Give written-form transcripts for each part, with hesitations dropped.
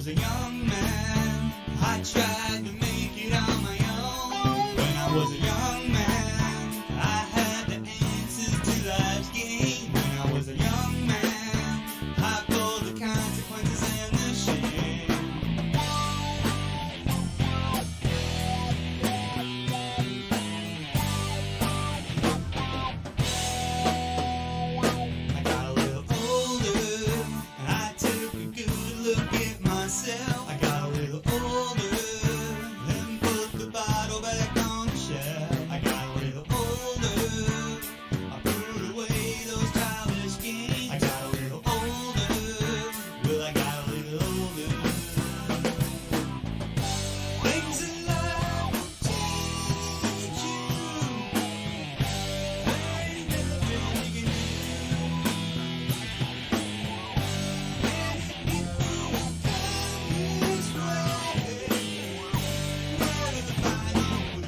was a young man, I tried to make it on my own. When I was a young man, I had the answers to life's game. When I was a young man, I bore the consequences and the shame. I got a little older, and I took a good look at myself. I got a little older, and put the bottle back on the shelf. I got a little older, I put away those childish games. I got a little older, well I got a little older. Things in life will change you. There ain't nothing you can do. Many people will come this way, never finding what is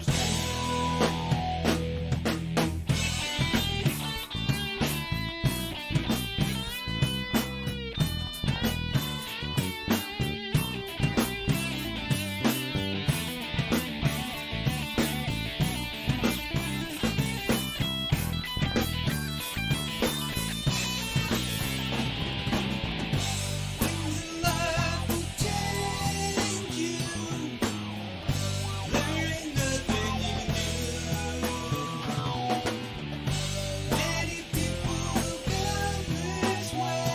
Things in life will change you. There ain't nothing you can do. Many people will come this way,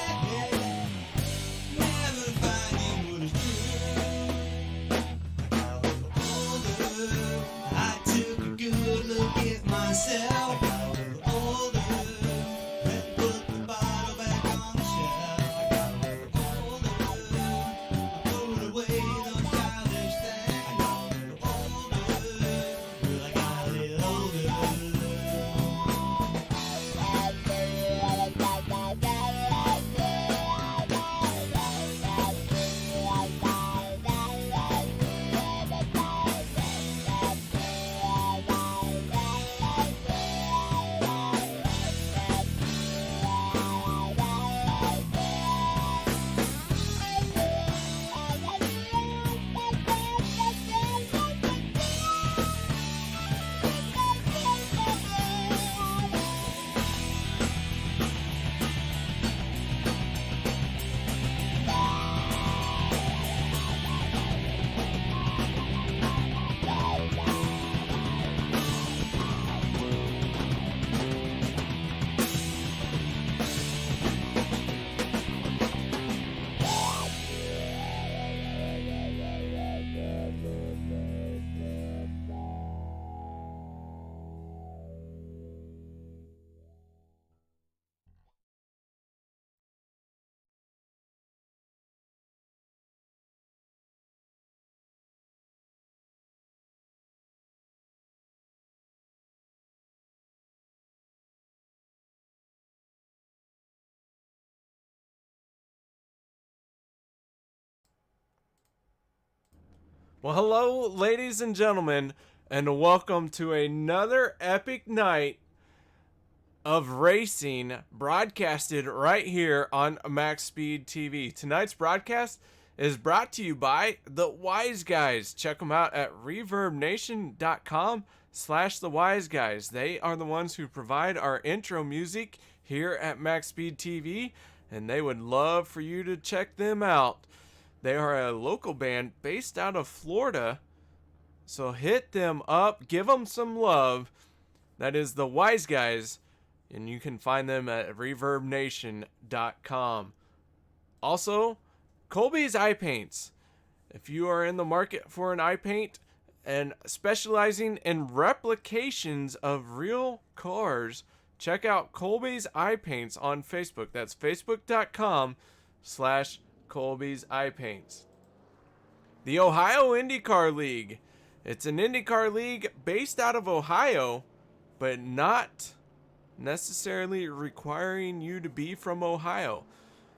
never finding what is true. I got a little older, I took a good look at myself. I got a little older, and put the bottle back on the shelf. I got a little older, I put away those childish things. I got a little older, well I got a little older. Well, hello, ladies and gentlemen, and welcome to another epic night of racing broadcasted right here on Maxspeedtv. Tonight's broadcast is brought to you by the Wise Guys. Check them out at reverbnation.com/thewise-guys. They are the ones who provide our intro music here at Maxspeedtv, and they would love for you to check them out. They are a local band based out of Florida, so hit them up, give them some love. That is the Wise Guys, and you can find them at reverbnation.com. Also, Colby's Eye Paints. If you are in the market for an eye paint and specializing in replications of real cars, check out Colby's Eye Paints on Facebook. That's facebook.com/Colby's Eye Paints. The Ohio IndyCar League. It's an IndyCar league based out of Ohio, but not necessarily requiring you to be from Ohio.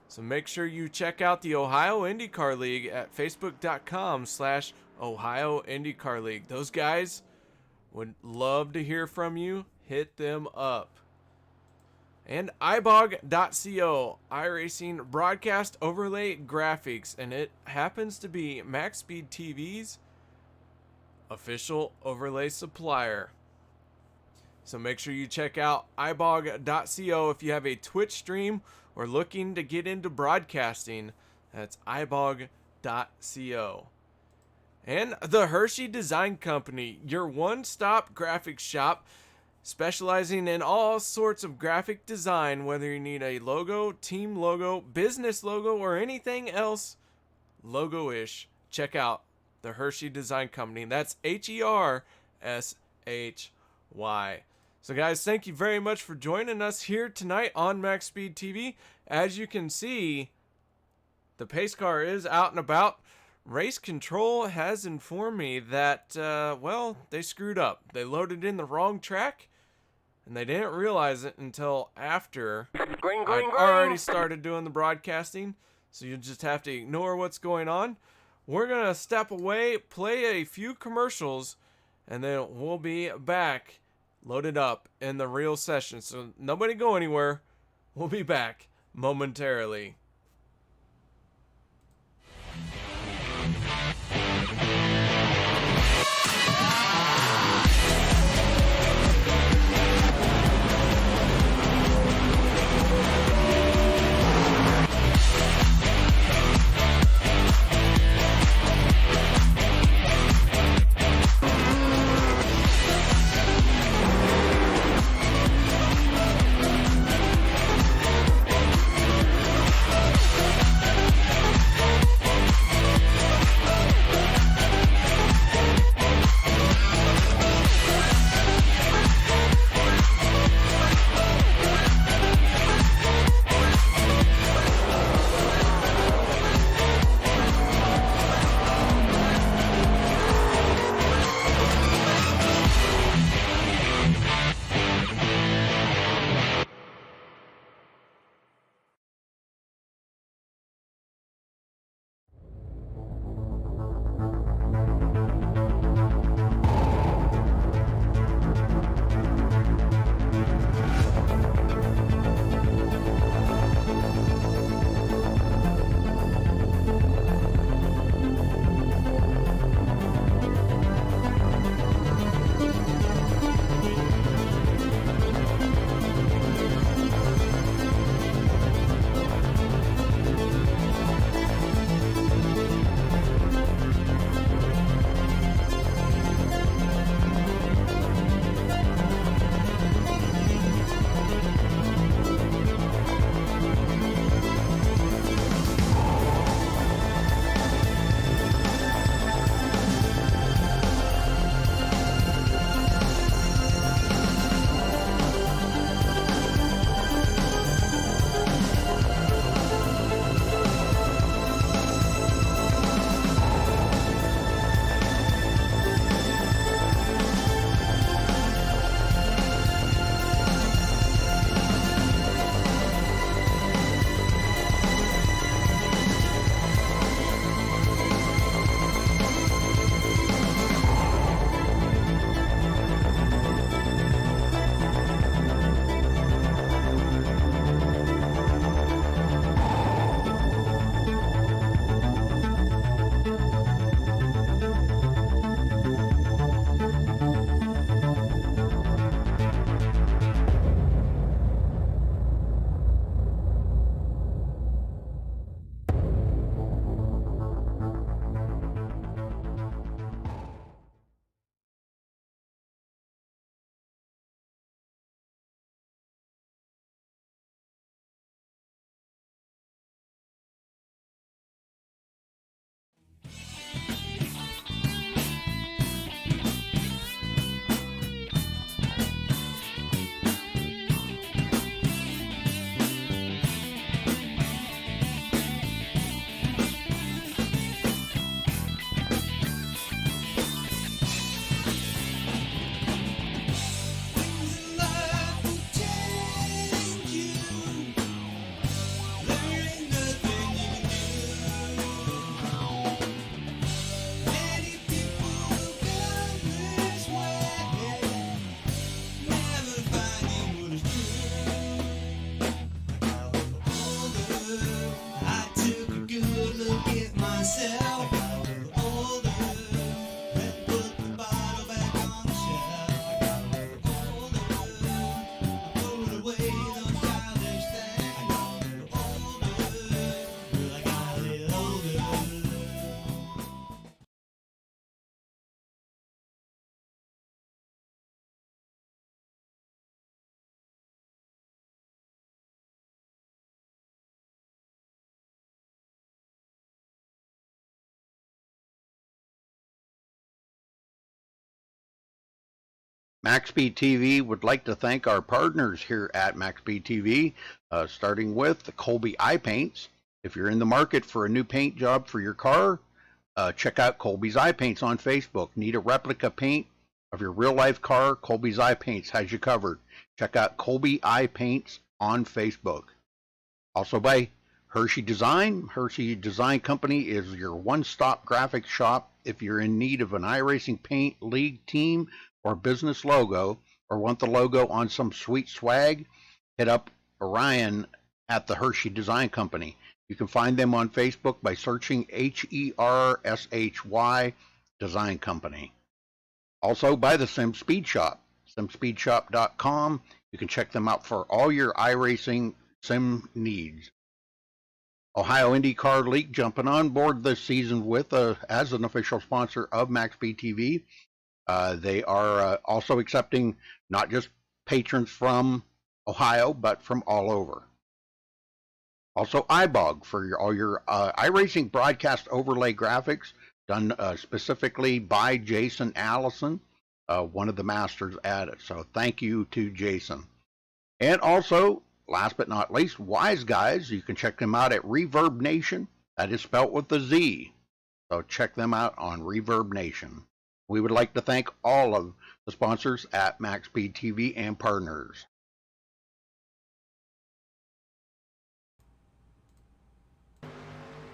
So make sure you check out the Ohio IndyCar League at facebook.com/Ohio IndyCar League. Those guys would love to hear from you. Hit them up. and ibog.co, iRacing broadcast overlay graphics, and it happens to be Maxspeedtv's official overlay supplier. So make sure you check out ibog.co if you have a Twitch stream or looking to get into broadcasting. That's ibog.co. And the Hershey Design Company, your one-stop graphics shop specializing in all sorts of graphic design, whether you need a logo, team logo, business logo, or anything else logo-ish. Check out the Hershey Design Company. That's Hershhy. So guys, thank you very much for joining us here tonight on Maxspeedtv. As you can see, the pace car is out and about. Race Control has informed me that, well, they screwed up. They loaded in the wrong track, and they didn't realize it until after I'd already started doing the broadcasting. So you just have to ignore what's going on. We're going to step away, play a few commercials, and then we'll be back loaded up in the real session. So nobody go anywhere. We'll be back momentarily. myself. I got a little older and put the bottle back on the shelf. I got a little older, I put away those childish things. I got a little older, well, I got a little older. MaxSpeedtv would like to thank our partners here at MaxSpeedtv, starting with the Colby Eye Paints. If you're in the market for a new paint job for your car, check out Colby's Eye Paints on Facebook. Need a replica paint of your real-life car? Colby's Eye Paints has you covered. Check out Colby Eye Paints on Facebook. Also by Hershey Design. Hershey Design Company is your one-stop graphics shop if you're in need of an iRacing paint league team or business logo, or want the logo on some sweet swag. Hit up Orion at the Hershey Design Company. You can find them on Facebook by searching HERSHY Design Company. Also by the Sim Speed Shop, simspeedshop.com. You can check them out for all your iRacing sim needs. Ohio IndyCar League jumping on board this season with as an official sponsor of MaxSpeedtv. They are also accepting not just patrons from Ohio, but from all over. Also, iBog for all your iRacing broadcast overlay graphics done specifically by Jason Allison, one of the masters at it. So thank you to Jason. And also, last but not least, Wise Guys. You can check them out at Reverb Nation. That is spelt with a Z. So check them out on Reverb Nation. We would like to thank all of the sponsors at MaxSpeedtv and partners.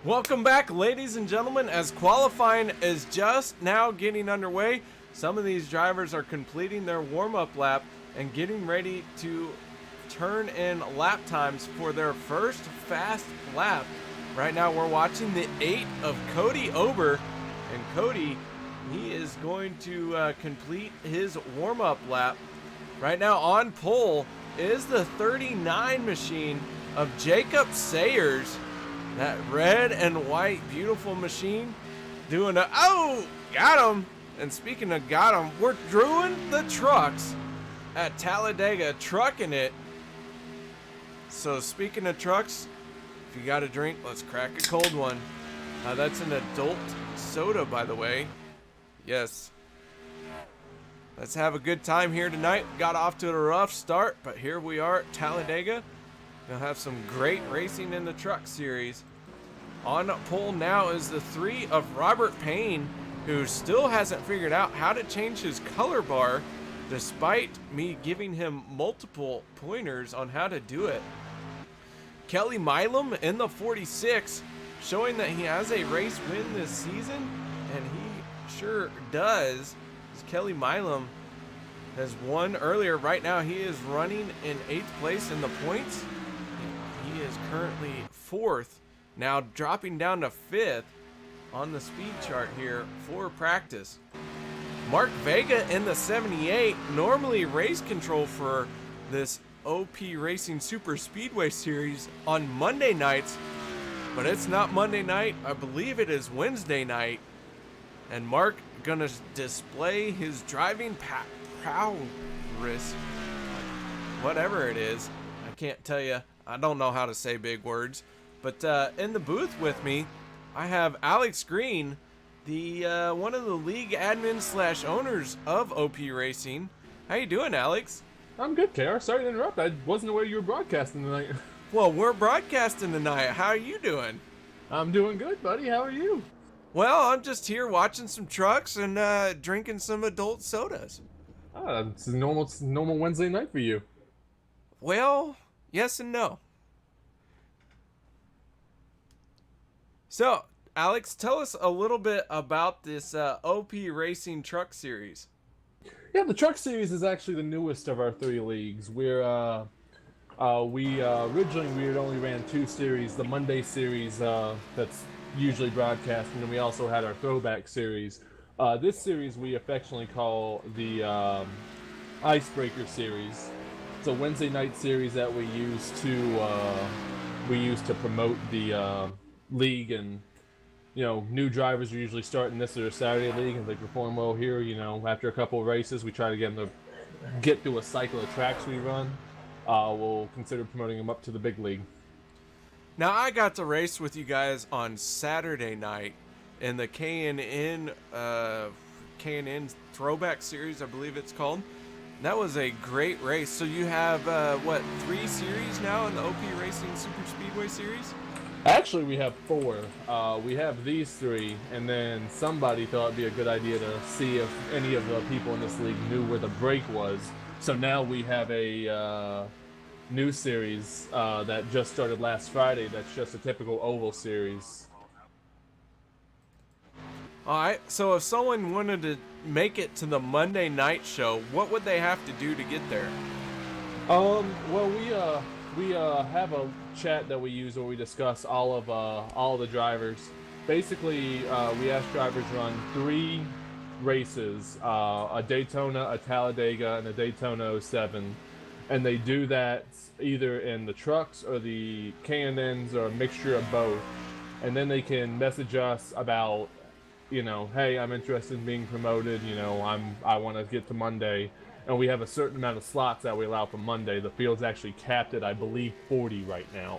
Welcome back, ladies and gentlemen. As qualifying is just now getting underway, some of these drivers are completing their warm-up lap and getting ready to turn in lap times for their first fast lap. Right now we're watching the 8 of Cody Ober, and Cody, he is going to complete his warm-up lap. Right now on pole is the 39 machine of Jacob Sayers. That red and white beautiful machine doing a, oh, got him. And speaking of got him, we're doing the trucks at Talladega, trucking it. So speaking of trucks, if you got a drink, let's crack a cold one. That's an adult soda, by the way. Yes. Let's have a good time here tonight. Got off to a rough start, but here we are at Talladega. Gonna have some great racing in the truck series. On pole now is the 3 of Robert Payne, who still hasn't figured out how to change his color bar, despite me giving him multiple pointers on how to do it. Kelly Milam in the 46, showing that he has a race win this season, and he sure does. Kelly Milam has won earlier. Right now he is running in 8th place in the points. He is currently 4th, now dropping down to 5th on the speed chart here for practice. Mark Vega in the 78, normally race control for this Opie Racing Superspeedway Series on Monday nights, but it's not Monday night. I believe it is Wednesday night, and Mark gonna display his driving prowess, whatever it is. I can't tell you. I don't know how to say big words. But in the booth with me, I have Alex Green, the one of the league admins / owners of OP Racing. How you doing, Alex? I'm good, KR. Sorry to interrupt. I wasn't aware you were broadcasting tonight. Well, we're broadcasting tonight. How are you doing? I'm doing good, buddy. How are you? Well, I'm just here watching some trucks and drinking some adult sodas. It's a normal Wednesday night for you. Well, yes and no. So, Alex, tell us a little bit about this OP Racing Truck Series. Yeah, the Truck Series is actually the newest of our 3 leagues. We originally we had only ran 2 series. The Monday series that's usually broadcast, and then we also had our throwback series. This series we affectionately call the Icebreaker series. It's a Wednesday night series that we use to promote the league, and new drivers are usually starting this or Saturday league, and they perform well here. After a couple of races, we try to get them to get through a cycle of tracks we run. We'll consider promoting them up to the big league. Now, I got to race with you guys on Saturday night in the K&N Throwback Series, I believe it's called. That was a great race. So you have, 3 series now in the Opie Racing Superspeedway Series? Actually, we have 4. We have these 3, and then somebody thought it'd be a good idea to see if any of the people in this league knew where the break was. So now we have a new series that just started last Friday. That's just a typical oval series. Alright, so if someone wanted to make it to the Monday night show, what would they have to do to get there? Well, we have a chat that we use where we discuss all the drivers. Basically, we ask drivers to run 3 races, a Daytona, a Talladega, and a Daytona 07. And they do that either in the trucks or the K&Ns or a mixture of both. And then they can message us about, hey, I'm interested in being promoted. I want to get to Monday. And we have a certain amount of slots that we allow for Monday. The field's actually capped at, I believe, 40 right now.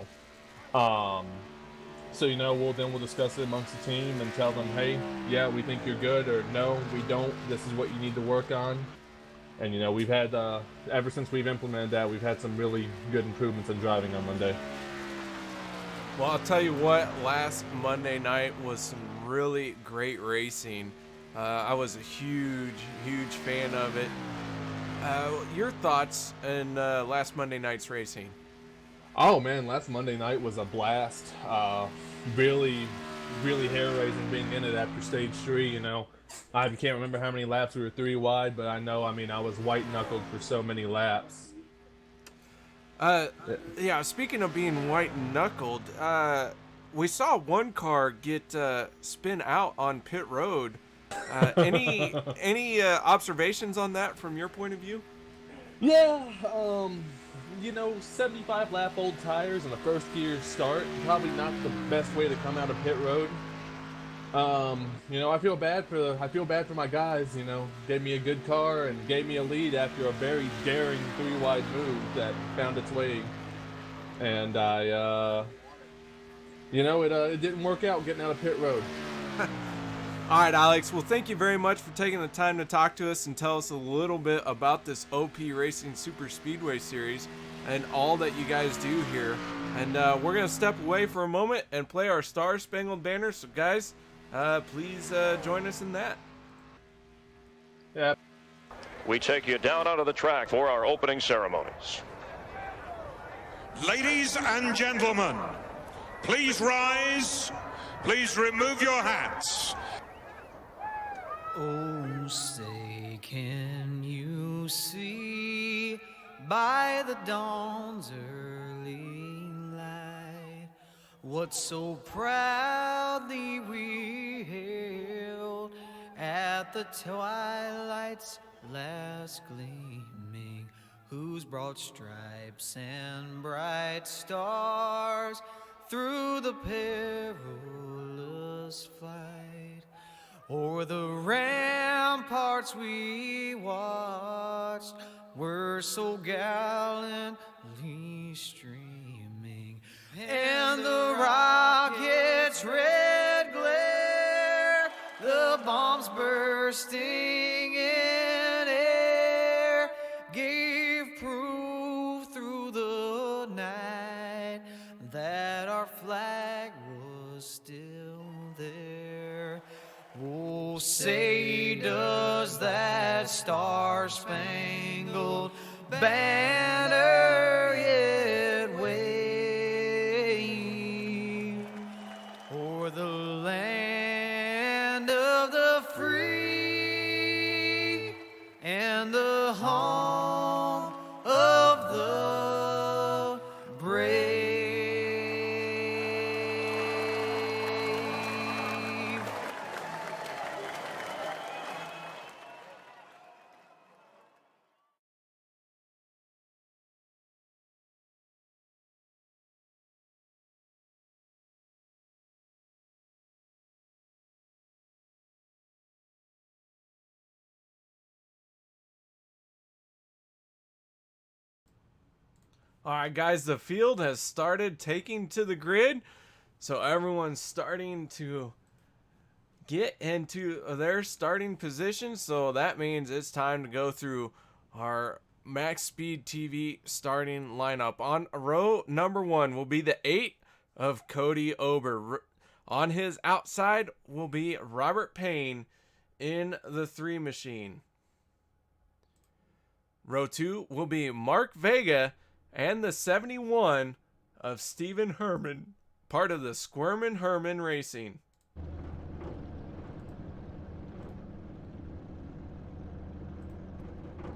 So, we'll discuss it amongst the team and tell them, hey, yeah, we think you're good, or no, we don't. This is what you need to work on. And, we've had, ever since we've implemented that, we've had some really good improvements in driving on Monday. Well, I'll tell you what, last Monday night was some really great racing. I was a huge fan of it. Your thoughts on last Monday night's racing? Oh man, last Monday night was a blast. Really hair-raising being in it after stage 3. I can't remember how many laps we were 3 wide, but I was white-knuckled for so many laps. Yeah, speaking of being white-knuckled, we saw one car get spin out on pit road. Any observations on that from your point of view? Yeah, 75 lap old tires and a first gear start, probably not the best way to come out of pit road. I feel bad for my guys. Gave me a good car and gave me a lead after a very daring 3 wide move that found its way, and it didn't work out getting out of pit road. All right, Alex. Well, thank you very much for taking the time to talk to us and tell us a little bit about this OP Racing Superspeedway Series and all that you guys do here. And we're going to step away for a moment and play our Star-Spangled Banner. So, guys, please join us in that. Yeah. We take you down onto the track for our opening ceremonies. Ladies and gentlemen, please rise. Please remove your hats. Oh, say, can you see by the dawn's early light what so proudly we hailed at the twilight's last gleaming, whose broad stripes and bright stars through the perilous flight o'er the ramparts we watched were so gallantly streaming, and the rocket's red glare, the bombs bursting in air, gave proof through the night that our flag was still there. Oh, say, does that star-spangled banner yet wave o'er the land of the free and the home of the brave? All right, guys, the field has started taking to the grid. So everyone's starting to get into their starting position. So that means it's time to go through our Maxspeedtv starting lineup. On row number 1 will be the 8 of Cody Ober. On his outside will be Robert Payne in the 3 machine. Row 2 will be Mark Vega and the 71 of Stephen Herrmann, part of the Squirmin' Herrmann Racing.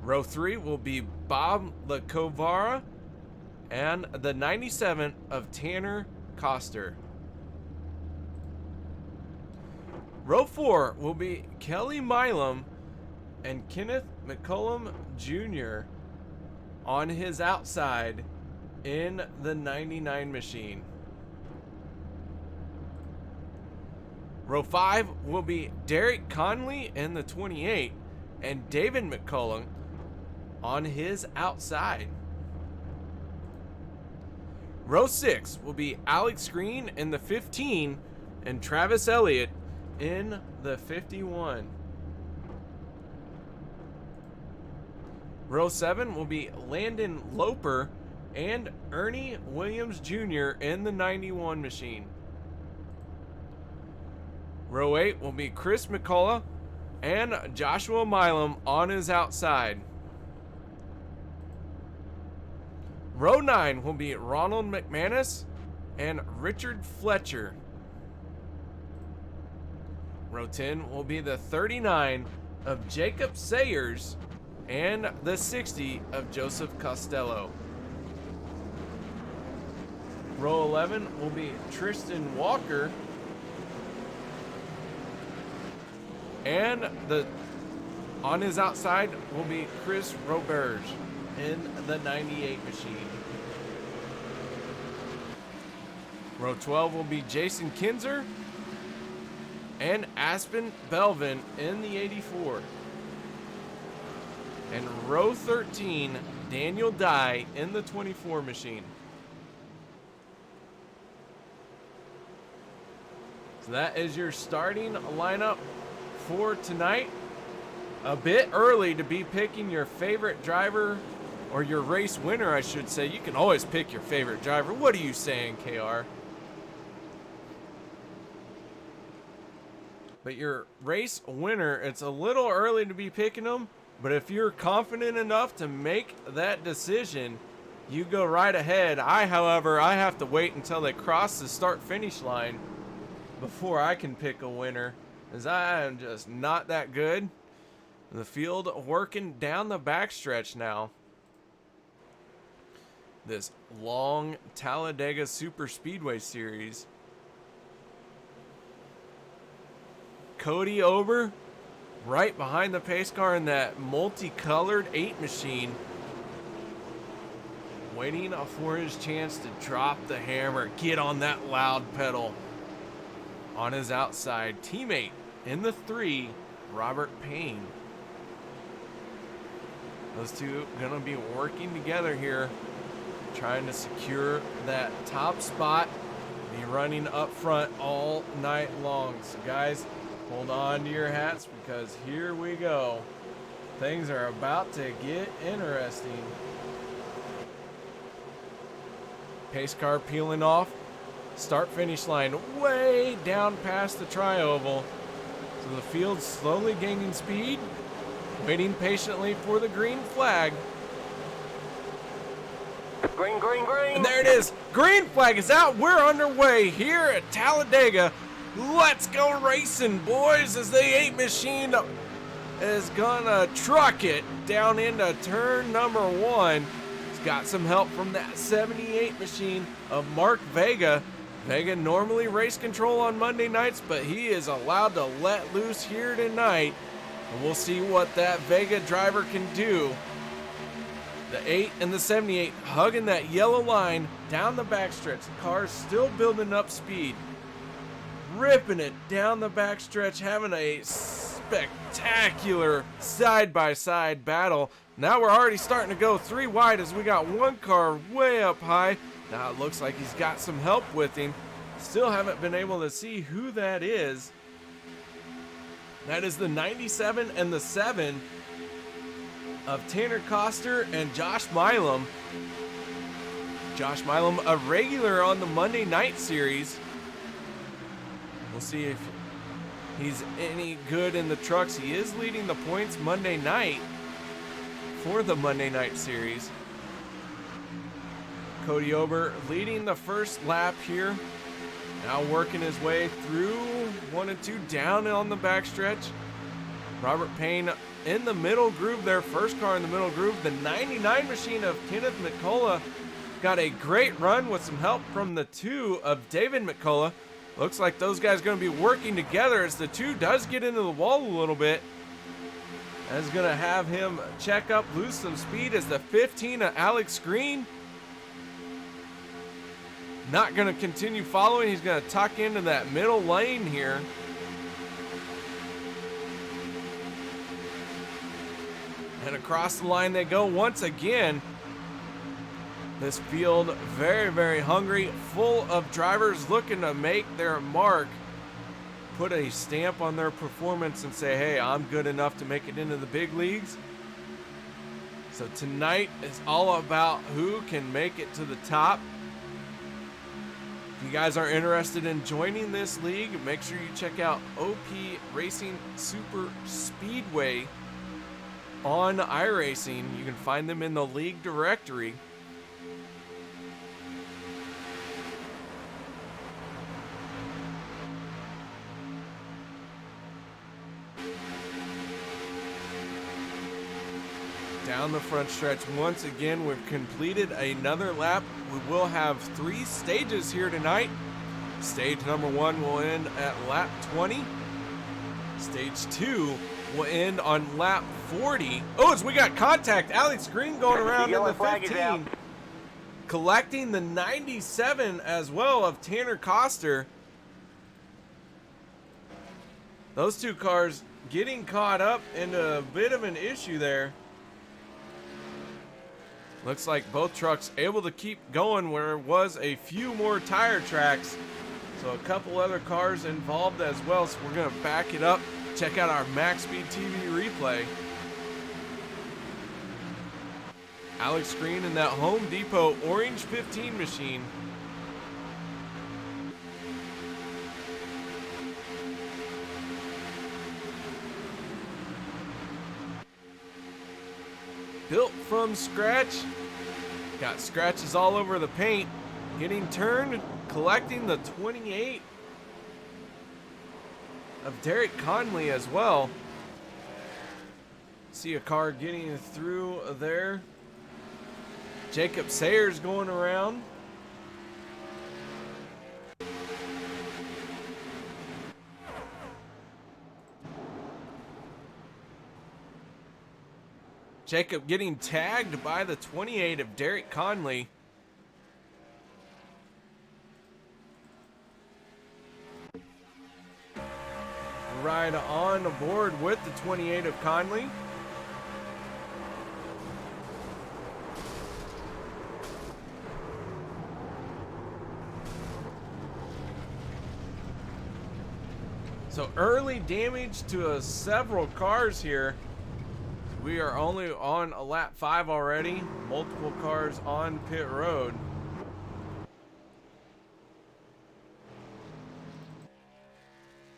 Row 3 will be Bob Lacovara and the 97 of Tanner Coster. Row 4 will be Kelly Milam and Kenneth McCullum Jr. on his outside in the 99 machine. Row 5 will be Derek Conley in the 28 and David McCullum on his outside. Row 6 will be Alex Green in the 15 and Travis Elliott in the 51. Row 7 will be Landon Loper and Ernie Williams Jr. in the 91 machine. Row 8 will be Chris McCullough and Joshua Milam on his outside. Row 9 will be Ronald McManus and Richard Fletcher. Row 10 will be the 39 of Jacob Sayers and the 60 of Joseph Costello. Row 11 will be Tristan Walker and on his outside will be Chris Roberge in the 98 machine. Row 12 will be Jason Kinzer and Aspen Belvin in the 84. And row 13, Daniel Dye in the 24 machine. So that is your starting lineup for tonight. A bit early to be picking your favorite driver, or your race winner, I should say. You can always pick your favorite driver. What are you saying, KR? But your race winner, it's a little early to be picking them. But if you're confident enough to make that decision, you go right ahead. However, I have to wait until they cross the start-finish line before I can pick a winner, as I am just not that good. The field working down the backstretch now. This long Talladega Superspeedway Series. Cody Ober right behind the pace car in that multicolored 8 machine, waiting for his chance to drop the hammer, get on that loud pedal. On his outside, teammate in the 3, Robert Payne. Those two gonna be working together here, trying to secure that top spot, be running up front all night long. So guys, hold on to your hats, because here we go. Things are about to get interesting. Pace car peeling off. Start finish line way down past the tri-oval. So the field's slowly gaining speed, waiting patiently for the green flag. Green, green, green. And there it is. Green flag is out. We're underway here at Talladega. Let's go racing, boys, as the 8 machine is gonna truck it down into turn number 1. It's got some help from that 78 machine of Mark Vega. Vega normally race control on Monday nights, but he is allowed to let loose here tonight. And we'll see what that Vega driver can do. The 8 and the 78 hugging that yellow line down the backstretch. The car's still building up speed. ripping it down the backstretch, having a spectacular side-by-side battle. Now we're already starting to go 3 wide as we got one car way up high. Now it looks like he's got some help with him. Still haven't been able to see who that is. That is the 97 and the 7 of Tanner Coster and Josh Milam. Josh Milam, a regular on the Monday Night Series. We'll see if he's any good in the trucks. He is leading the points Monday night for the Monday Night Series. Cody Ober leading the first lap here. Now working his way through 1 and 2 down on the backstretch. Robert Payne in the middle groove there. First car in the middle groove. The 99 machine of Kenneth McCullough got a great run with some help from the 2 of David McCullough. Looks like those guys are going to be working together as the 2 does get into the wall a little bit. That's going to have him check up, lose some speed as the 15 of Alex Green. Not going to continue following. He's going to tuck into that middle lane here. And across the line they go once again. This field very, very hungry, full of drivers looking to make their mark, put a stamp on their performance and say, hey, I'm good enough to make it into the big leagues. So tonight is all about who can make it to the top. If you guys are interested in joining this league, make sure you check out Opie Racing Superspeedway on iRacing. You can find them in the league directory. Down the front stretch once again, we've completed another lap. We will have 3 stages here tonight. Stage number 1 will end at lap 20. Stage 2 will end on lap 40. Oh, as we got contact, Alex Green going around in the 15, collecting the 97 as well of Tanner Coster. Those 2 cars getting caught up into a bit of an issue there. Looks like both trucks able to keep going where it was a few more tire tracks. So a couple other cars involved as well. So we're going to back it up. Check out our Maxspeedtv replay. Alex Green in that Home Depot orange 15 machine. Built from scratch. Got scratches all over the paint. Getting turned, collecting the 28 of Derek Conley as well. See a car getting through there. Jacob Sayers going around. Jacob getting tagged by the 28 of Derek Conley. Ride on board with the 28 of Conley. So early damage to several cars here. We are only on a lap 5 already. Multiple cars on pit road.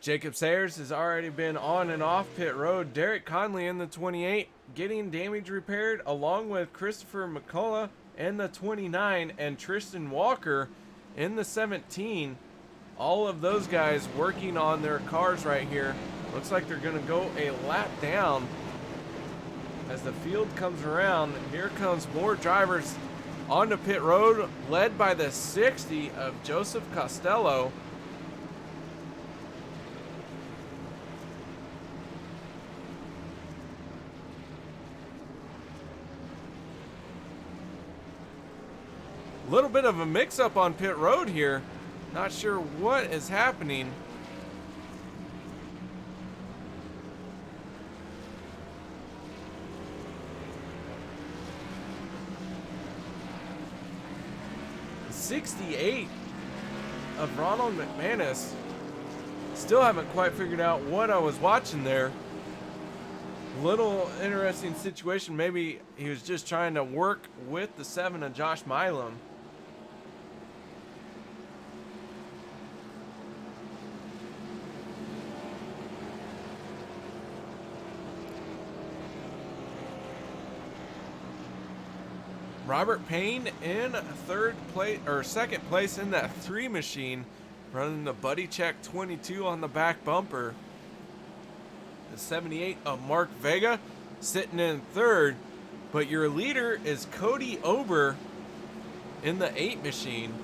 Jacob Sayers has already been on and off pit road. Derek Conley in the 28 getting damage repaired along with Christopher McCullough in the 29 and Tristan Walker in the 17. All of those guys working on their cars right here. Looks like they're going to go a lap down. As the field comes around, here comes more drivers onto pit road, led by the 60 of Joseph Costello. A little bit of a mix-up on pit road here. Not sure what is happening. 68 of Ronald McManus. Still haven't quite figured out what I was watching there. Little interesting situation. Maybe he was just trying to work with the 7 of Josh Milam. Robert Payne in third place or second place in that 3 machine, running the Buddy Check 22 on the back bumper. The 78 of Mark Vega sitting in third, but your leader is Cody Ober in the 8 machine.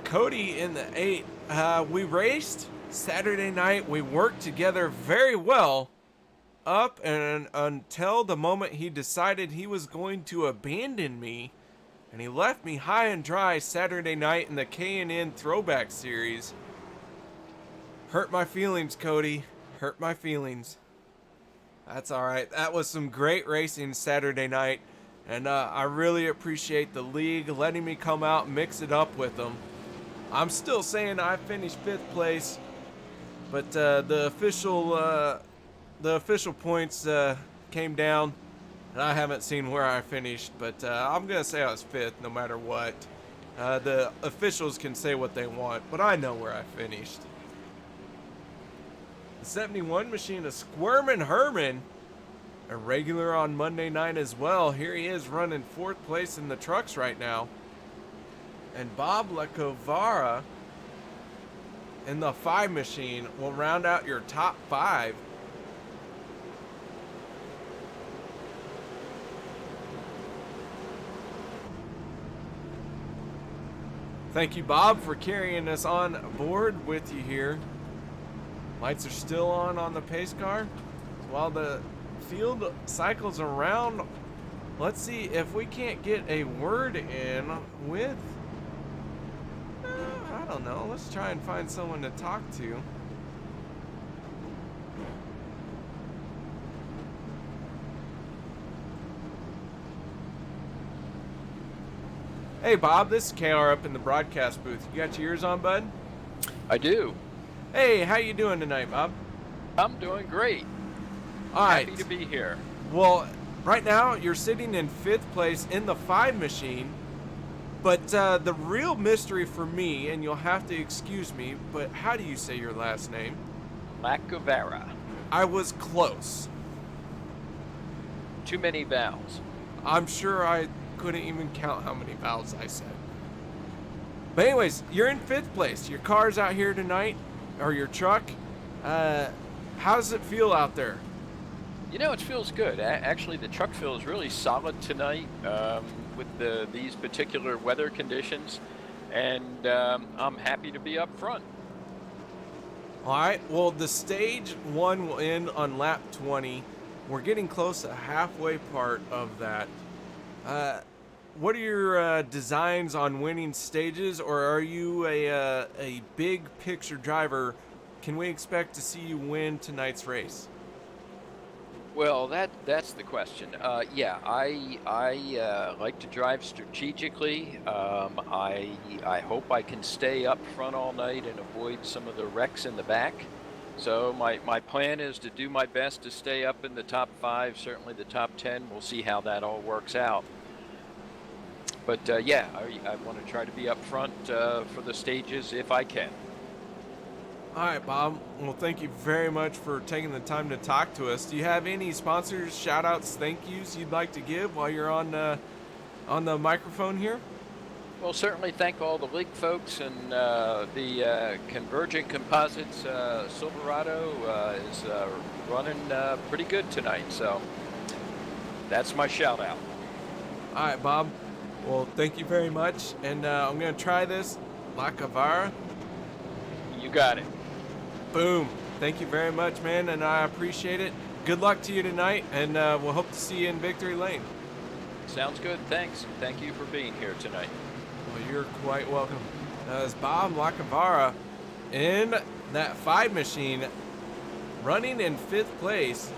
Cody in the 8. We raced Saturday night. We worked together very well up and until the moment he decided he was going to abandon me, and he left me high and dry Saturday night in the K&N Throwback Series. Hurt my feelings, Cody. Hurt my feelings. That's all right. That was some great racing Saturday night, and I really appreciate the league letting me come out and mix it up with them. I'm still saying I finished 5th place, but the official points came down, and I haven't seen where I finished, but I'm going to say I was 5th no matter what. The officials can say what they want, but I know where I finished. The 71 machine, a squirming Herrmann, a regular on Monday night as well. Here he is running 4th place in the trucks right now. And Bob Lacovara in the 5 machine will round out your top 5. Thank you, Bob, for carrying us on board with you here. Lights are still on the pace car. While the field cycles around, let's see if we can't get a word in with... I don't know. Let's try and find someone to talk to. Hey Bob, this is KR up in the broadcast booth. You got your ears on, bud? I do. Hey, how you doing tonight, Bob? I'm doing great. All right. Happy to be here. Well, right now you're sitting in 5th place in the 5 machine, but the real mystery for me, and you'll have to excuse me, but how do you say your last name? Lacovara. I was close. Too many vowels. I'm sure I couldn't even count how many vowels I said. But anyways, you're in 5th place. Your car's out here tonight, or your truck. How does it feel out there? You know, it feels good. Actually, the truck feels really solid tonight with these particular weather conditions, and I'm happy to be up front. All right. Well, the stage 1 will end on lap 20. We're getting close to halfway part of that. What are your designs on winning stages, or are you a big picture driver? Can we expect to see you win tonight's race? Well, that's the question. Yeah, I like to drive strategically. I hope I can stay up front all night and avoid some of the wrecks in the back. So my plan is to do my best to stay up in the top 5, certainly the top 10. We'll see how that all works out. But yeah, I want to try to be up front for the stages if I can. All right, Bob. Well, thank you very much for taking the time to talk to us. Do you have any sponsors, shout-outs, thank yous you'd like to give while you're on the microphone here? Well, certainly thank all the league folks and the Convergent Composites Silverado is running pretty good tonight. So that's my shout-out. All right, Bob. Well, thank you very much. And I'm going to try this. Lacovara. You got it. Boom. Thank you very much, man, and I appreciate it. Good luck to you tonight, and we'll hope to see you in Victory Lane. Sounds good. Thanks. Thank you for being here tonight. Well, you're quite welcome. It's Bob Lacovara in that 5 machine, running in 5th place.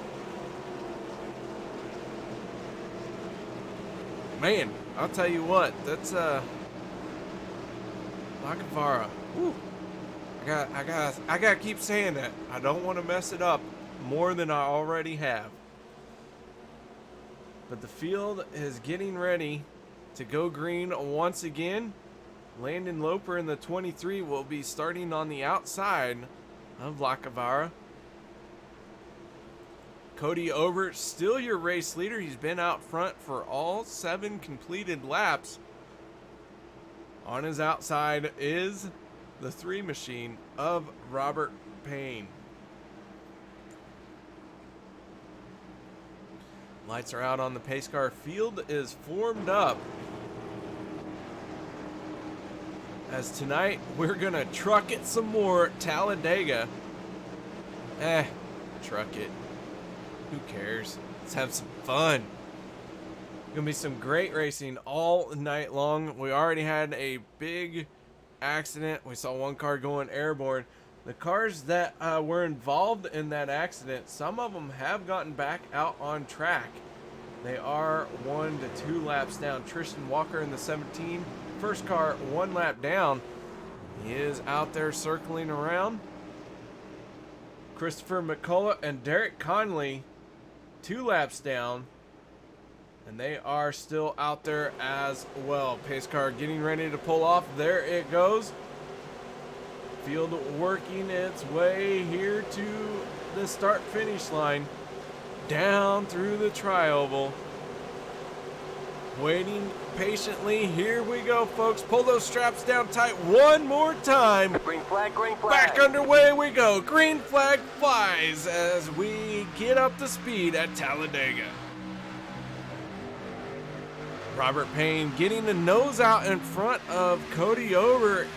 Man, I'll tell you what, that's Lacavara. Woo. I gotta keep saying that. I don't want to mess it up more than I already have. But the field is getting ready to go green once again. Landon Loper in the 23 will be starting on the outside of Lacavara. Cody Overt, still your race leader. He's been out front for all 7 completed laps. On his outside is the 3 machine of Robert Payne. Lights are out on the pace car. Field is formed up. As tonight, we're going to truck it some more. Talladega. Truck it. Who cares? Let's have some fun. Gonna be some great racing all night long. We already had a big accident. We saw one car going airborne. The cars that were involved in that accident, some of them have gotten back out on track. They are 1 to 2 laps down. Tristan Walker in the 17. First car 1 lap down. He is out there circling around. Christopher McCullough and Derek Conley 2 laps down, and they are still out there as well. Pace car getting ready to pull off. There it goes. Field working its way here to the start finish line, down through the tri-oval, waiting patiently. Here we go, folks. Pull those straps down tight one more time. Green flag, green flag. Back underway we go. Green flag flies as we get up to speed at Talladega. Robert Payne getting the nose out in front of Cody Overt,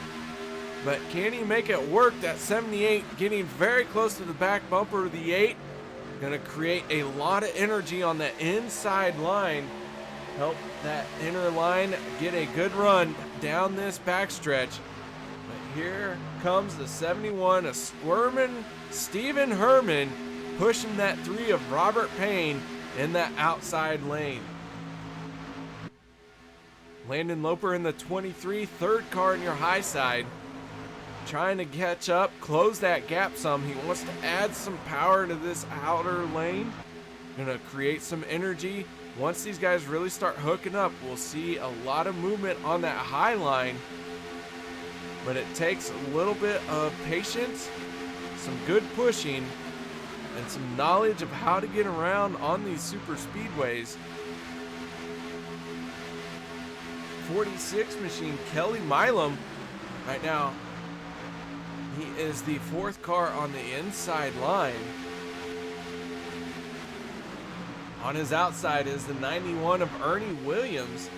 but can he make it work? That 78 getting very close to the back bumper of the 8. Gonna create a lot of energy on the inside line. Help that inner line get a good run down this backstretch. But here comes the 71, a squirming Stephen Herrmann, pushing that 3 of Robert Payne in that outside lane. Landon Loper in the 23, 3rd car in your high side, trying to catch up, close that gap some. He wants to add some power to this outer lane. Gonna create some energy. Once these guys really start hooking up, we'll see a lot of movement on that high line, but it takes a little bit of patience, some good pushing, and some knowledge of how to get around on these super speedways. 46 machine Kelly Milam right now, he is the 4th car on the inside line. On his outside is the 91 of Ernie Williams.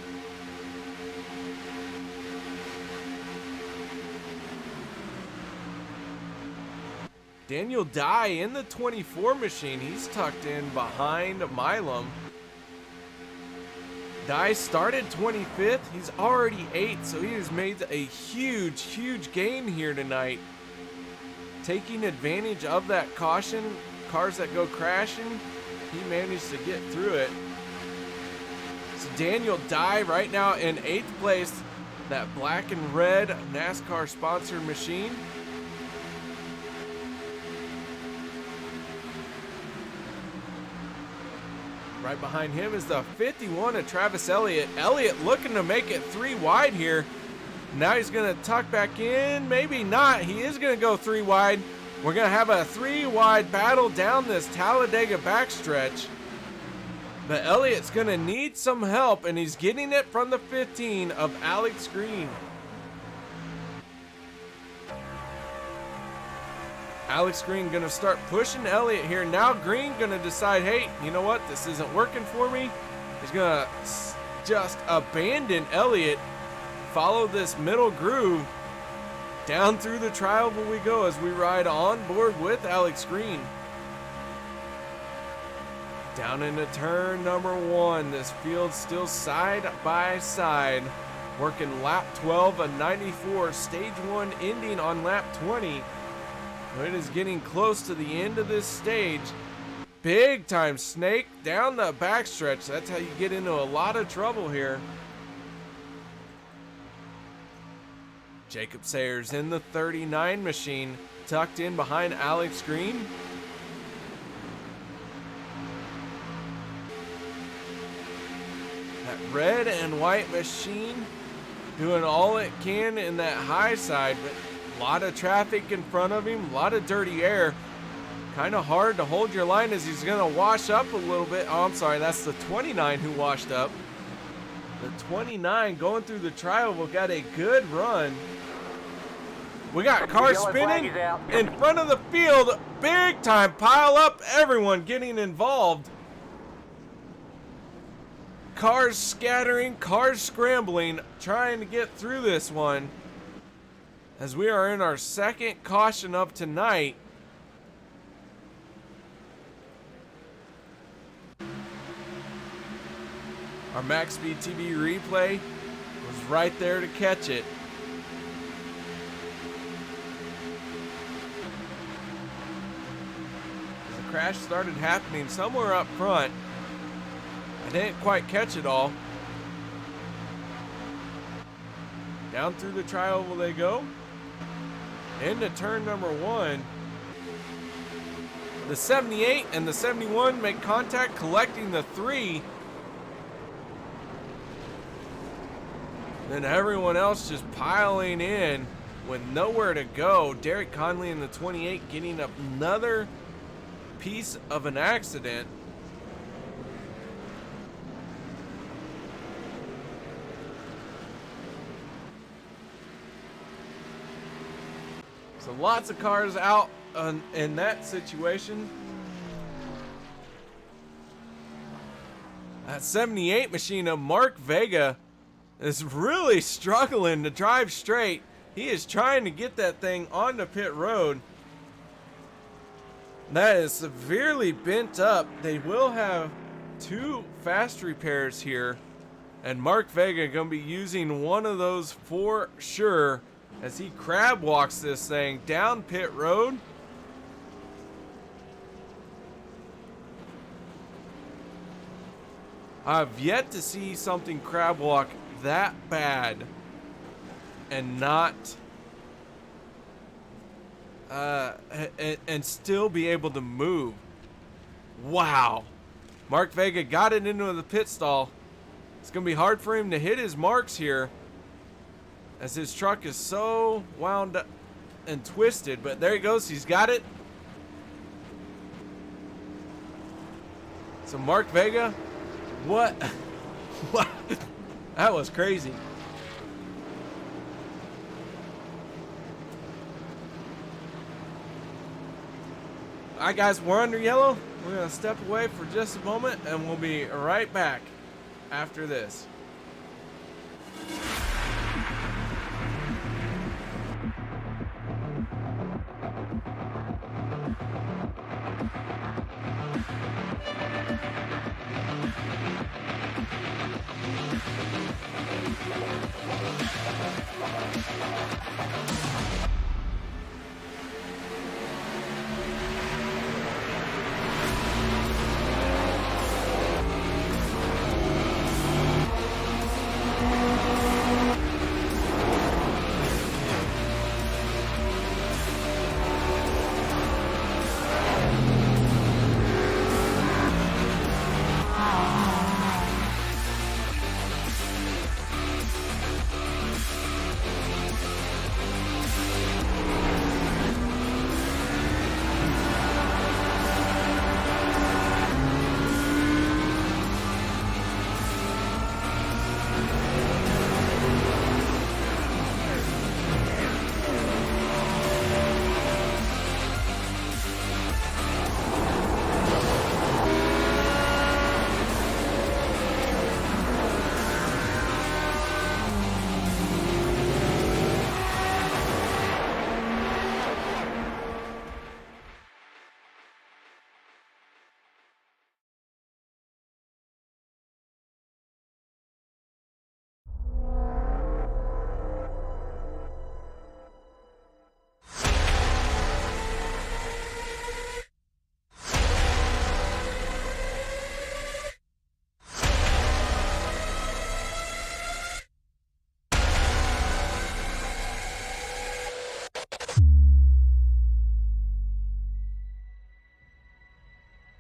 Daniel Dye in the 24 machine. He's tucked in behind Milam. Dye started 25th. He's already 8th, so he has made a huge gain here tonight. Taking advantage of that caution, cars that go crashing, he managed to get through it. So Daniel Dye right now in 8th place, that black and red NASCAR sponsored machine. Right behind him is the 51 of Travis Elliott. Elliott looking to make it 3 wide here. Now he's going to tuck back in. Maybe not. He is going to go 3 wide. We're going to have a 3 wide battle down this Talladega backstretch. But Elliott's going to need some help, and he's getting it from the 15 of Alex Green. Alex Green going to start pushing Elliott here. Now Green going to decide, hey, you know what? This isn't working for me. He's going to just abandon Elliott. Follow this middle groove. Down through the tri-oval we go as we ride on board with Alex Green. Down into turn number 1. This field still side by side. Working lap 12 of 94. Stage 1 ending on lap 20. It is getting close to the end of this stage. Big time snake down the backstretch. That's how you get into a lot of trouble here. Jacob Sayers in the 39 machine, tucked in behind Alex Green. That red and white machine doing all it can in that high side, but a lot of traffic in front of him, a lot of dirty air. Kind of hard to hold your line as he's going to wash up a little bit. Oh, I'm sorry, that's the 29 who washed up. The 29 going through the tri-oval got a good run. We got cars spinning in front of the field. Big time pile up. Everyone getting involved. Cars scattering, cars scrambling, trying to get through this one. As we are in our second caution of tonight. Our Maxspeedtv replay was right there to catch it. The crash started happening somewhere up front. I didn't quite catch it all. Down through the tri-oval they go. Into turn number 1. The 78 and the 71 make contact, collecting the 3. Then everyone else just piling in with nowhere to go. Derek Conley in the 28 getting another piece of an accident. So lots of cars out in that situation. That 78 machine of Mark Vega is really struggling to drive straight. He is trying to get that thing onto pit road. That is severely bent up. They will have 2 fast repairs here, and Mark Vega gonna be using one of those for sure as he crab walks this thing down pit road. I've yet to see something crab walk that bad and not and still be able to move. Wow. Mark Vega got it into the pit stall. It's gonna be hard for him to hit his marks here as his truck is so wound up and twisted, but there he goes. He's got it. So Mark Vega, what? What? That was crazy. Alright guys, we're under yellow. We're going to step away for just a moment and we'll be right back after this.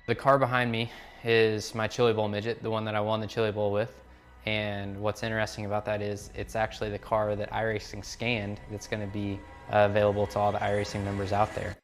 The car behind me is my Chili Bowl midget, the one that I won the Chili Bowl with. And what's interesting about that is it's actually the car that iRacing scanned that's going to be available to all the iRacing members out there.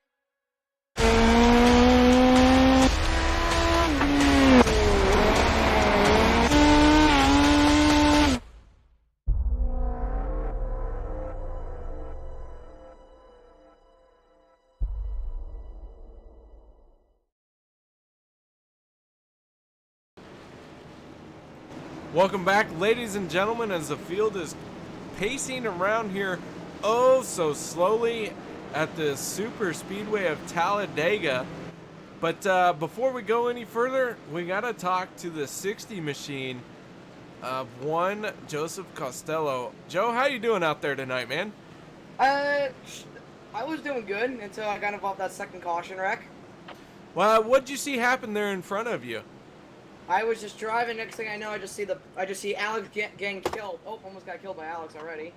Welcome back, ladies and gentlemen, as the field is pacing around here oh so slowly at the Super Speedway of Talladega. But before we go any further, we gotta talk to the 60 machine of one Joseph Costello. Joe, how you doing out there tonight, man? I was doing good until I got involved that second caution wreck. Well, what'd you see happen there in front of you? I was just driving. Next thing I know, I just see Alex getting killed. Oh, almost got killed by Alex already.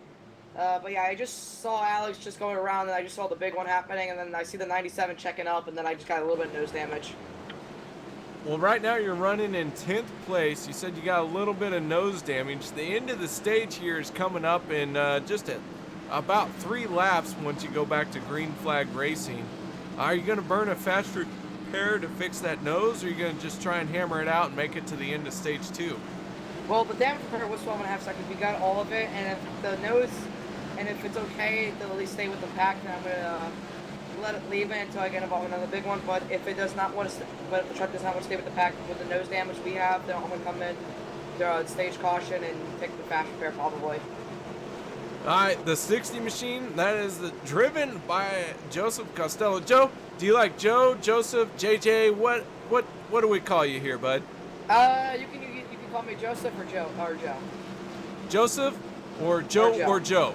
But yeah, I just saw Alex just going around, and I just saw the big one happening, and then I see the 97 checking up, and then I just got a little bit of nose damage. Well, right now you're running in 10th place. You said you got a little bit of nose damage. The end of the stage here is coming up in just about 3 laps once you go back to green flag racing. Are you going to burn a fast repair to fix that nose, or are you going to just try and hammer it out and make it to the end of stage 2? Well, the damage repair was 12.5 seconds. We got all of it, and if the nose, and if it's okay to at least stay with the pack, then I'm gonna let it leave it until I get involved in another big one. But if it does not want to, but if the truck does not want to stay with the pack with the nose damage we have, then I'm gonna come in, stage caution, and pick the fast repair probably. Alright, the 60 machine, that is driven by Joseph Costello. Joe, do you like Joe, Joseph, JJ? What do we call you here, bud? You can call me Joseph or Joe. Joseph or Joe or Joe?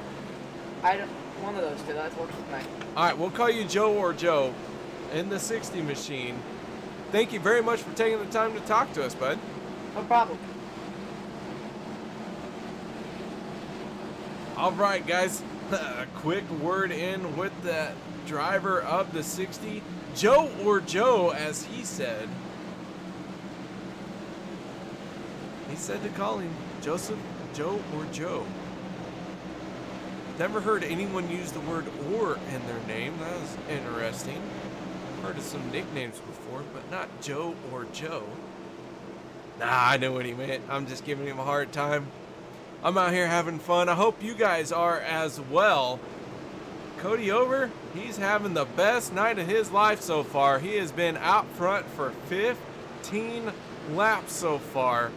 One of those two. That works with me. Alright, we'll call you Joe or Joe in the 60 machine. Thank you very much for taking the time to talk to us, bud. No problem. Alright, guys. A quick word in with the driver of the 60. Joe or Joe, as he said. He said to call him Joseph, Joe, or Joe. Never heard anyone use the word "or" in their name. That was interesting. Heard of some nicknames before, but not Joe or Joe. Nah, I know what he meant. I'm just giving him a hard time. I'm out here having fun. I hope you guys are as well. Cody Over, he's having the best night of his life so far. He has been out front for 15 laps so far.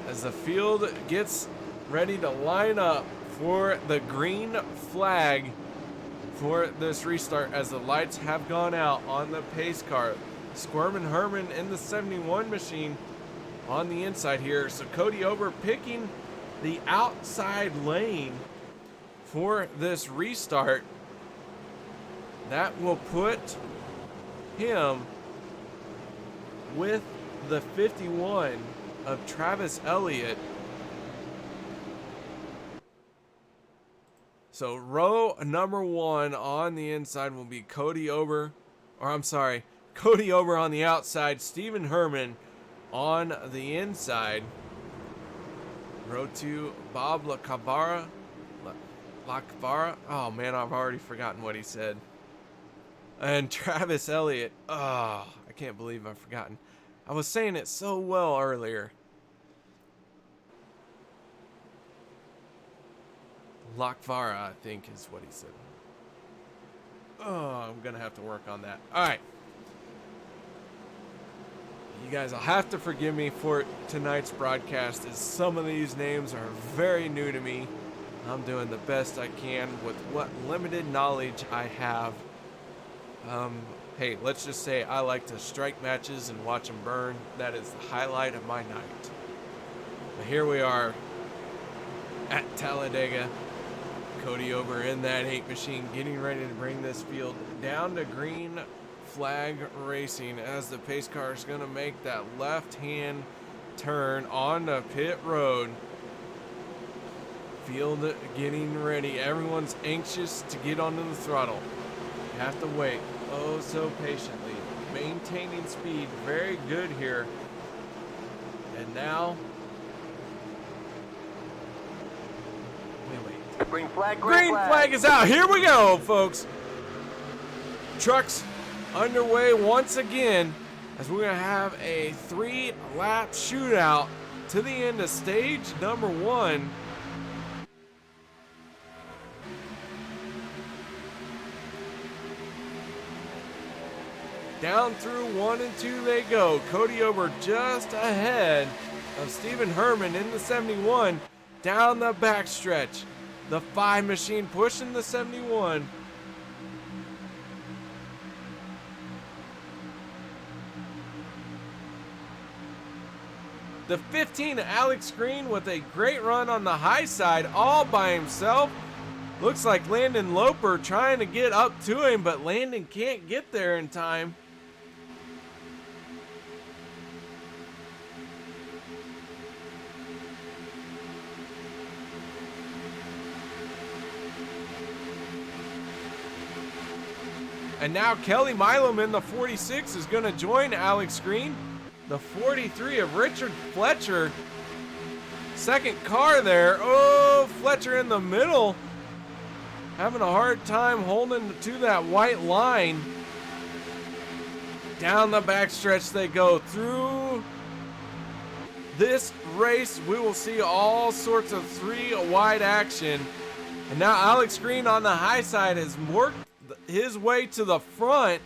As the field gets ready to line up for the green flag for this restart, as the lights have gone out on the pace car. Squirm and Herrmann in the 71 machine on the inside here. So Cody Over picking the outside lane for this restart. That will put him with the 51 of Travis Elliott. So row number 1 on the inside will be Cody Over, Cody Over on the outside, Stephen Herrmann on the inside. Row 2, Bob Lacavara. Oh man, I've already forgotten what he said. And Travis Elliott. Oh, I can't believe I've forgotten. I was saying it so well earlier. Lacavara, I think is what he said. Oh, I'm gonna have to work on that. All right. You guys will have to forgive me for tonight's broadcast, as some of these names are very new to me. I'm doing the best I can with what limited knowledge I have. Hey, let's just say I like to strike matches and watch them burn. That is the highlight of my night. But here we are at Talladega. Cody Over in that 8 machine, getting ready to bring this field down to green flag racing, as the pace car is going to make that left-hand turn on the pit road. Field getting ready. Everyone's anxious to get onto the throttle. You have to wait oh so patiently maintaining speed very good here. And now, wait. Green flag, Green flag is out. Here we go, folks. Trucks underway once again as we're going to have a 3-lap shootout to the end of stage number 1. Down through 1 and 2 they go. Cody Ober just ahead of Stephen Herrmann in the 71. Down the backstretch. The 5 machine pushing the 71. The 15, Alex Green, with a great run on the high side all by himself. Looks like Landon Loper trying to get up to him, but Landon can't get there in time. And now Kelly Milam in the 46 is going to join Alex Green. The 43 of Richard Fletcher. Second car there. Oh, Fletcher in the middle. Having a hard time holding to that white line. Down the backstretch they go. Through this race, we will see all sorts of 3 wide action. And now Alex Green on the high side has worked his way to the front.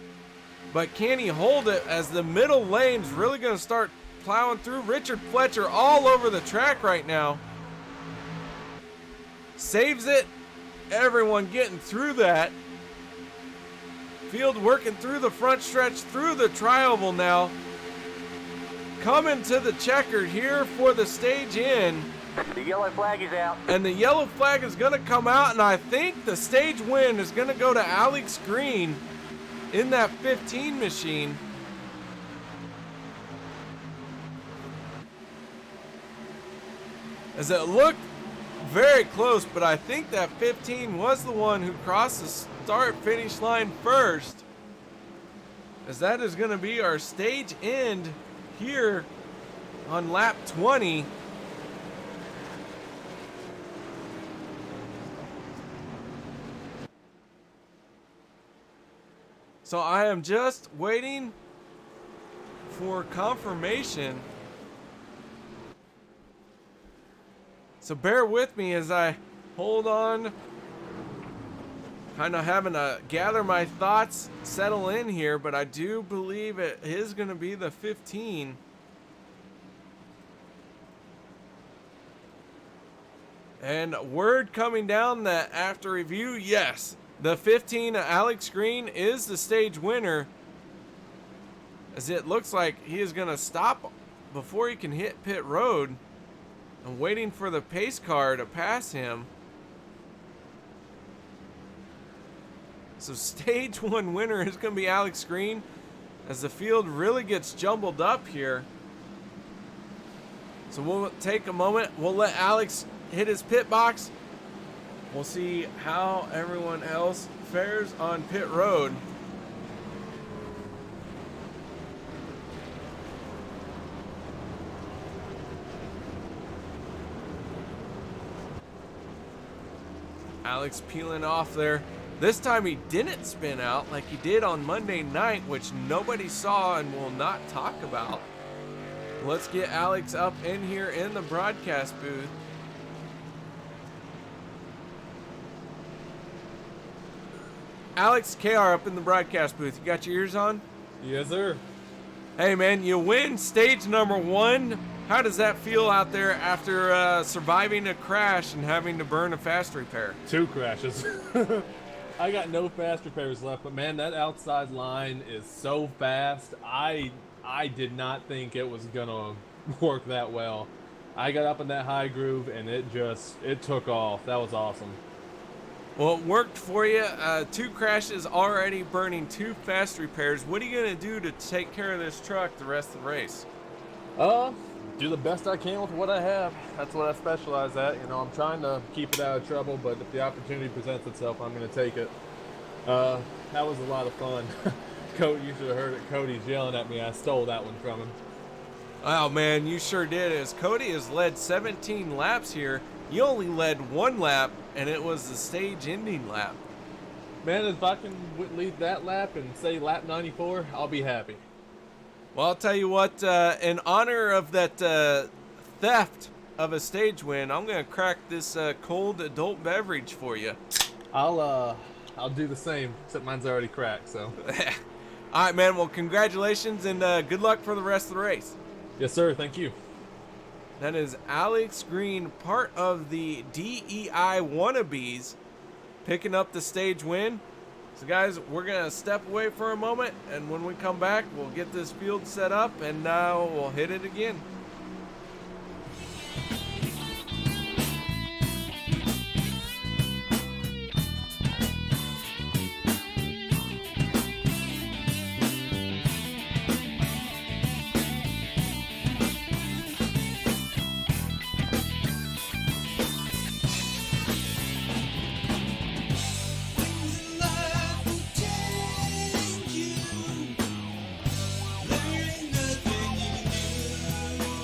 But can he hold it as the middle lane's really going to start plowing through? Richard Fletcher all over the track right now. Saves it. Everyone getting through that. Field working through the front stretch, through the tri-oval now. Coming to the checkered here for the stage in. The yellow flag is out. And the yellow flag is going to come out, and I think the stage win is going to go to Alex Green in that 15 machine. As it looked very close, but I think that 15 was the one who crossed the start-finish line first. As that is going to be our stage end here on lap 20. So I am just waiting for confirmation. So bear with me as I hold on. Kind of having to gather my thoughts, settle in here, but I do believe it is going to be the 15. And word coming down that after review, yes, the 15, Alex Green, is the stage winner. As it looks like he is going to stop before he can hit pit road. I'm waiting for the pace car to pass him. So stage 1 winner is going to be Alex Green, as the field really gets jumbled up here. So we'll take a moment. We'll let Alex hit his pit box. We'll see how everyone else fares on pit road. Alex peeling off there. This time he didn't spin out like he did on Monday night, which nobody saw and will not talk about. Let's get Alex up in here in the broadcast booth. Alex, KR up in the broadcast booth. You got your ears on? Yes, sir. Hey, man, you win stage number 1. How does that feel out there after surviving a crash and having to burn a fast repair? 2 crashes. I got no fast repairs left, but man, that outside line is so fast. I did not think it was gonna work that well. I got up in that high groove and it took off. That was awesome. Well, it worked for you. 2 crashes already, burning 2 fast repairs. What are you gonna do to take care of this truck the rest of the race? Do the best I can with what I have. That's what I specialize at. You know, I'm trying to keep it out of trouble, but if the opportunity presents itself, I'm going to take it. That was a lot of fun. Cody, you should have heard it. Cody's yelling at me. I stole that one from him. Oh man, you sure did. As Cody has led 17 laps here, you only led 1 lap, and it was the stage ending lap. Man, if I can lead that lap and say lap 94, I'll be happy. Well, I'll tell you what, in honor of that theft of a stage win, I'm going to crack this cold adult beverage for you. I'll do the same, except mine's already cracked, so. All right, man. Well, congratulations and good luck for the rest of the race. Yes, sir. Thank you. That is Alex Green, part of the DEI Wannabes, picking up the stage win. So, guys, we're going to step away for a moment, and when we come back, we'll get this field set up, and we'll hit it again. Learning nothing you can do.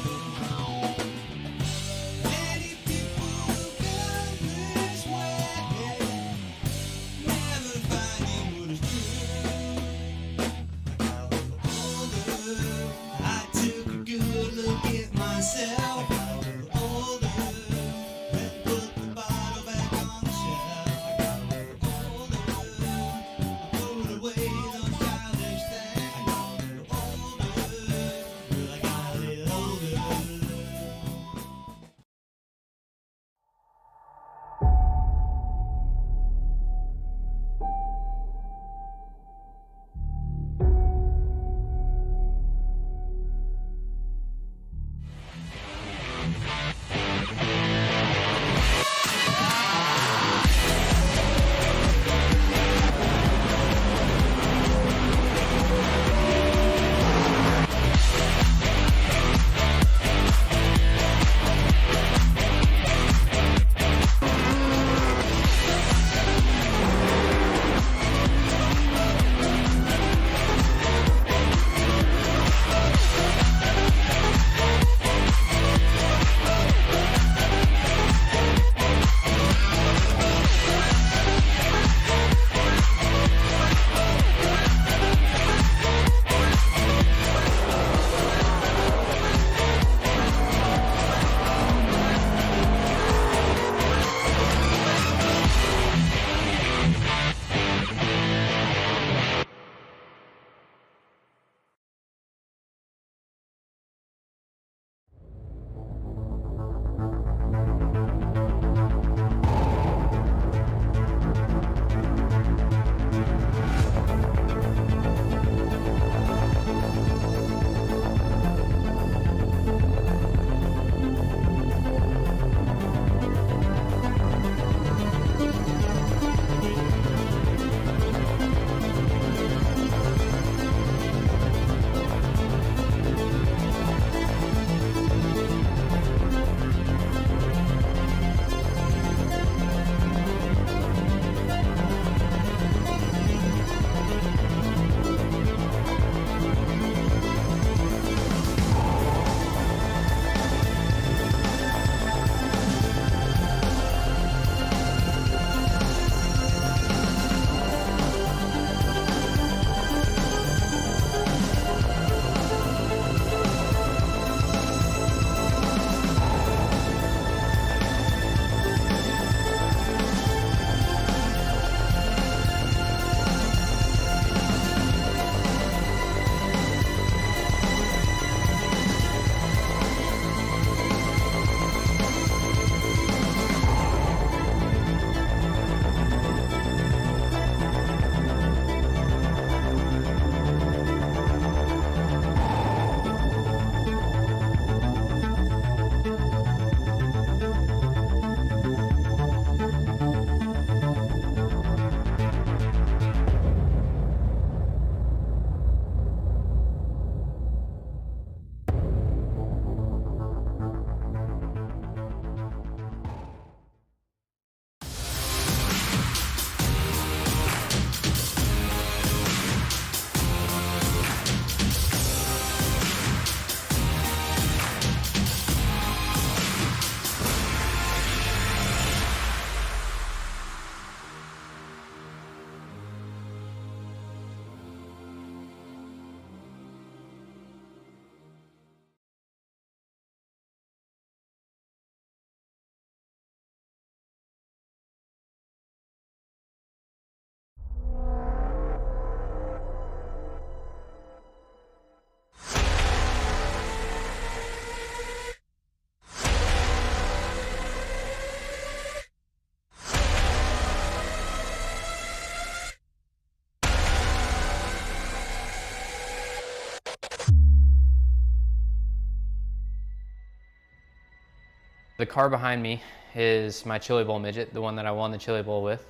The car behind me is my Chili Bowl midget, the one that I won the Chili Bowl with.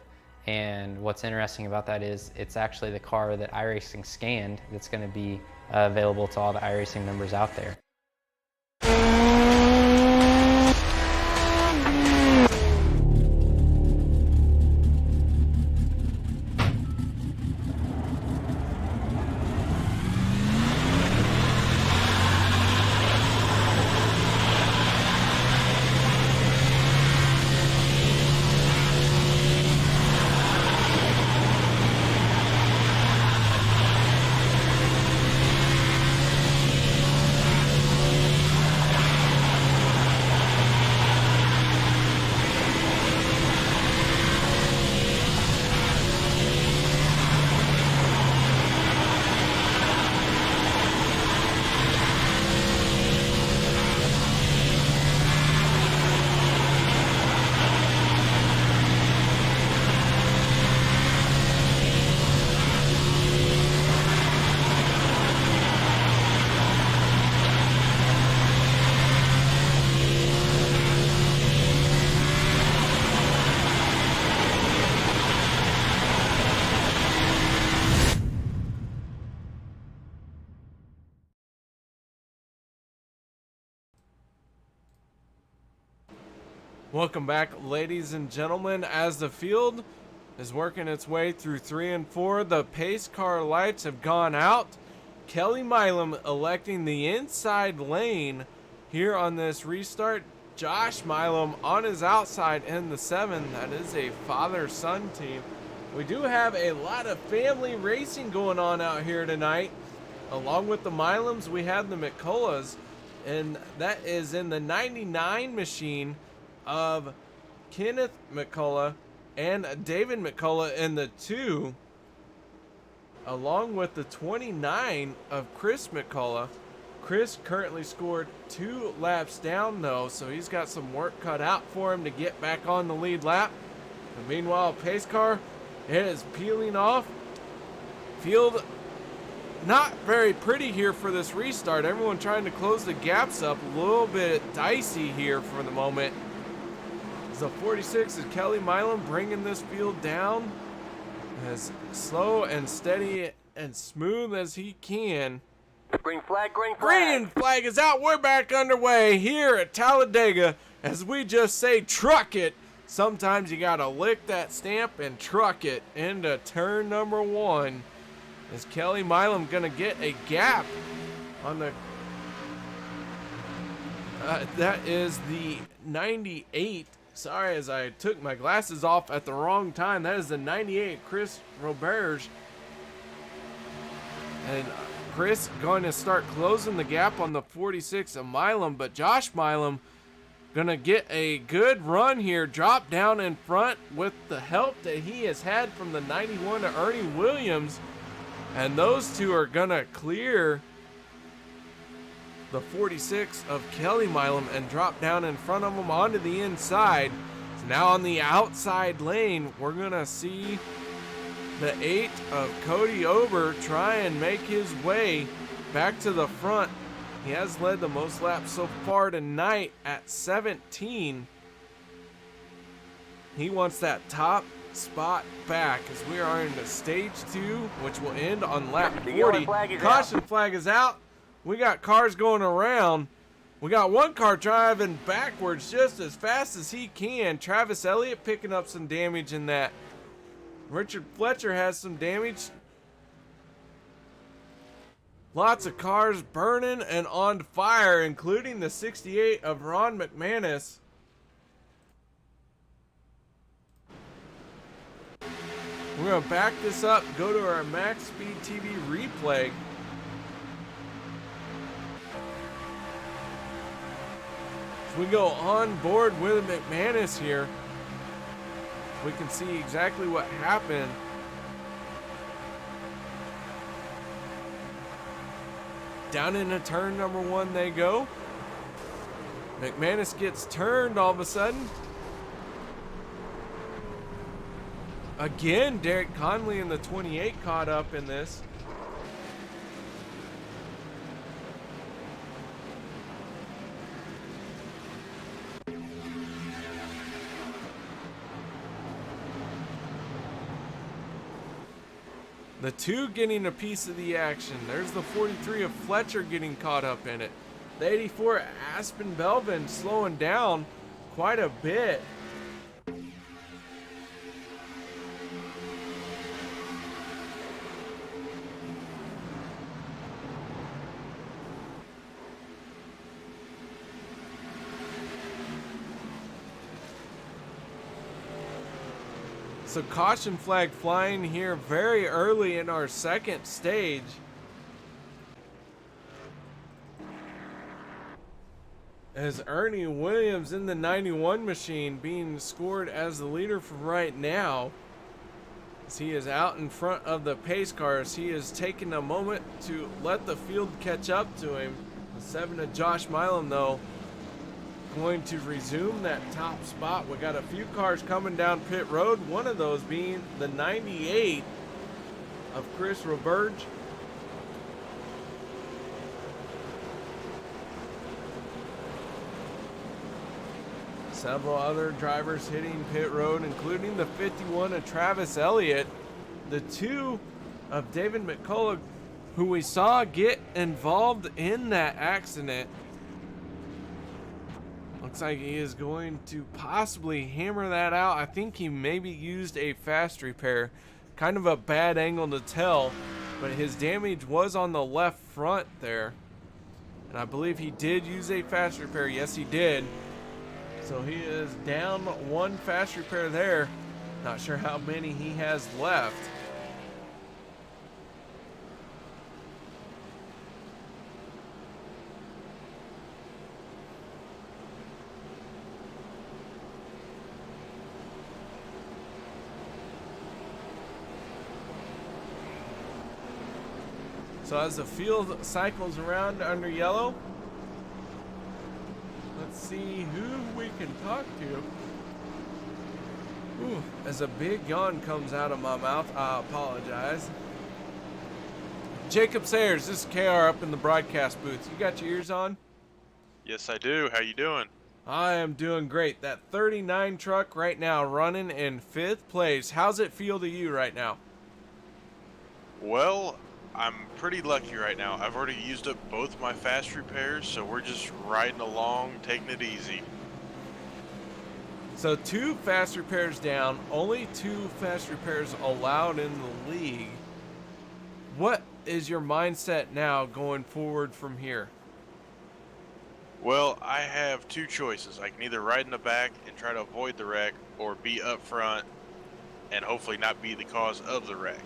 And what's interesting about that is it's actually the car that iRacing scanned that's going to be available to all the iRacing members out there. Welcome back, ladies and gentlemen. As the field is working its way through 3 and 4, the pace car lights have gone out. Kelly Milam electing the inside lane here on this restart. Josh Milam on his outside in the 7. That is a father-son team. We do have a lot of family racing going on out here tonight. Along with the Milams, we have the McCulloughs, and that is in the 99 machine of Kenneth McCullough and David McCullough in the 2, along with the 29 of Chris McCullough. Chris currently scored 2 laps down though, so he's got some work cut out for him to get back on the lead lap. And meanwhile, pace car, it is peeling off. Field not very pretty here for this restart. Everyone trying to close the gaps up. A little bit dicey here for the moment. The 46 is Kelly Milam bringing this field down as slow and steady and smooth as he can. Green flag, green flag. Green flag is out. We're back underway here at Talladega. As we just say, truck it. Sometimes you gotta lick that stamp and truck it into turn number 1. Is Kelly Milam gonna get a gap on the that is the 98. Sorry, as I took my glasses off at the wrong time. That is the 98, Chris Roberge. And Chris going to start closing the gap on the 46 of Milam, but Josh Milam gonna get a good run here, drop down in front with the help that he has had from the 91 to Ernie Williams. And those two are gonna clear the 46 of Kelly Milam and drop down in front of him onto the inside. So now on the outside lane, we're gonna see the 8 of Cody Ober try and make his way back to the front. He has led the most laps so far tonight at 17. He wants that top spot back as we are in the stage 2, which will end on lap 40. Caution flag is out. We got cars going around. We got one car driving backwards just as fast as he can. Travis Elliott picking up some damage in that. Richard Fletcher has some damage. Lots of cars burning and on fire, including the 68 of Ron McManus. We're going to back this up, go to our Maxspeedtv replay. We go on board with McManus here. We can see exactly what happened. Down into turn number 1 they go. McManus gets turned all of a sudden. Again, Derek Conley in the 28 caught up in this. The 2 getting a piece of the action. There's the 43 of Fletcher getting caught up in it. The 84 Aspen Belvin slowing down quite a bit. So caution flag flying here very early in our second stage. As Ernie Williams in the 91 machine being scored as the leader for right now. As he is out in front of the pace cars, he is taking a moment to let the field catch up to him. The 7 of Josh Milam though, going to resume that top spot. We got a few cars coming down pit road, one of those being the 98 of Chris Roberge. Several other drivers hitting pit road, including the 51 of Travis Elliott, the 2 of David McCullough, who we saw get involved in that accident. Looks like he is going to possibly hammer that out. I think he maybe used a fast repair. Kind of a bad angle to tell, but his damage was on the left front there. And I believe he did use a fast repair. Yes, he did. So he is down 1 fast repair there. Not sure how many he has left. So as the field cycles around under yellow, let's see who we can talk to. Ooh, as a big yawn comes out of my mouth, I apologize. Jacob Sayers, this is KR up in the broadcast booth. You got your ears on? Yes, I do. How you doing? I am doing great. That 39 truck right now running in 5th place. How's it feel to you right now? Well, I'm pretty lucky right now. I've already used up both my fast repairs, so we're just riding along, taking it easy. So 2 fast repairs down, only 2 fast repairs allowed in the league. What is your mindset now going forward from here? Well, I have 2 choices. I can either ride in the back and try to avoid the wreck, or be up front and hopefully not be the cause of the wreck.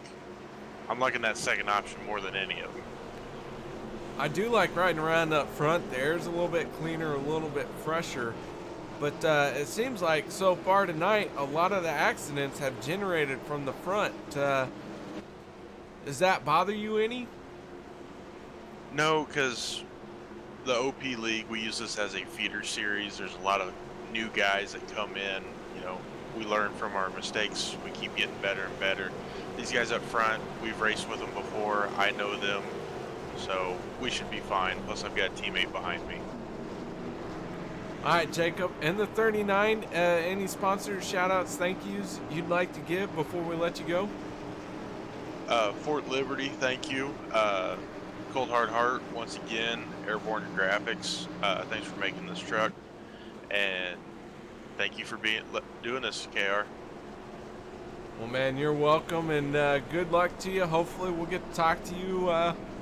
I'm liking that second option more than any of them. I do like riding around up front. The air's a little bit cleaner, a little bit fresher. But it seems like so far tonight, a lot of the accidents have generated from the front. Does that bother you any? No, because the OP League, we use this as a feeder series. There's a lot of new guys that come in. You know, we learn from our mistakes. We keep getting better and better. These guys up front, we've raced with them before. I know them, so we should be fine. Plus, I've got a teammate behind me. All right, Jacob. And the 39, any sponsors, shout-outs, thank yous you'd like to give before we let you go? Fort Liberty, thank you. Cold Hard Heart, once again. Airborne Graphics, thanks for making this truck. And thank you for doing this, KR. Well, man, you're welcome, and good luck to you. Hopefully we'll get to talk to you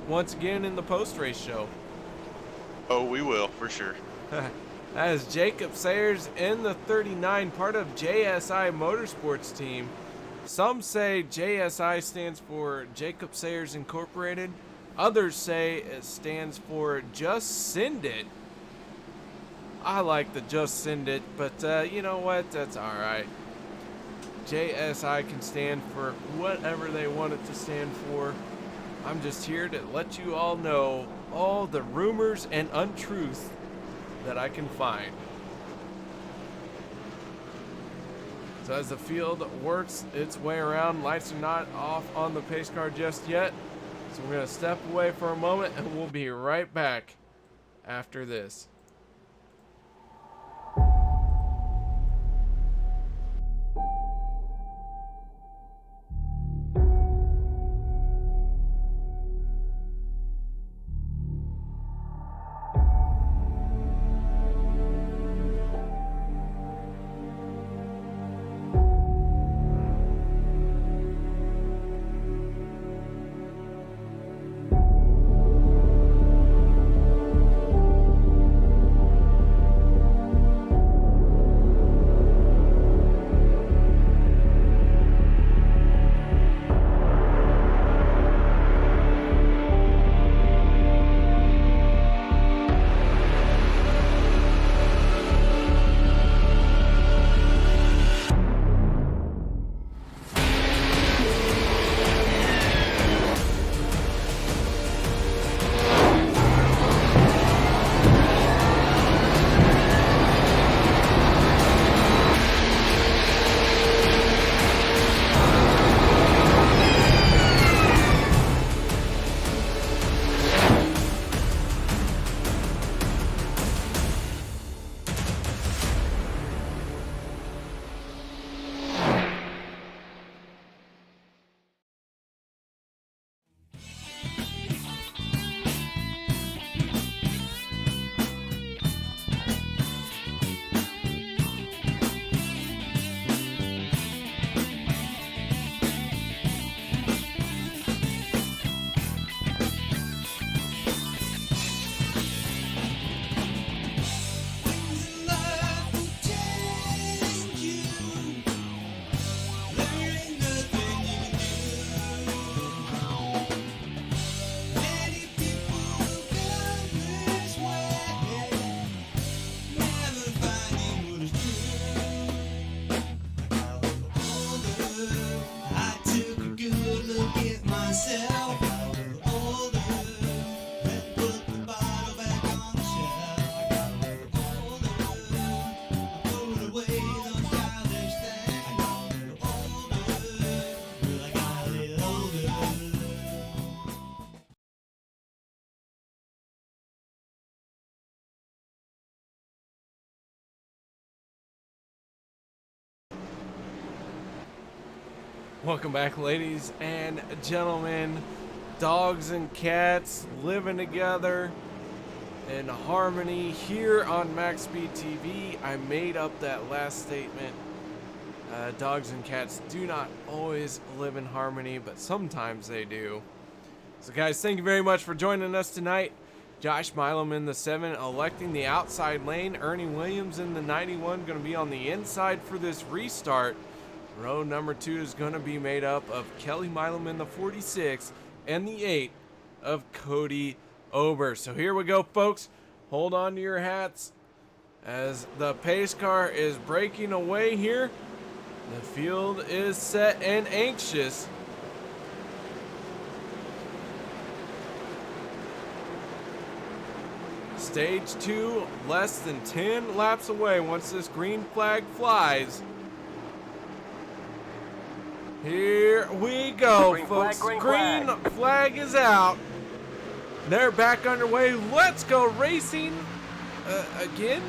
once again in the post-race show. Oh, we will, for sure. That is Jacob Sayers in the 39, part of JSI Motorsports team. Some say JSI stands for Jacob Sayers Incorporated. Others say it stands for Just Send It. I like the Just Send It, but you know what? That's all right. JSI can stand for whatever they want it to stand for. I'm just here to let you all know all the rumors and untruth that I can find. So as the field works its way around, lights are not off on the pace car just yet. So we're going to step away for a moment and we'll be right back after this. myself. I got a little older and put the bottle back on the shelf. I got a little older, I put away those childish things. I got a little older, well, I got a little older. Welcome back, ladies and gentlemen. Dogs and cats living together in harmony here on Maxspeedtv. I made up that last statement. Dogs and cats do not always live in harmony, but sometimes they do. So guys, thank you very much for joining us tonight. Josh Milam in the 7 electing the outside lane. Ernie Williams in the 91 going to be on the inside for this restart. Row number 2 is going to be made up of Kelly Milam in the 46 and the 8 of Cody Ober. So here we go, folks. Hold on to your hats as the pace car is breaking away here. The field is set and anxious. Stage 2 less than 10 laps away once this green flag flies. Here we go, Green folks. flag, Green flag is out. They're back underway. Let's go racing again.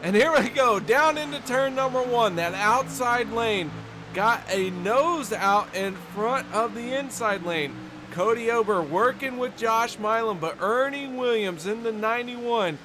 And here we go, down into turn number 1. That outside lane got a nose out in front of the inside lane. Cody Ober working with Josh Milam, but Ernie Williams in the 91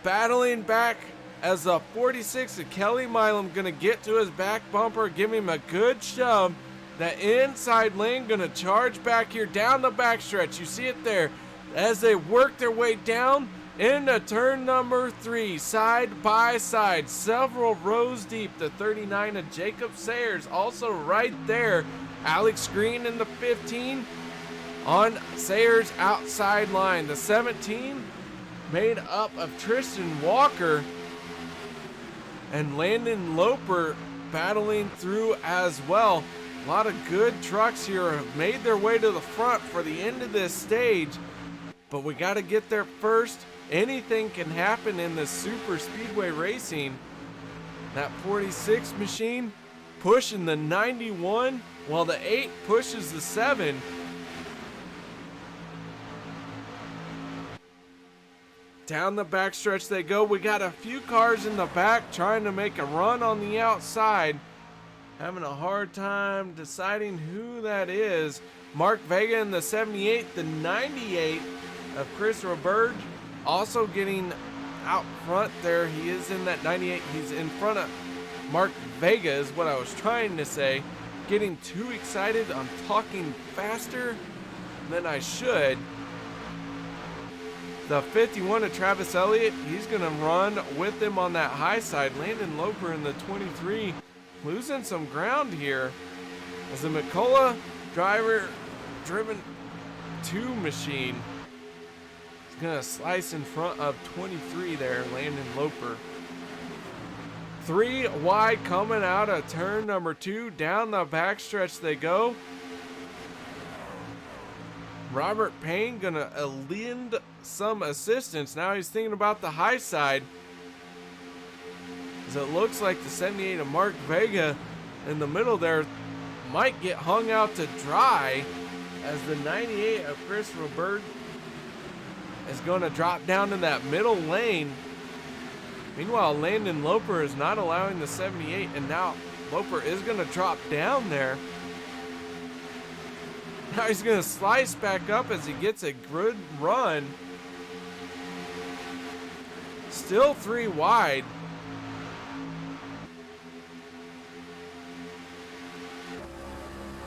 battling back as the 46 of Kelly Milam gonna get to his back bumper, give him a good shove. That inside lane gonna charge back here down the backstretch. You see it there as they work their way down into turn number 3, side by side, several rows deep. The 39 of Jacob Sayers also right there. Alex Green in the 15 on Sayers' outside line. The 17 made up of Tristan Walker and Landon Loper battling through as well. A lot of good trucks here have made their way to the front for the end of this stage, but we got to get there first. Anything can happen in this super speedway racing. That 46 machine pushing the 91 while the 8 pushes the 7. Down the backstretch they go. We got a few cars in the back trying to make a run on the outside. Having a hard time deciding who that is. Mark Vega in the 78, the 98 of Chris Roberge also getting out front there. He is in that 98. He's in front of Mark Vega is what I was trying to say. Getting too excited. I'm talking faster than I should. The 51 of Travis Elliott, he's going to run with him on that high side. Landon Loper in the 23, losing some ground here. As the McCullough driver-driven 2 machine is going to slice in front of 23 there, Landon Loper. 3 wide coming out of turn number 2. Down the backstretch they go. Robert Payne gonna lend some assistance. Now he's thinking about the high side, as it looks like the 78 of Mark Vega in the middle there might get hung out to dry, as the 98 of Chris Robert is going to drop down in that middle lane. Meanwhile, Landon Loper is not allowing the 78, and now Loper is going to drop down there. Now he's going to slice back up as he gets a good run. Still 3 wide.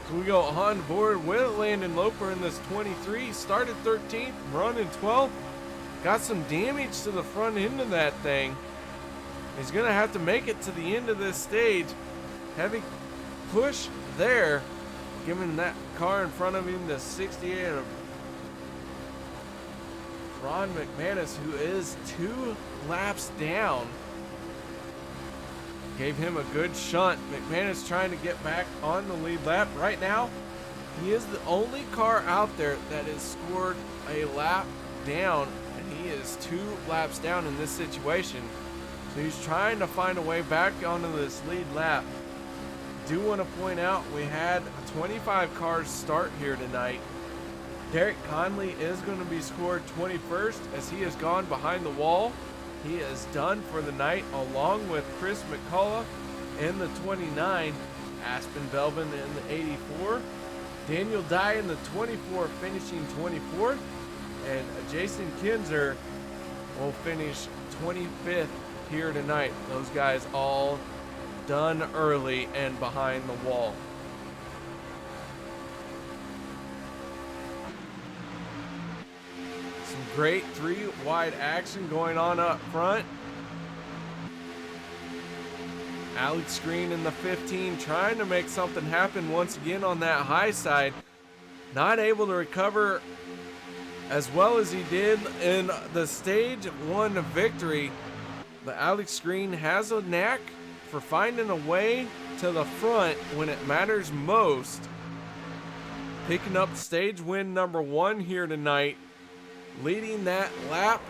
So we go on board with Landon Loper in this 23. Started 13th, running 12th. Got some damage to the front end of that thing. He's going to have to make it to the end of this stage. Heavy push there. Giving that car in front of him the 68 of Ron McManus, who is 2 laps down. Gave him a good shunt. McManus trying to get back on the lead lap. Right now, he is the only car out there that has scored a lap down, and he is 2 laps down in this situation. So he's trying to find a way back onto this lead lap. Do want to point out we had 25 cars start here tonight. Derek Conley is going to be scored 21st as he has gone behind the wall. He is done for the night, along with Chris McCullough in the 29, Aspen Belvin in the 84, Daniel Dye in the 24 finishing 24th, and Jason Kinzer will finish 25th here tonight. Those guys all done early and behind the wall. Some great 3-wide action going on up front. Alex Green in the 15 trying to make something happen once again on that high side. Not able to recover as well as he did in the stage 1 victory. But Alex Green has a knack for finding a way to the front when it matters most. Picking up stage win number 1 here tonight. Leading that lap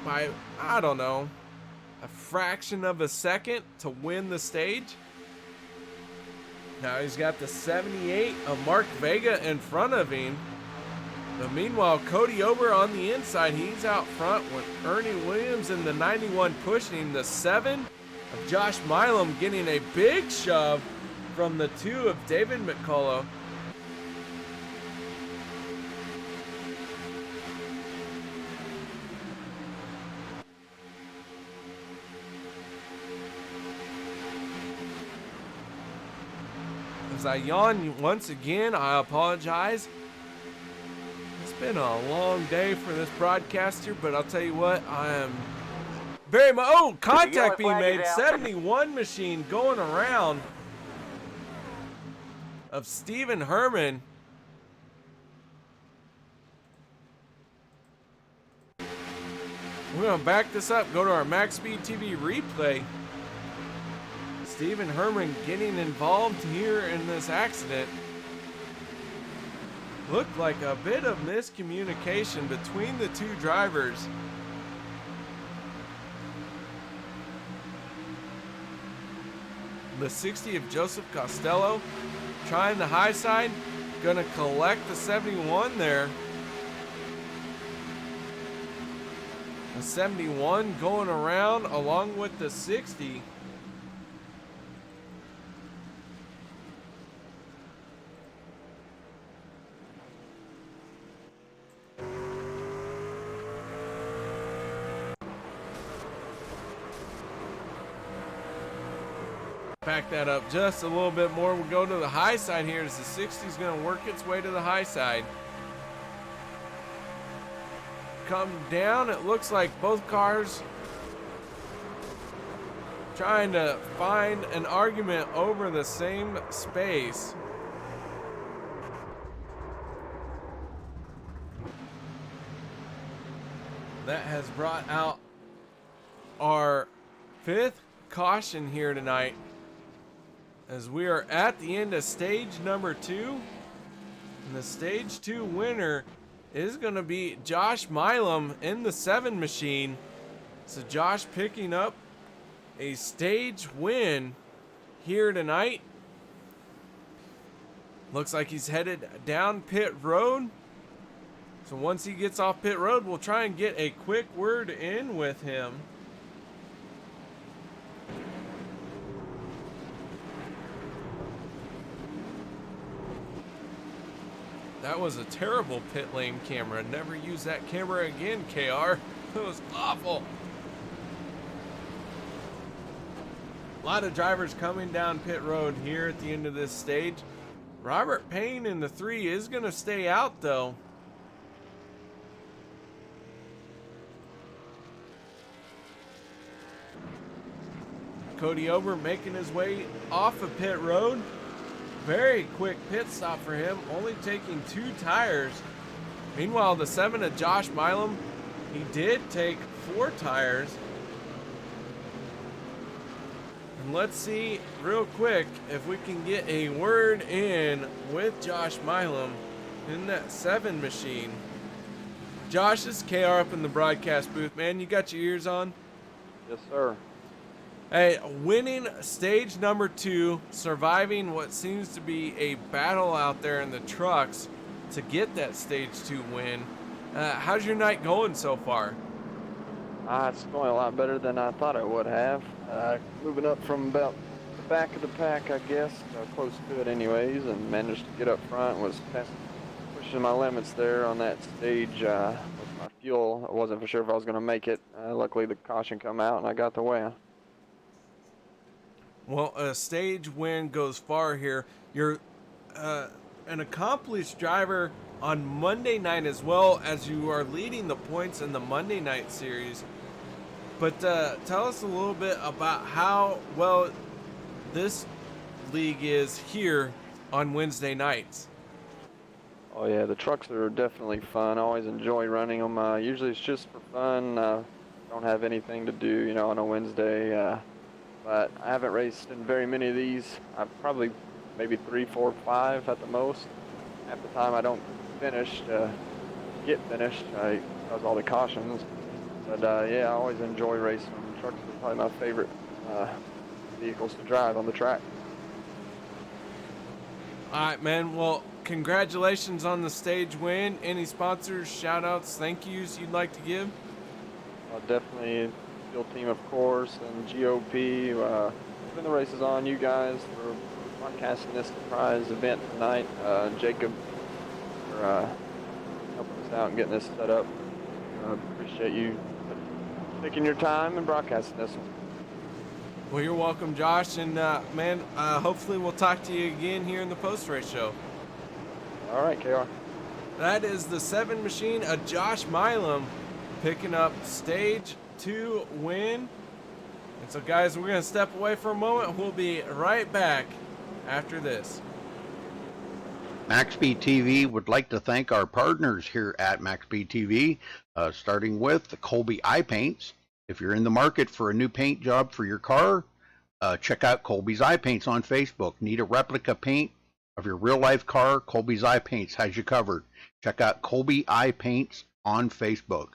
by, I don't know, a fraction of a second to win the stage. Now he's got the 78 of Mark Vega in front of him. But meanwhile, Cody Ober on the inside, he's out front with Ernie Williams in the 91 pushing the 7 of Josh Milam, getting a big shove from the 2 of David McCullough. As I yawn once again, I apologize. It's been a long day for this broadcaster, but I'll tell you what, I am very much. Oh, contact being made. 71 machine going around of Stephen Herrmann. We're going to back this up, go to our Maxspeedtv replay. Stephen Herrmann getting involved here in this accident. Looked like a bit of miscommunication between the 2 drivers. The 60 of Joseph Costello trying the high side, gonna collect the 71 there. The 71 going around along with the 60. Back that up just a little bit more. We'll go to the high side here as the 60 is going to work its way to the high side. Come down. It looks like both cars trying to find an argument over the same space. That has brought out our 5th caution here tonight, as we are at the end of stage number 2, and the stage 2 winner is going to be Josh Milam in the 7 machine. So Josh picking up a stage win here tonight. Looks like he's headed down pit road. So once he gets off pit road, we'll try and get a quick word in with him. That was a terrible pit lane camera. Never use that camera again, KR. It was awful. A lot of drivers coming down pit road here at the end of this stage. Robert Payne in the 3 is going to stay out, though. Cody Ober making his way off of pit road. Very quick pit stop for him, only taking 2 tires. Meanwhile, the 7 of Josh Milam, he did take 4 tires. And let's see real quick if we can get a word in with Josh Milam in that 7 machine. Josh, this is KR up in the broadcast booth, man. You got your ears on? Yes, sir. Hey, winning stage number 2, surviving what seems to be a battle out there in the trucks to get that stage 2 win. How's your night going so far? It's going a lot better than I thought it would have. Moving up from about the back of the pack, I guess, close to it anyways, and managed to get up front. Was pushing my limits there on that stage with my fuel. I wasn't for sure if I was going to make it. Luckily, the caution come out, and I got the win. Well, a stage win goes far here. You're an accomplished driver on Monday night as well, as you are leading the points in the Monday night series. But tell us a little bit about how well this league is here on Wednesday nights. Oh yeah, the trucks are definitely fun. I always enjoy running them. Usually it's just for fun. Don't have anything to do, you know, on a Wednesday. But I haven't raced in very many of these. I've probably maybe 3, 4, 5 at the most. Half the time I don't get finished because all the cautions. But yeah, I always enjoy racing them. Trucks are probably my favorite vehicles to drive on the track. All right, man. Well, congratulations on the stage win. Any sponsors, shout-outs, thank yous you'd like to give? Definitely Field Team, of course, and GOP. Putting the races on, you guys for broadcasting this surprise event tonight. Jacob for helping us out and getting this set up. Appreciate you taking your time and broadcasting this one. Well, you're welcome, Josh. And, man, hopefully we'll talk to you again here in the post-race show. All right, KR. That is the 7 machine of Josh Milam picking up stage 2 win. And so, guys, we're going to step away for a moment. We'll be right back after this. Maxspeedtv would like to thank our partners here at Maxspeedtv, starting with the Colby Eye Paints. If you're in the market for a new paint job for your car, check out Colby's Eye Paints on Facebook. Need a replica paint of your real-life car? Colby's Eye Paints has you covered. Check out Colby Eye Paints on Facebook.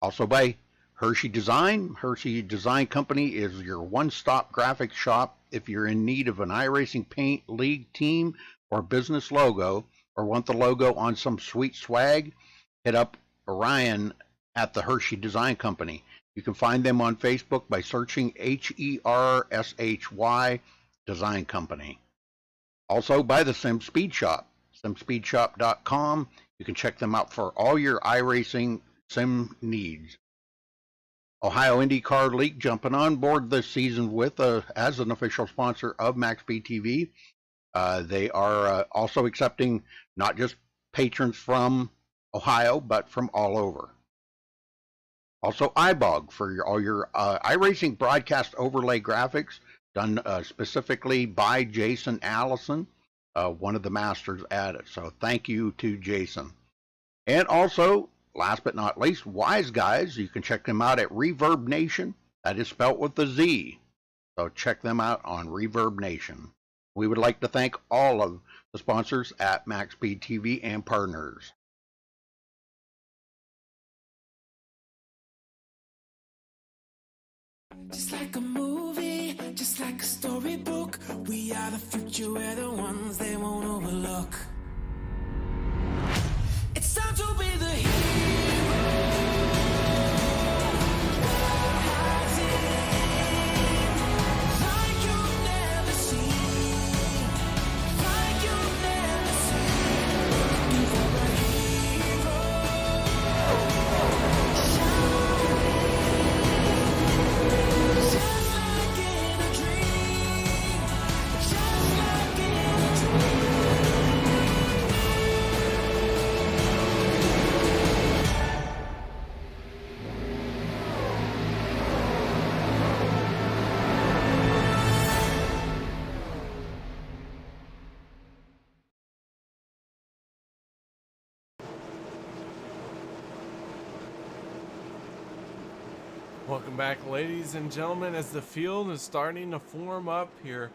Also by Hershey Design. Hershey Design Company is your one-stop graphics shop if you're in need of an iRacing paint, league, team, or business logo, or want the logo on some sweet swag. Hit up Orion at the Hershey Design Company. You can find them on Facebook by searching HERSHY Design Company. Also by the Sim Speed Shop, simspeedshop.com. You can check them out for all your iRacing sim needs. Ohio IndyCar League jumping on board this season with as an official sponsor of Maxspeedtv. They are also accepting not just patrons from Ohio, but from all over. Also, iBog for all your iRacing broadcast overlay graphics done specifically by Jason Allison, one of the masters at it. So thank you to Jason. And also, last but not least, Wise Guys. You can check them out at Reverb Nation. That is spelt with a Z. So check them out on Reverb Nation. We would like to thank all of the sponsors at Maxspeedtv and partners. Just like a movie, just like a storybook, we are the future, we're the ones they won't overlook. It's time to be the dream. Welcome back, ladies and gentlemen, as the field is starting to form up here.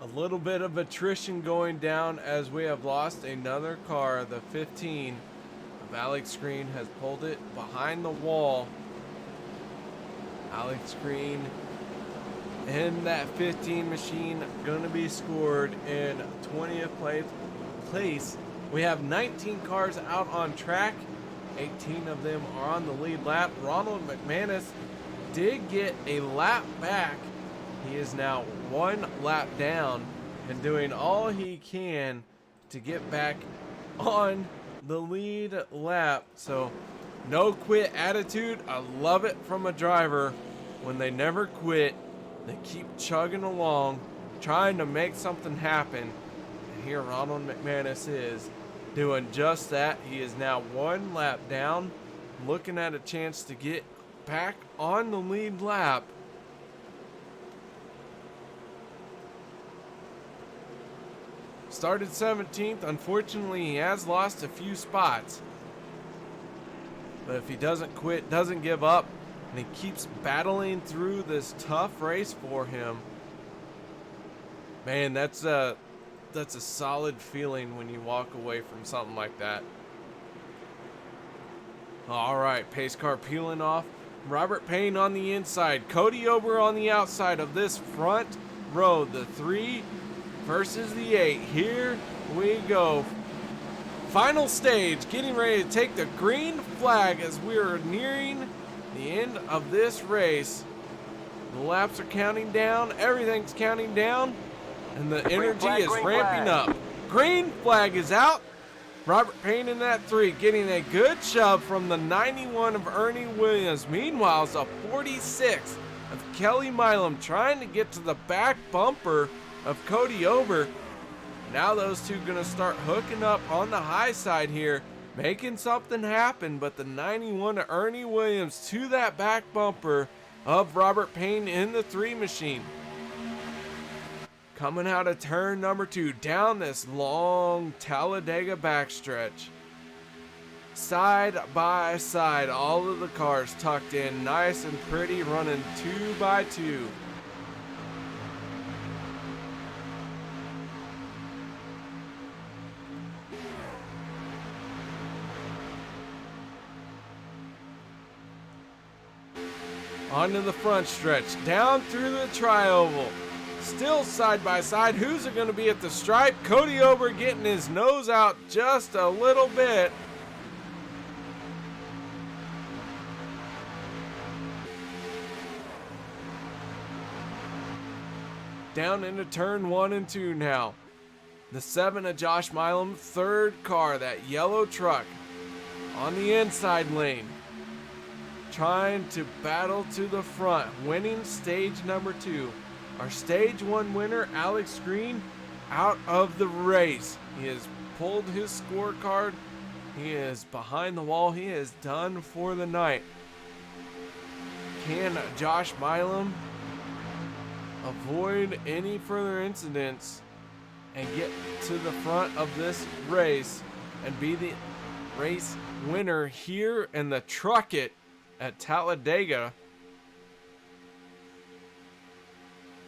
A little bit of attrition going down as we have lost another car. The 15 of Alex Green has pulled it behind the wall. Alex Green in that 15 machine going to be scored in 20th place. We have 19 cars out on track. 18 of them are on the lead lap. Ronald McManus did get a lap back. He is now 1 lap down and doing all he can to get back on the lead lap. So no quit attitude. I love it from a driver when they never quit. They keep chugging along, trying to make something happen. And here Ronald McManus is doing just that. He is now 1 lap down, looking at a chance to get back on the lead lap. Started 17th. Unfortunately, he has lost a few spots. But if he doesn't quit, doesn't give up, and he keeps battling through this tough race for him, man, that's a solid feeling when you walk away from something like that. All right, pace car peeling off. Robert Payne on the inside. Cody Ober on the outside of this front row. The 3 versus the 8. Here we go. Final stage, getting ready to take the green flag as we are nearing the end of this race. The laps are counting down. Everything's counting down. And the energy is ramping up. Green flag is out. Robert Payne in that 3, getting a good shove from the 91 of Ernie Williams. Meanwhile, it's a 46 of Kelly Milam trying to get to the back bumper of Cody Ober. Now those two gonna start hooking up on the high side here, making something happen. But the 91 of Ernie Williams to that back bumper of Robert Payne in the 3 machine. Coming out of turn number 2, down this long Talladega backstretch. Side by side, all of the cars tucked in nice and pretty, running 2 by 2. Onto the front stretch, down through the tri-oval. Still side by side. Who's it going to be at the stripe? Cody Ober getting his nose out just a little bit. Down into turn 1 and 2 now. The 7 of Josh Milam, 3rd car, that yellow truck on the inside lane. Trying to battle to the front, winning stage number 2. Our stage 1 winner, Alex Green, out of the race. He has pulled his scorecard. He is behind the wall. He is done for the night. Can Josh Milam avoid any further incidents and get to the front of this race and be the race winner here in the Truck It at Talladega?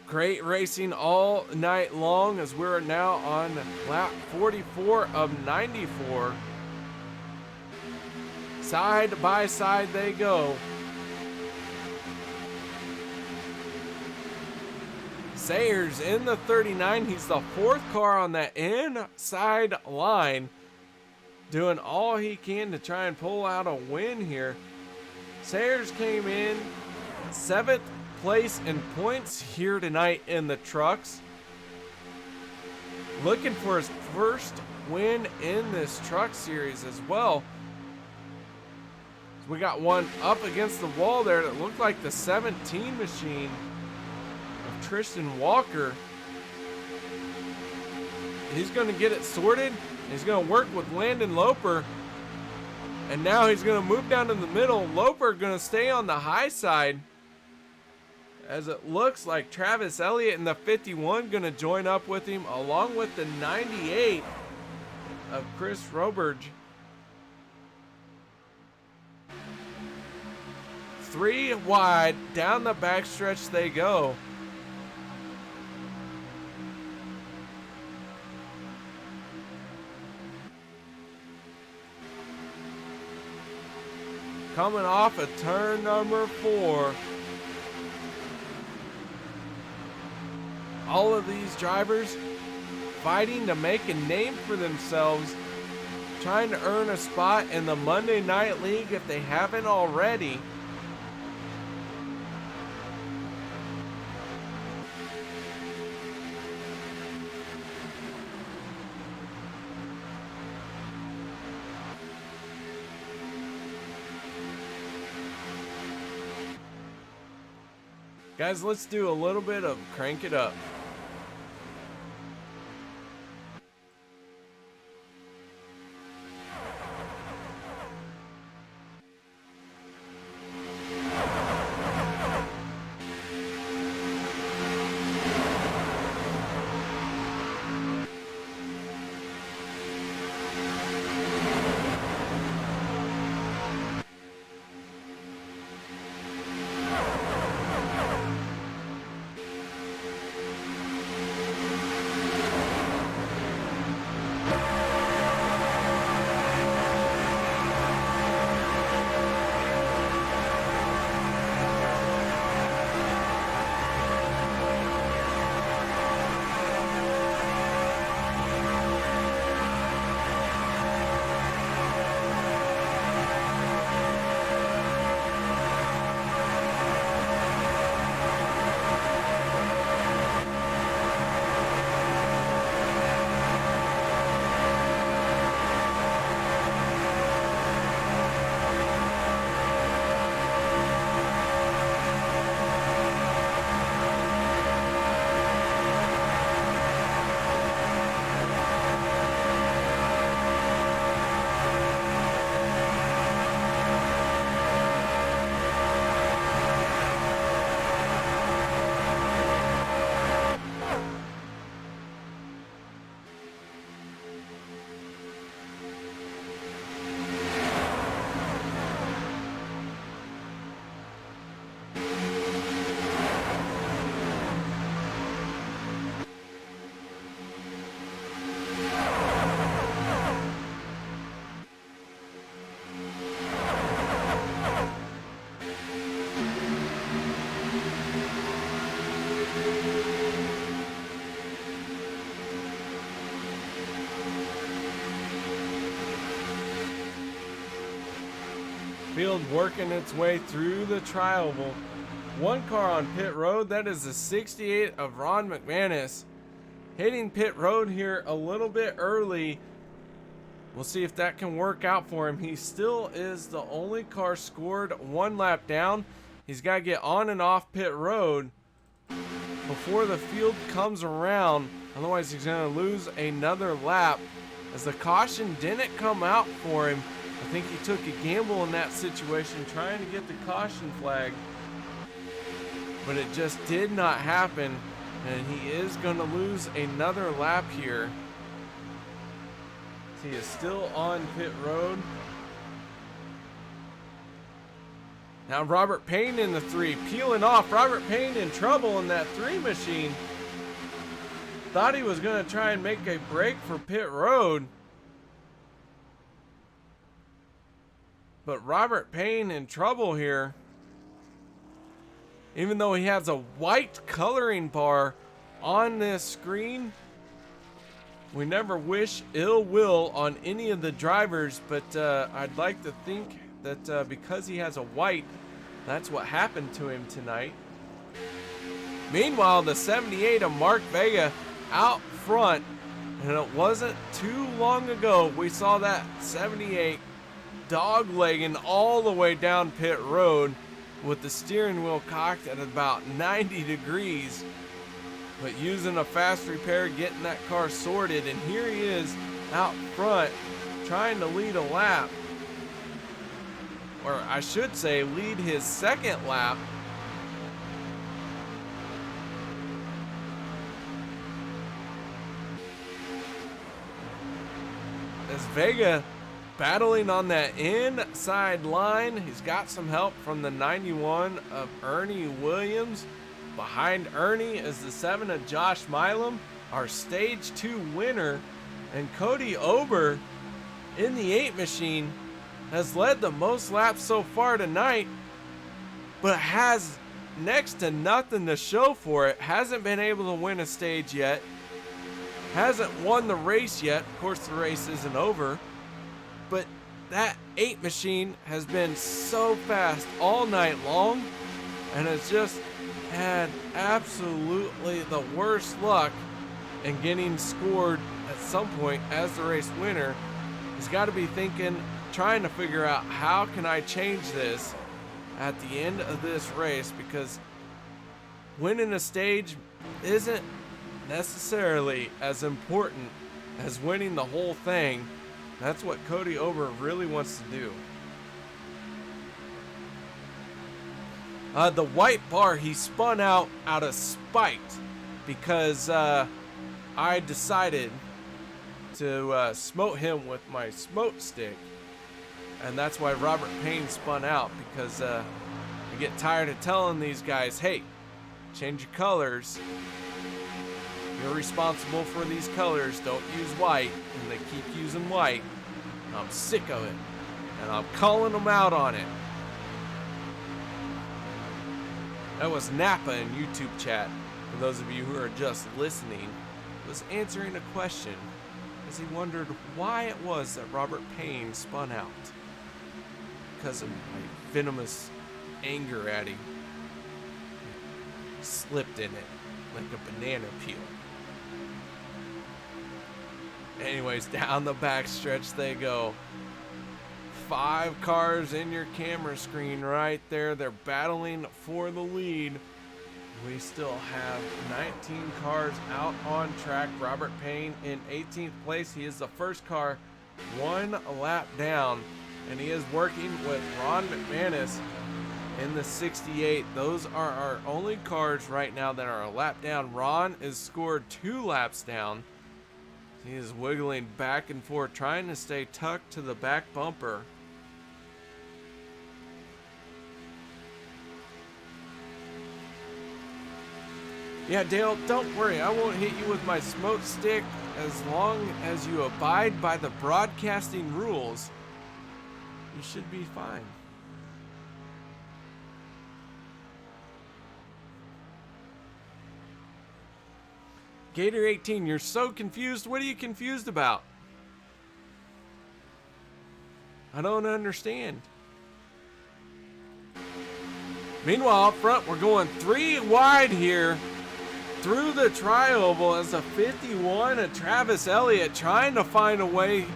Great racing all night long as we're now on lap 44 of 94. Side by side they go. Sayers in the 39. He's the 4th car on that inside line, doing all he can to try and pull out a win here. Sayers came in 7th place in points here tonight in the trucks. Looking for his first win in this truck series as well. We got one up against the wall there that looked like the 17 machine of Tristan Walker. He's going to get it sorted. He's going to work with Landon Loper. And now he's going to move down in the middle. Loper going to stay on the high side, as it looks like Travis Elliott in the 51 going to join up with him, along with the 98 of Chris Roberge. 3 wide, down the backstretch they go. Coming off of turn number 4. All of these drivers fighting to make a name for themselves, trying to earn a spot in the Monday Night League if they haven't already. Guys, let's do a little bit of Crank It Up. Field working its way through the trioval. One car on pit road, that is the 68 of Ron McManus. Hitting pit road here a little bit early. We'll see if that can work out for him. He still is the only car scored one lap down. He's got to get on and off pit road before the field comes around. Otherwise, he's going to lose another lap. As the caution didn't come out for him, I think he took a gamble in that situation, trying to get the caution flag. But it just did not happen, and he is going to lose another lap here. He is still on pit road. Now Robert Payne in the 3, peeling off. Robert Payne in trouble in that 3 machine. Thought he was going to try and make a break for pit road. But Robert Payne in trouble here. Even though he has a white coloring bar on this screen, we never wish ill will on any of the drivers, but I'd like to think that because he has a white, that's what happened to him tonight. Meanwhile, the 78 of Mark Vega out front, and it wasn't too long ago we saw that 78 dog-legging all the way down pit road with the steering wheel cocked at about 90 degrees. But using a fast repair, getting that car sorted, and here he is out front trying to lead a lap. Or I should say, lead his second lap. As Vega battling on that inside line. He's got some help from the 91 of Ernie Williams. Behind Ernie is the 7 of Josh Milam, our stage 2 winner. And Cody Ober in the 8 machine has led the most laps so far tonight, but has next to nothing to show for it. Hasn't been able to win a stage yet. Hasn't won the race yet. Of course, the race isn't over. But that 8 machine has been so fast all night long and has just had absolutely the worst luck in getting scored at some point as the race winner. He's got to be thinking, trying to figure out how can I change this at the end of this race, because winning a stage isn't necessarily as important as winning the whole thing. That's what Cody Ober really wants to do. The white bar, he spun out of spite because I decided to smote him with my smote stick. And that's why Robert Payne spun out, because I get tired of telling these guys, hey, change your colors. You're responsible for these colors. Don't use white. And they keep using white. And I'm sick of it. And I'm calling them out on it. That was Napa in YouTube chat. For those of you who are just listening, was answering a question as he wondered why it was that Robert Payne spun out. Because of my venomous anger at him. Slipped in it like a banana peel. Anyways, down the backstretch they go. 5 cars in your camera screen right there. They're battling for the lead. We still have 19 cars out on track. Robert Payne in 18th place. He is the first car 1 lap down. And he is working with Ron McManus in the 68. Those are our only cars right now that are a lap down. Ron is scored 2 laps down. He is wiggling back and forth, trying to stay tucked to the back bumper. Yeah, Dale, don't worry. I won't hit you with my smoke stick as long as you abide by the broadcasting rules. You should be fine. Gator 18, you're so confused. What are you confused about? I don't understand. Meanwhile, up front, we're going 3 wide here through the tri-oval as a 51 of Travis Elliott trying to find a way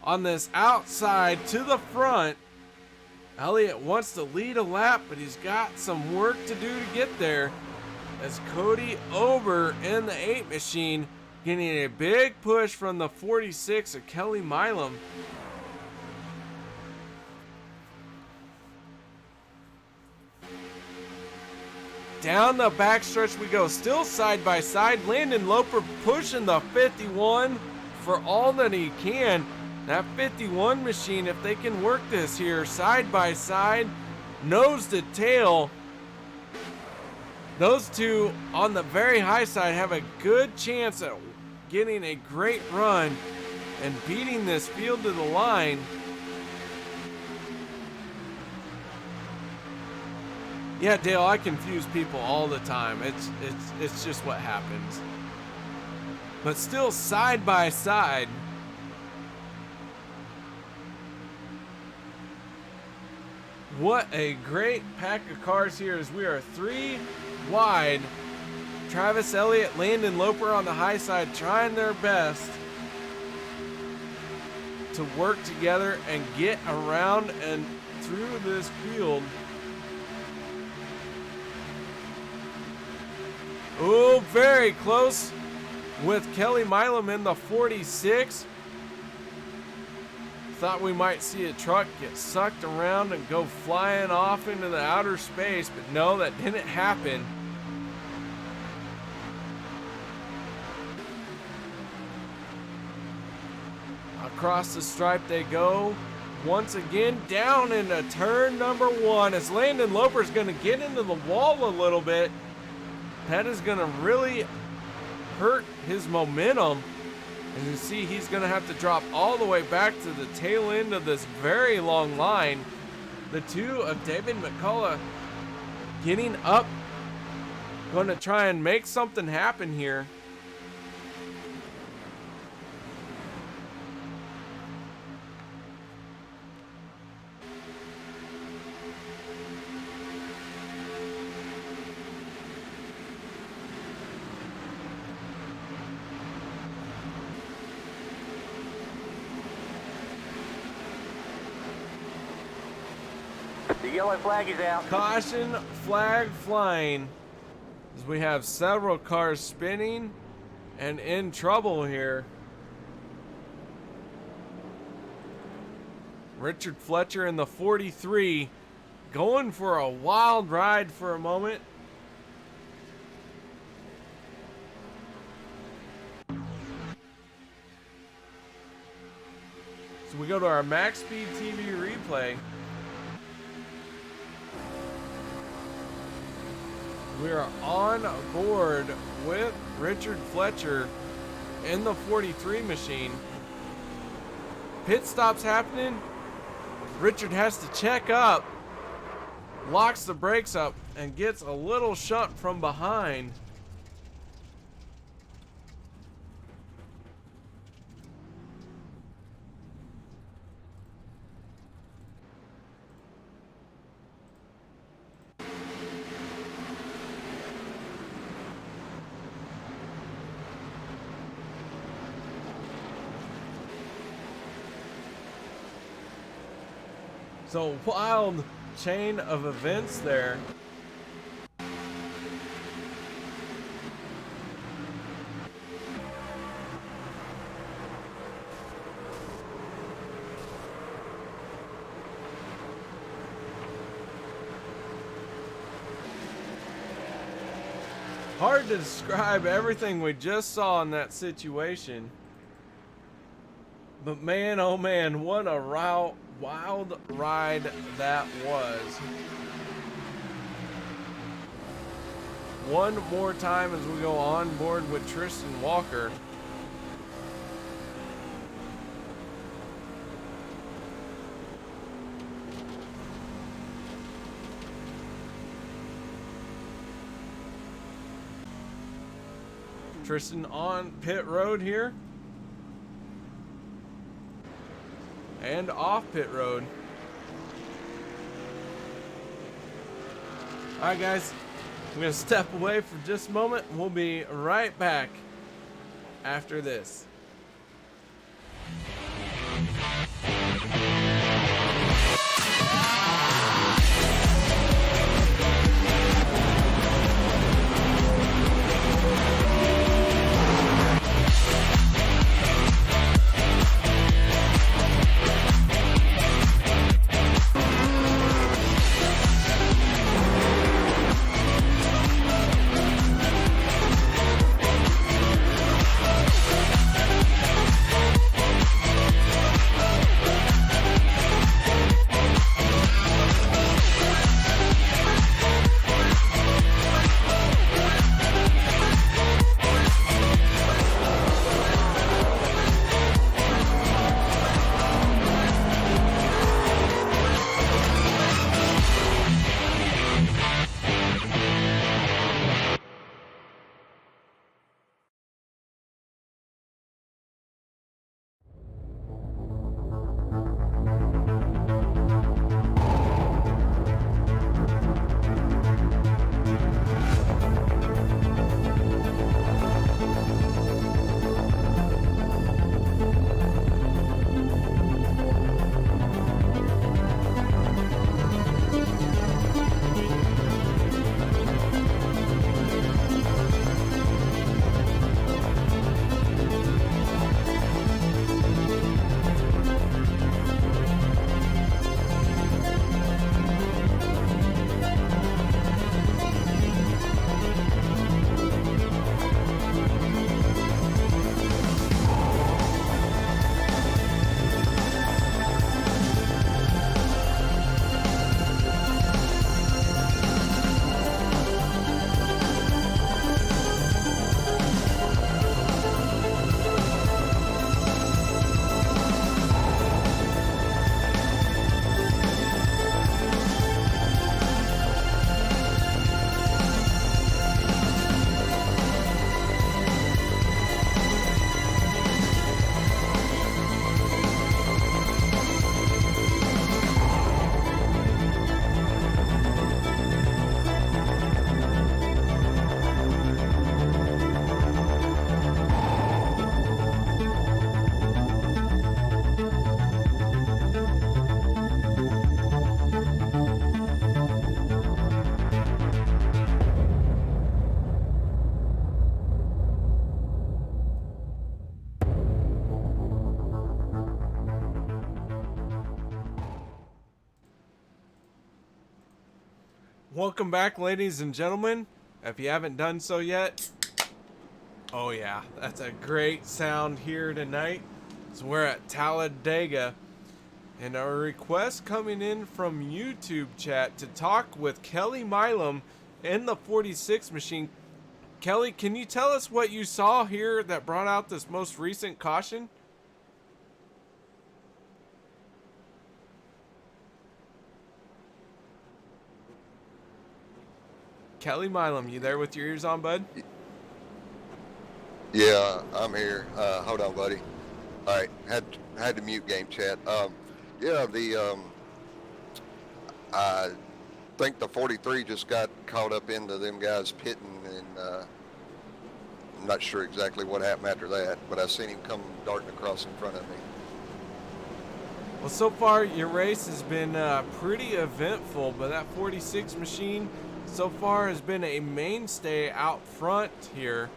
on this outside to the front. Elliott wants to lead a lap, but he's got some work to do to get there. As Cody Ober in the 8 machine getting a big push from the 46 of Kelly Milam. Down the backstretch we go, still side by side. Landon Loper pushing the 51 for all that he can. That 51 machine, if they can work this here side by side, nose to tail, those two on the very high side have a good chance at getting a great run and beating this field to the line. Yeah, Dale, I confuse people all the time. It's just what happens. But still side by side. What a great pack of cars here as we are 3 wide. Travis Elliott, Landon Loper on the high side trying their best to work together and get around and through this field. Oh, very close with Kelly Milam in the 46. Thought we might see a truck get sucked around and go flying off into the outer space, but no, that didn't happen. Across the stripe they go. Once again, down into turn number 1 as Landon Loper's going to get into the wall a little bit. That is going to really hurt his momentum. As you see, he's going to have to drop all the way back to the tail end of this very long line. The two of David McCullough getting up, going to try and make something happen here. The yellow flag is out. Caution flag flying as we have several cars spinning and in trouble here. Richard Fletcher in the 43 going for a wild ride for a moment. So we go to our Maxspeedtv replay. We are on board with Richard Fletcher in the 43 machine. Pit stops happening. Richard has to check up, locks the brakes up, and gets a little shunt from behind. So wild chain of events there. Hard to describe everything we just saw in that situation. But man, oh man, what a wild ride that was. One more time as we go on board with Tristan Walker. Tristan on pit road here. And off pit road. Alright guys, I'm going to step away for just a moment. We'll be right back after this. Welcome back, ladies and gentlemen. If you haven't done so yet, oh yeah, that's a great sound here tonight. So we're at Talladega, and a request coming in from YouTube chat to talk with Kelly Milam in the 46 machine. Kelly, can you tell us what you saw here that brought out this most recent caution? Kelly Milam, you there with your ears on, bud? Yeah, I'm here. Hold on, buddy. All right, had to mute game chat. Yeah, I think the 43 just got caught up into them guys pitting, and I'm not sure exactly what happened after that, but I seen him come darting across in front of me. Well, so far your race has been pretty eventful, but that 46 machine so far has been a mainstay out front here.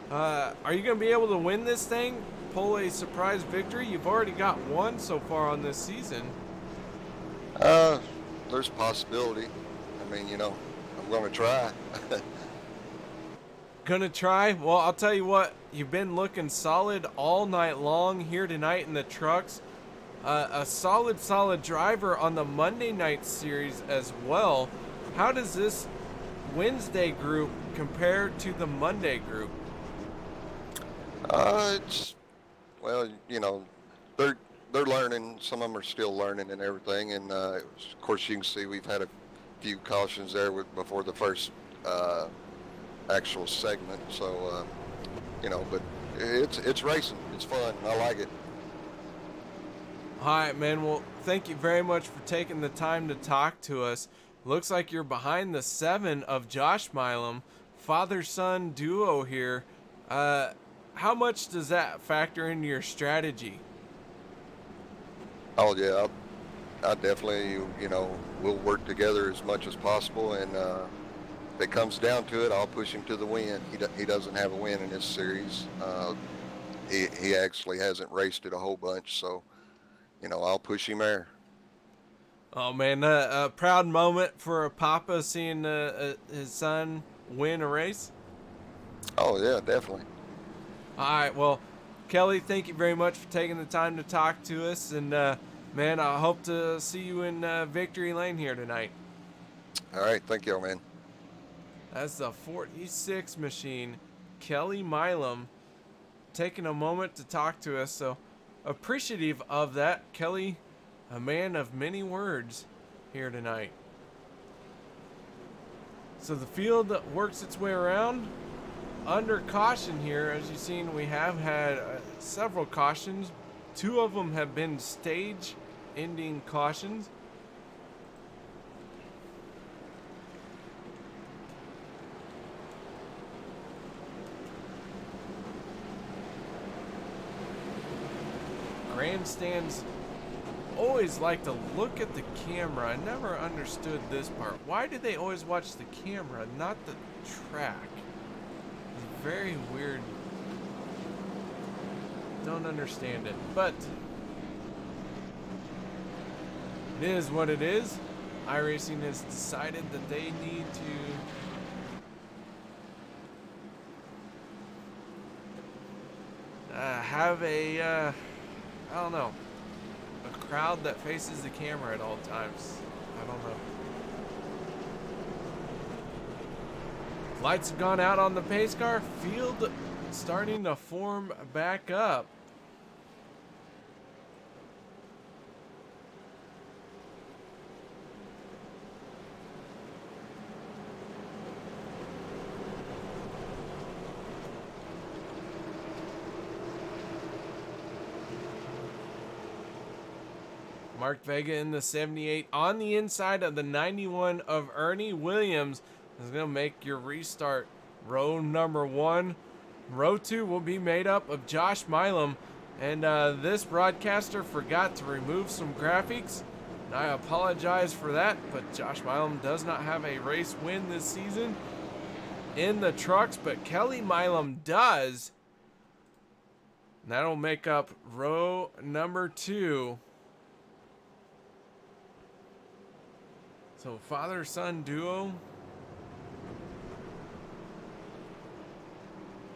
Are you going to be able to win this thing? Pull a surprise victory? You've already got one so far on this season. There's a possibility. I mean, you know, I'm going to try. Gonna try? Well, I'll tell you what, you've been looking solid all night long here tonight in the trucks. A solid driver on the Monday night series as well. How does this Wednesday group compare to the Monday group? It's, well, you know, they're learning. Some of them are still learning and everything. And of course, you can see we've had a few cautions there before the first actual segment. So, you know, but it's racing. It's fun. I like it. All right, man. Well, thank you very much for taking the time to talk to us. Looks like you're behind the 7 of Josh Milam, father-son duo here. How much does that factor into your strategy? Oh yeah, I definitely, you know, we'll work together as much as possible, and if it comes down to it, I'll push him to the win. He doesn't have a win in this series. He actually hasn't raced it a whole bunch, so, you know, I'll push him there. Oh man, a proud moment for a papa seeing his son win a race. Oh yeah, definitely. All right, well, Kelly, thank you very much for taking the time to talk to us, and man, I hope to see you in victory lane here tonight. All right, thank you, man. That's the 46 machine, Kelly Milam, taking a moment to talk to us. So appreciative of that, Kelly, a man of many words here tonight. So the field works its way around. Under caution here, as you've seen, we have had several cautions. 2 of them have been stage-ending cautions. Grandstands always like to look at the camera. I never understood this part. Why do they always watch the camera, not the track? It's very weird. Don't understand it, but it is what it is. iRacing has decided that they need to have a, I don't know, a crowd that faces the camera at all times. I don't know. Lights have gone out on the pace car. Field starting to form back up. Mark Vega in the 78 on the inside of the 91 of Ernie Williams is going to make your restart. Row number 1. Row 2 will be made up of Josh Milam. And this broadcaster forgot to remove some graphics. And I apologize for that, but Josh Milam does not have a race win this season in the trucks, but Kelly Milam does. And that'll make up row number 2. So father-son duo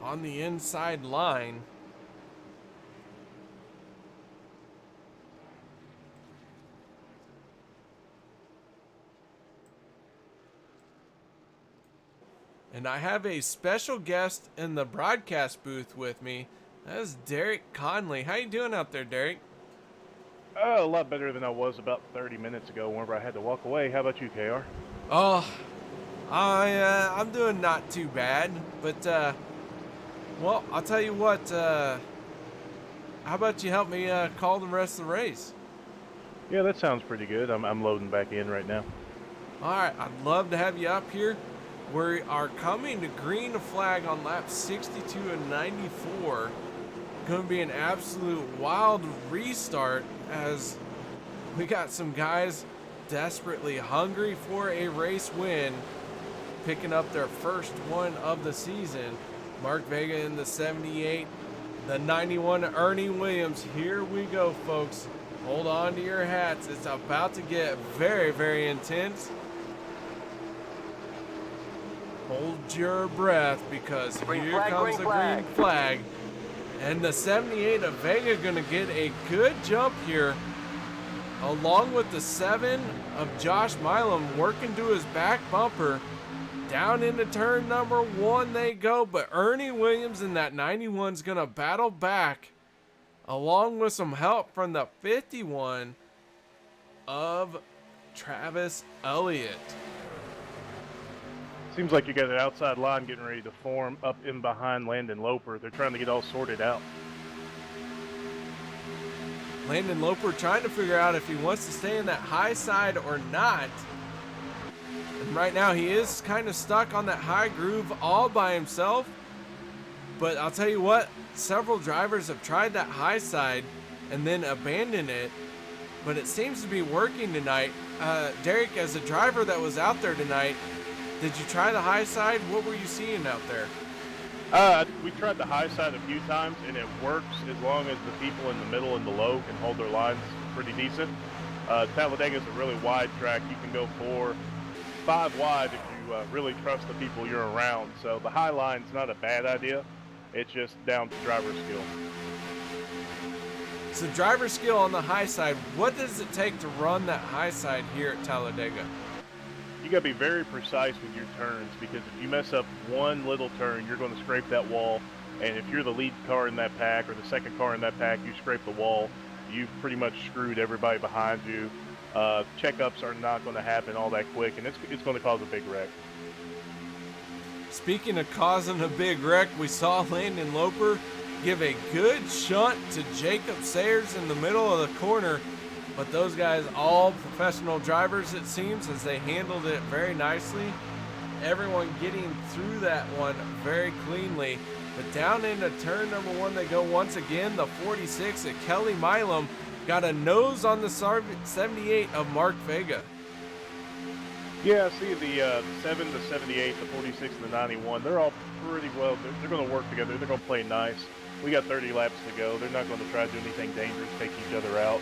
on the inside line. And I have a special guest in the broadcast booth with me. That is Derek Conley. How you doing out there, Derek? A lot better than I was about 30 minutes ago whenever I had to walk away. How about you, KR? Oh, I'm doing not too bad. But, well, I'll tell you what. How about you help me call the rest of the race? Yeah, that sounds pretty good. I'm loading back in right now. All right, I'd love to have you up here. We are coming to green flag on laps 62 and 94. Going to be an absolute wild restart as we got some guys desperately hungry for a race win, picking up their first one of the season. Mark Vega in the 78, the 91 Ernie Williams. Here we go, folks. Hold on to your hats. It's about to get very, very intense. Hold your breath because here comes the green flag. And the 78 of Vega gonna get a good jump here, along with the 7 of Josh Milam working to his back bumper. Down into turn number 1 they go, but Ernie Williams in that 91 is gonna battle back, along with some help from the 51 of Travis Elliott. Seems like you got an outside line getting ready to form up in behind Landon Loper. They're trying to get all sorted out. Landon Loper trying to figure out if he wants to stay in that high side or not. And right now he is kind of stuck on that high groove all by himself. But I'll tell you what, several drivers have tried that high side and then abandoned it. But it seems to be working tonight. Derek, as a driver that was out there tonight, did you try the high side? What were you seeing out there? We tried the high side a few times, and it works as long as the people in the middle and below can hold their lines pretty decent. Talladega is a really wide track. You can go 4, 5 wide if you really trust the people you're around. So the high line's not a bad idea. It's just down to driver skill. So driver skill on the high side, what does it take to run that high side here at Talladega? You got to be very precise with your turns, because if you mess up one little turn, you're going to scrape that wall. And if you're the lead car in that pack or the second car in that pack, you scrape the wall, you've pretty much screwed everybody behind you. Checkups are not going to happen all that quick, and it's going to cause a big wreck. Speaking of causing a big wreck, we saw Landon Loper give a good shunt to Jacob Sayers in the middle of the corner. But those guys, all professional drivers, it seems, as they handled it very nicely. Everyone getting through that one very cleanly. But down into turn number 1 they go once again. The 46 of Kelly Milam got a nose on the 78 of Mark Vega. Yeah, see the 7, the 78, the 46, and the 91, they're all pretty well. They're going to work together. They're going to play nice. We got 30 laps to go. They're not going to try to do anything dangerous, take each other out.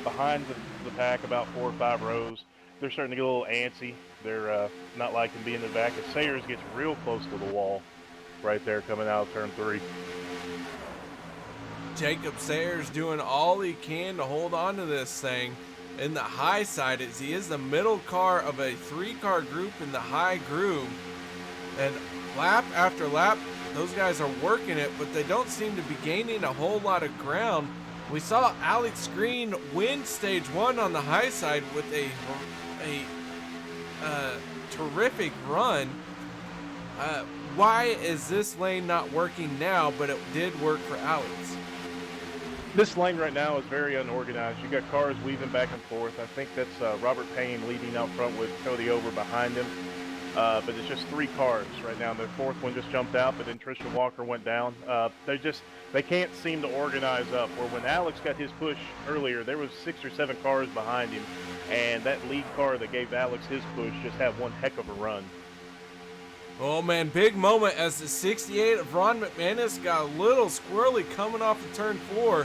Behind the pack, about 4 or 5 rows, they're starting to get a little antsy. They're not liking being in the back. As Sayers gets real close to the wall right there coming out of turn 3. Jacob Sayers doing all he can to hold on to this thing in the high side, as he is the middle car of a 3-car group in the high groove. And lap after lap, those guys are working it, but they don't seem to be gaining a whole lot of ground. We saw Alex Green win stage 1 on the high side with a terrific run. Why is this lane not working now, but it did work for Alex? This lane right now is very unorganized. You got cars weaving back and forth. I think that's Robert Payne leading out front with Cody Over behind him. But it's just 3 cars right now. The 4th one just jumped out, but then Tristan Walker went down. They can't seem to organize up. Where when Alex got his push earlier, there was 6 or 7 cars behind him, and that lead car that gave Alex his push just had one heck of a run. Oh man, big moment as the 68 of Ron McManus got a little squirrely coming off of turn 4.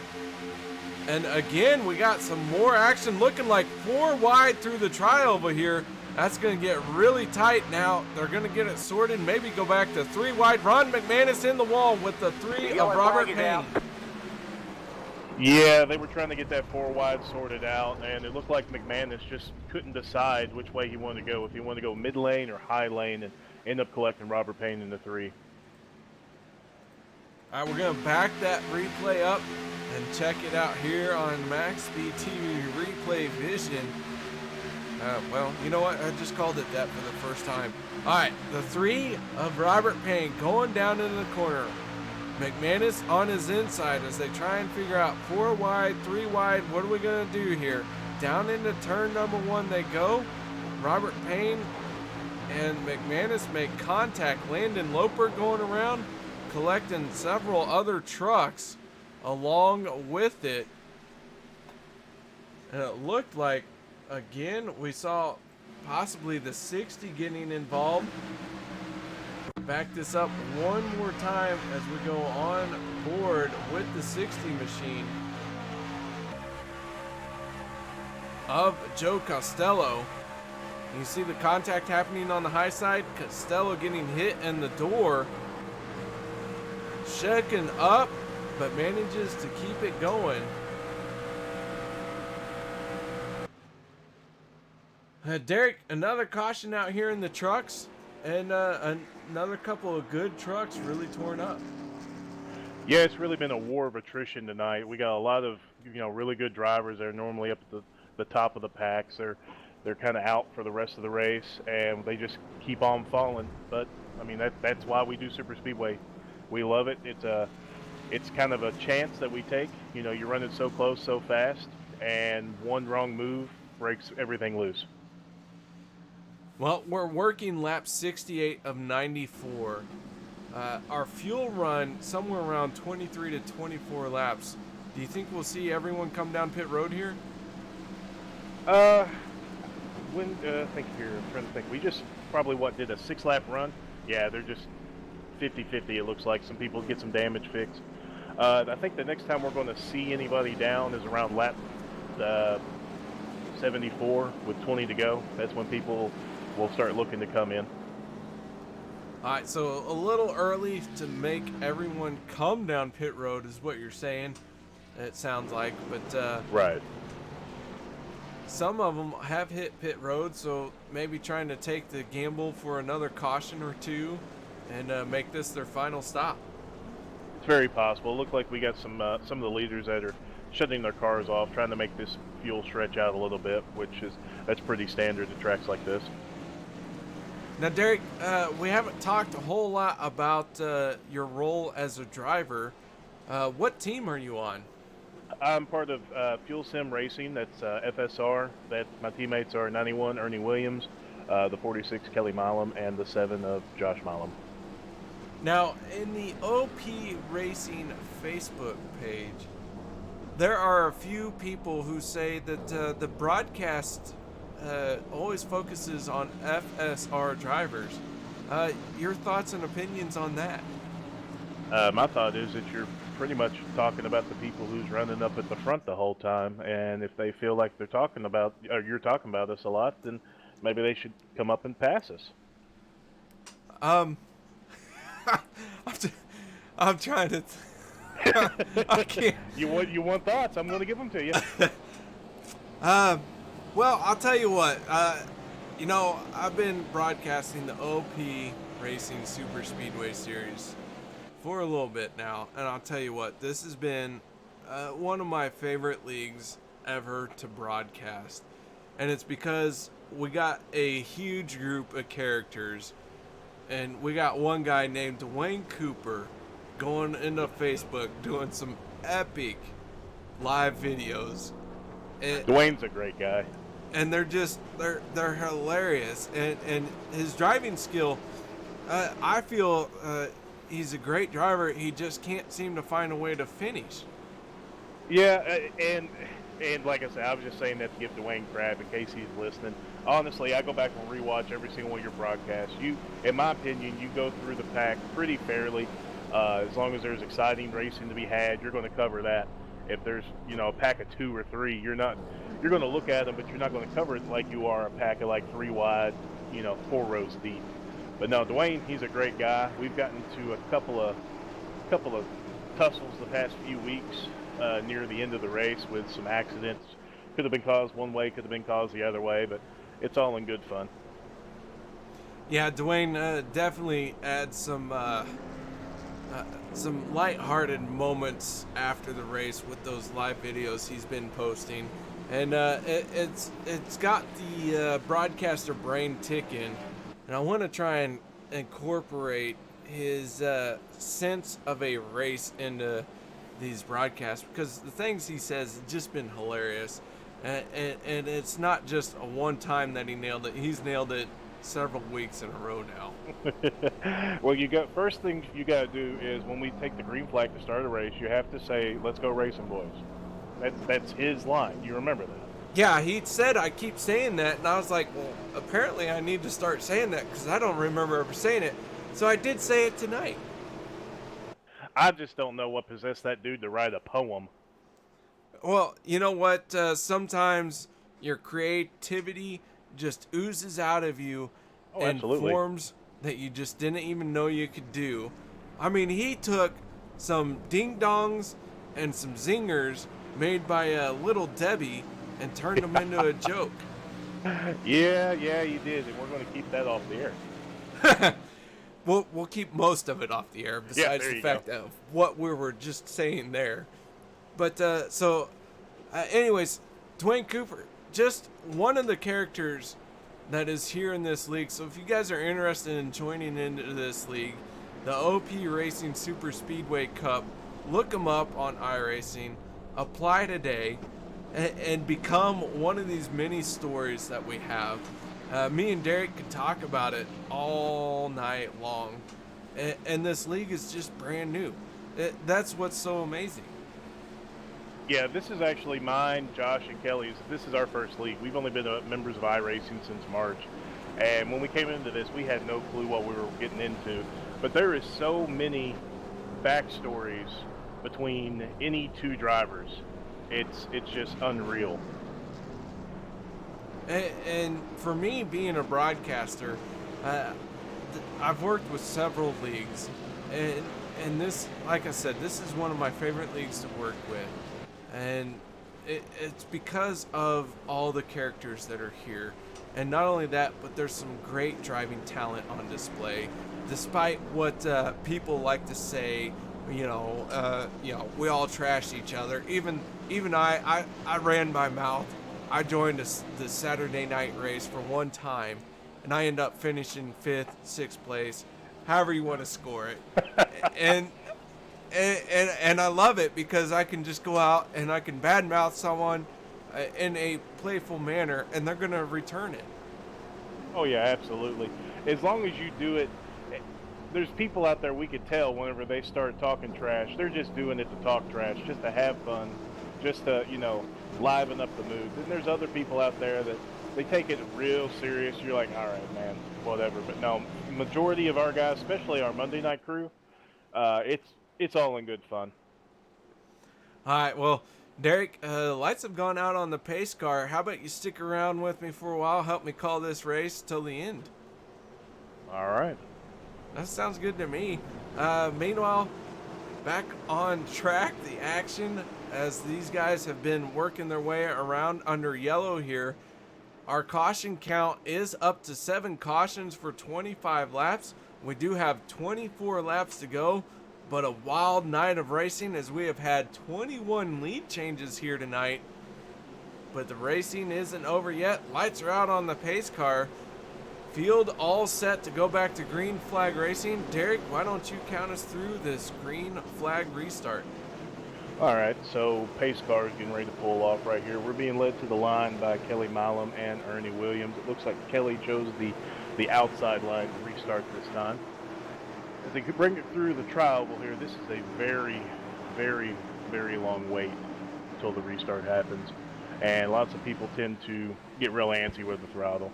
And again, we got some more action, looking like 4 wide through the tri-oval here. That's going to get really tight now. They're going to get it sorted, maybe go back to 3 wide. Ron McManus in the wall with the 3 of Robert Payne. Yeah, they were trying to get that 4 wide sorted out, and it looked like McManus just couldn't decide which way he wanted to go, if he wanted to go mid lane or high lane, and end up collecting Robert Payne in the 3. All right, we're going to back that replay up and check it out here on Maxspeedtv Replay Vision. Well, you know what? I just called it that for the first time. All right, the 3 of Robert Payne going down into the corner. McManus on his inside as they try and figure out 4 wide, 3 wide. What are we going to do here? Down into turn number 1 they go. Robert Payne and McManus make contact. Landon Loper going around, collecting several other trucks along with it. And it looked like, again, we saw possibly the 60 getting involved. Back this up one more time as we go on board with the 60 machine of Joe Costello. You see the contact happening on the high side. Costello getting hit in the door. Checking up, but manages to keep it going. Derek, another caution out here in the trucks, and another couple of good trucks really torn up. Yeah, it's really been a war of attrition tonight. We got a lot of really good drivers. They're normally up at the top of the packs. They're kind of out for the rest of the race, and they just keep on falling. But I mean that's why we do Super Speedway. We love it. It's kind of a chance that we take. You're running so close, so fast, and one wrong move breaks everything loose. Well, we're working lap 68 of 94. Our fuel run somewhere around 23 to 24 laps. Do you think we'll see everyone come down pit road here? Think here. I'm trying to think. We just probably did a 6-lap run. Yeah, they're just 50-50. It looks like some people get some damage fixed. I think the next time we're going to see anybody down is around lap 74 with 20 to go. That's when people will start looking to come in. All right, so a little early to make everyone come down pit road is what you're saying. It sounds like, but right. Some of them have hit pit road, so maybe trying to take the gamble for another caution or two and make this their final stop. It's very possible. It looked like we got some of the leaders that are shutting their cars off, trying to make this fuel stretch out a little bit, that's pretty standard at tracks like this. Now, Derek, we haven't talked a whole lot about your role as a driver. What team are you on? I'm part of Fuel Sim Racing. That's FSR. That my teammates are 91 Ernie Williams, the 46 Kelly Milam, and the 7 of Josh Milam. Now, in the OP Racing Facebook page, there are a few people who say that the broadcast always focuses on FSR drivers. Your thoughts and opinions on that? My thought is that you're pretty much talking about the people who's running up at the front the whole time, and if they feel like you're talking about us a lot, then maybe they should come up and pass us. I'm trying to. I can't. You want thoughts? I'm going to give them to you. Well, I'll tell you what. I've been broadcasting the OP Racing Superspeedway Series for a little bit now, and I'll tell you what. This has been one of my favorite leagues ever to broadcast, and it's because we got a huge group of characters, and we got one guy named Dwayne Cooper going into Facebook doing some epic live videos. Dwayne's a great guy. And they're hilarious. And his driving skill, I feel he's a great driver. He just can't seem to find a way to finish. Yeah, and like I said, I was just saying that to give Dwayne crap in case he's listening. Honestly, I go back and rewatch every single one of your broadcasts. In my opinion, you go through the pack pretty fairly. As long as there's exciting racing to be had, you're going to cover that. If there's, you know, a pack of 2 or 3, you're going to look at them, but you're not going to cover it like you are a pack of like 3 wide, you know, 4 rows deep. But no, Dwayne, he's a great guy. We've gotten to a couple of tussles the past few weeks near the end of the race with some accidents. Could have been caused one way, could have been caused the other way, but it's all in good fun. Yeah, Dwayne definitely adds some lighthearted moments after the race with those live videos he's been posting, and it's got the broadcaster brain ticking, and I want to try and incorporate his sense of a race into these broadcasts, because the things he says have just been hilarious, and it's not just a one time that he nailed it. He's nailed it several weeks in a row now. Well, first thing you got to do is when we take the green flag to start a race, you have to say, "Let's go racing, boys." That's his line. You remember that? Yeah, he said I keep saying that, and I was like, well, apparently I need to start saying that because I don't remember ever saying it. So I did say it tonight. I just don't know what possessed that dude to write a poem. Well, you know what? Sometimes your creativity just oozes out of you in absolutely. forms that you just didn't even know you could do. I mean, he took some ding-dongs and some zingers made by Little Debbie and turned them into a joke. Yeah, you did, and we're going to keep that off the air. We'll keep most of it off the air, besides the fact of what we were just saying there. But anyways, Dwayne Cooper, just one of the characters that is here in this league. So if you guys are interested in joining into this league, the Opie Racing Superspeedway Cup, look them up on iRacing, apply today, and become one of these mini stories that we have. Me and Derek could talk about it all night long, and this league is just brand new. That's what's so amazing. Yeah, this is actually mine, Josh, and Kelly's. This is our first league. We've only been members of iRacing since March, and when we came into this, we had no clue what we were getting into. But there is so many backstories between any 2 drivers. It's just unreal. And for me, being a broadcaster, I've worked with several leagues, and this, like I said, this is one of my favorite leagues to work with, and it's because of all the characters that are here, and not only that, but there's some great driving talent on display, despite what people like to say. We all trash each other. Even I ran my mouth. I joined the Saturday night race for one time, and I end up finishing 5th, 6th place, however you want to score it. and I love it because I can just go out and I can badmouth someone in a playful manner, and they're going to return it. Oh, yeah, absolutely. As long as you do it, there's people out there we could tell whenever they start talking trash, they're just doing it to talk trash, just to have fun, just to, liven up the mood. Then there's other people out there that they take it real serious. You're like, all right, man, whatever. But no, majority of our guys, especially our Monday night crew, it's all in good fun. All right, well, Derek, the lights have gone out on the pace car. How about you stick around with me for a while, help me call this race till the end? All right. That sounds good to me. Meanwhile, back on track, the action, as these guys have been working their way around under yellow here. Our caution count is up to 7 cautions for 25 laps. We do have 24 laps to go, but a wild night of racing as we have had 21 lead changes here tonight. But the racing isn't over yet. Lights are out on the pace car. Field all set to go back to green flag racing. Derek, why don't you count us through this green flag restart? All right, so pace car is getting ready to pull off right here. We're being led to the line by Kelly Milam and Ernie Williams. It looks like Kelly chose the outside line to restart this time. As they bring it through the trial here, this is a very, very, very long wait until the restart happens. And lots of people tend to get real antsy with the throttle.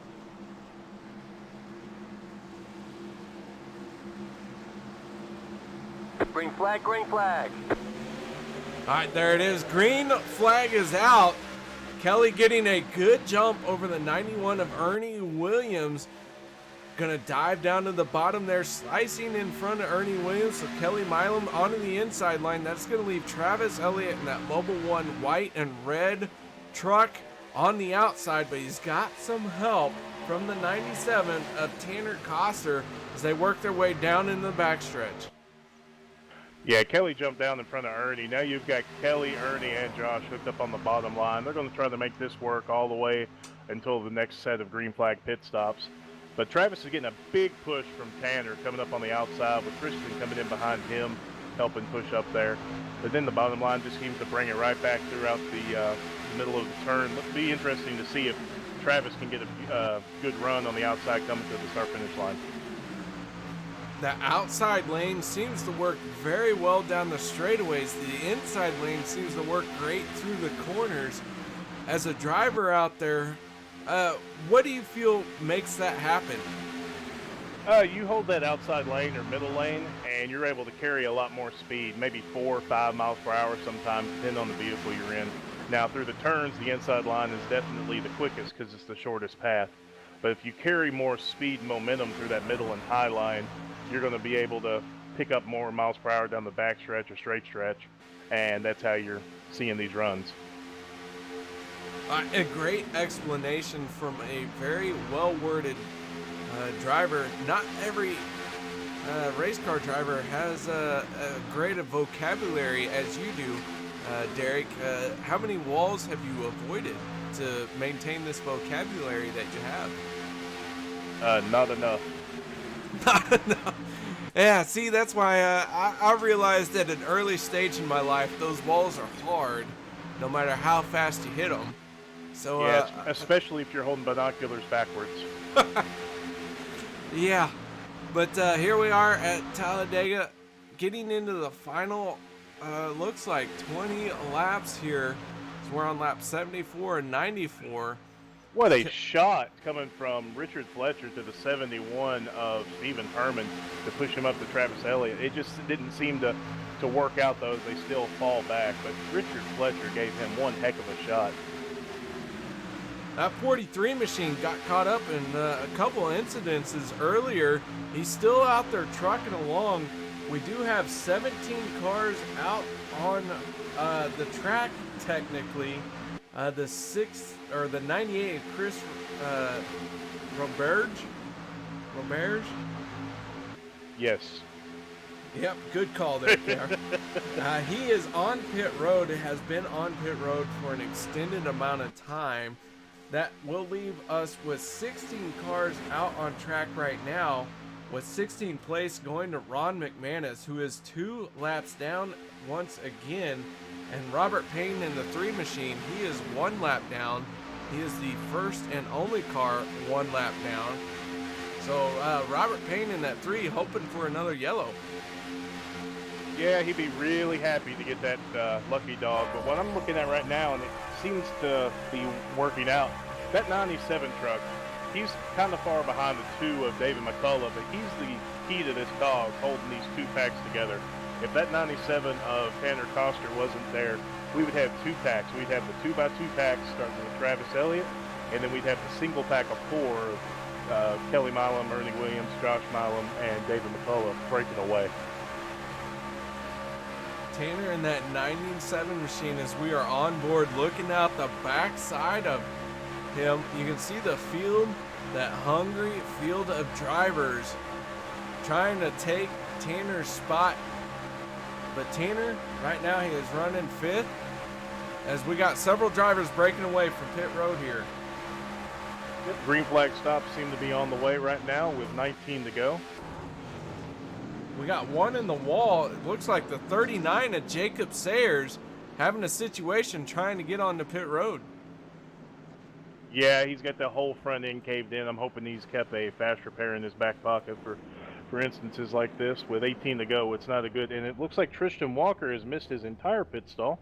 Green flag, green flag. All right, there it is. Green flag is out. Kelly getting a good jump over the 91 of Ernie Williams. Gonna dive down to the bottom there, slicing in front of Ernie Williams. So Kelly Milam onto the inside line. That's gonna leave Travis Elliott in that Mobil 1 white and red truck on the outside, but he's got some help from the 97 of Tanner Coster as they work their way down in the backstretch. Yeah, Kelly jumped down in front of Ernie. Now you've got Kelly, Ernie, and Josh hooked up on the bottom line. They're going to try to make this work all the way until the next set of green flag pit stops. But Travis is getting a big push from Tanner coming up on the outside with Christian coming in behind him, helping push up there. But then the bottom line just seems to bring it right back throughout the middle of the turn. It'll be interesting to see if Travis can get a good run on the outside coming to the start-finish line. The outside lane seems to work very well down the straightaways. The inside lane seems to work great through the corners. As a driver out there, what do you feel makes that happen? You hold that outside lane or middle lane, and you're able to carry a lot more speed, maybe 4 or 5 miles per hour sometimes, depending on the vehicle you're in. Now, through the turns, the inside line is definitely the quickest because it's the shortest path. But if you carry more speed and momentum through that middle and high line, you're going to be able to pick up more miles per hour down the back stretch or straight stretch, and that's how you're seeing these runs. A great explanation from a very well-worded driver. Not every race car driver has a great vocabulary as you do, Derek. How many walls have you avoided to maintain this vocabulary that you have? Not enough. Not enough. Yeah, see, that's why I realized at an early stage in my life, those walls are hard, no matter how fast you hit them. So yeah, especially if you're holding binoculars backwards. Yeah, but here we are at Talladega, getting into the final, looks like 20 laps here. So we're on lap 74 and 94. What a shot coming from Richard Fletcher to the 71 of Stephen Herrmann to push him up to Travis Elliott. It just didn't seem to work out, though, as they still fall back. But Richard Fletcher gave him one heck of a shot. That 43 machine got caught up in a couple of incidences earlier. He's still out there trucking along. We do have 17 cars out on the track, technically. The 98 Chris Roberge? Yes. Yep, good call there, Pierre. He is on pit road, has been on pit road for an extended amount of time. That will leave us with 16 cars out on track right now, with 16th place going to Ron McManus, who is 2 laps down once again. And Robert Payne in the 3 machine, he is 1 lap down. He is the first and only car 1 lap down. So Robert Payne in that 3 hoping for another yellow. Yeah, he'd be really happy to get that lucky dog. But what I'm looking at right now, and it seems to be working out, that 97 truck, he's kind of far behind the 2 of David McCullough, but he's the key to this dog holding these 2 packs together. If that 97 of Tanner Coster wasn't there, we would have 2 packs. We'd have the 2x2 packs starting with Travis Elliott, and then we'd have the single pack of 4 of Kelly Milam, Ernie Williams, Josh Milam, and David McCullough breaking away. Tanner in that 97 machine, as we are on board looking out the back side of him, you can see the field, that hungry field of drivers trying to take Tanner's spot. But Tanner, right now, he is running 5th, as we got several drivers breaking away from pit road here. Yep, green flag stops seem to be on the way right now with 19 to go. We got 1 in the wall. It looks like the 39 of Jacob Sayers having a situation trying to get onto pit road. Yeah, he's got the whole front end caved in. I'm hoping he's kept a fast repair in his back pocket for instances like this. With 18 to go, it's not a good, and it looks like Tristan Walker has missed his entire pit stall.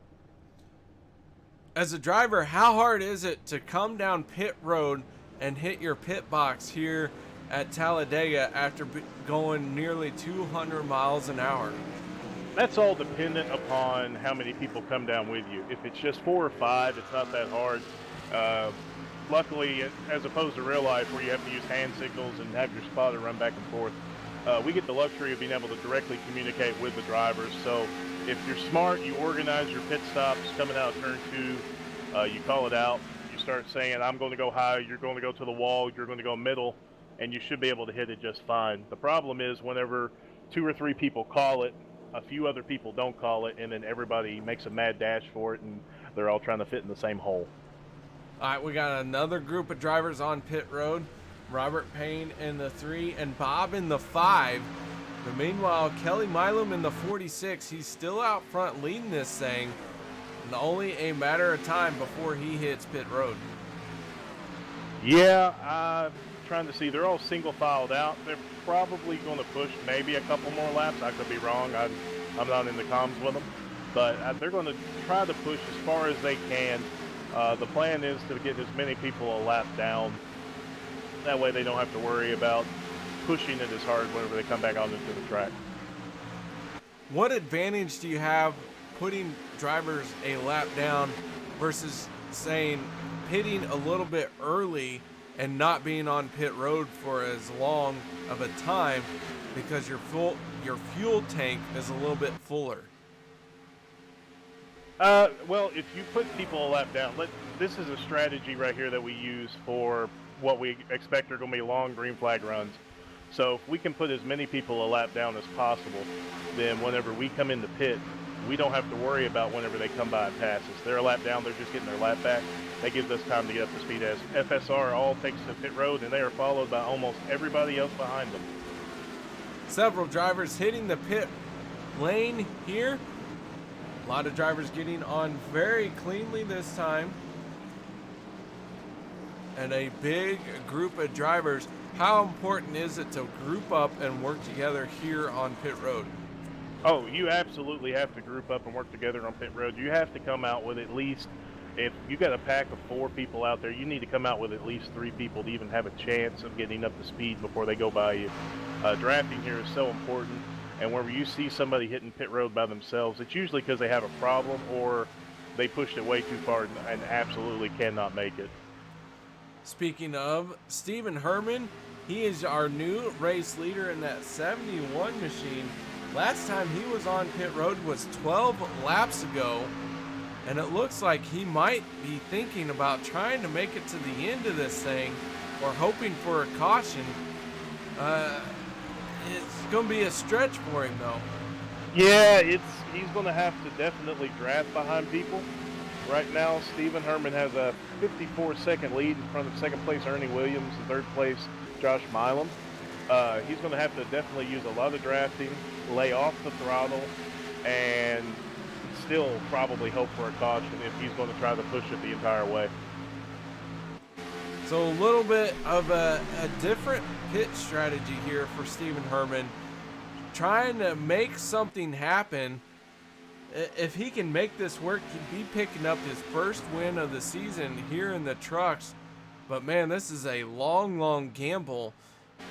As a driver, how hard is it to come down pit road and hit your pit box here at Talladega after going nearly 200 miles an hour? That's all dependent upon how many people come down with you. If it's just 4 or 5, it's not that hard. Luckily, as opposed to real life where you have to use hand signals and have your spotter run back and forth, we get the luxury of being able to directly communicate with the drivers. So if you're smart, you organize your pit stops coming out of turn 2, you call it out, you start saying, I'm going to go high, you're going to go to the wall, you're going to go middle, and you should be able to hit it just fine. The problem is whenever 2 or 3 people call it, a few other people don't call it, and then everybody makes a mad dash for it, and they're all trying to fit in the same hole. All right, we got another group of drivers on pit road. Robert Payne in the 3 and Bob in the 5. But meanwhile, Kelly Milam in the 46. He's still out front leading this thing. And only a matter of time before he hits pit road. Yeah, I'm trying to see. They're all single filed out. They're probably going to push maybe a couple more laps. I could be wrong. I'm not in the comms with them. But they're going to try to push as far as they can. The plan is to get as many people a lap down. That way they don't have to worry about pushing it as hard whenever they come back out into the track. What advantage do you have putting drivers a lap down versus saying pitting a little bit early and not being on pit road for as long of a time because your fuel tank is a little bit fuller? Well, if you put people a lap down, this is a strategy right here that we use for what we expect are going to be long green flag runs. So if we can put as many people a lap down as possible, then whenever we come into pit, we don't have to worry about whenever they come by and pass us. They're a lap down, they're just getting their lap back. That gives us time to get up to speed as FSR all takes to pit road, and they are followed by almost everybody else behind them. Several drivers hitting the pit lane here. A lot of drivers getting on very cleanly this time. And a big group of drivers. How important is it to group up and work together here on pit road? Oh, you absolutely have to group up and work together on pit road. You have to come out with at least, if you got a pack of 4 people out there, you need to come out with at least 3 people to even have a chance of getting up to speed before they go by you. Drafting here is so important, and whenever you see somebody hitting pit road by themselves, it's usually because they have a problem or they pushed it way too far and absolutely cannot make it. Speaking of, Stephen Herrmann, he is our new race leader in that 71 machine. Last time he was on pit road was 12 laps ago, and it looks like he might be thinking about trying to make it to the end of this thing or hoping for a caution. It's going to be a stretch for him, though. Yeah, he's going to have to definitely draft behind people. Right now, Stephen Herrmann has a 54-second lead in front of second place Ernie Williams and third place Josh Milam. He's going to have to definitely use a lot of drafting, lay off the throttle, and still probably hope for a caution if he's going to try to push it the entire way. So a little bit of a different pit strategy here for Stephen Herrmann, trying to make something happen. If he can make this work, he'd be picking up his first win of the season here in the trucks. But man, this is a long gamble.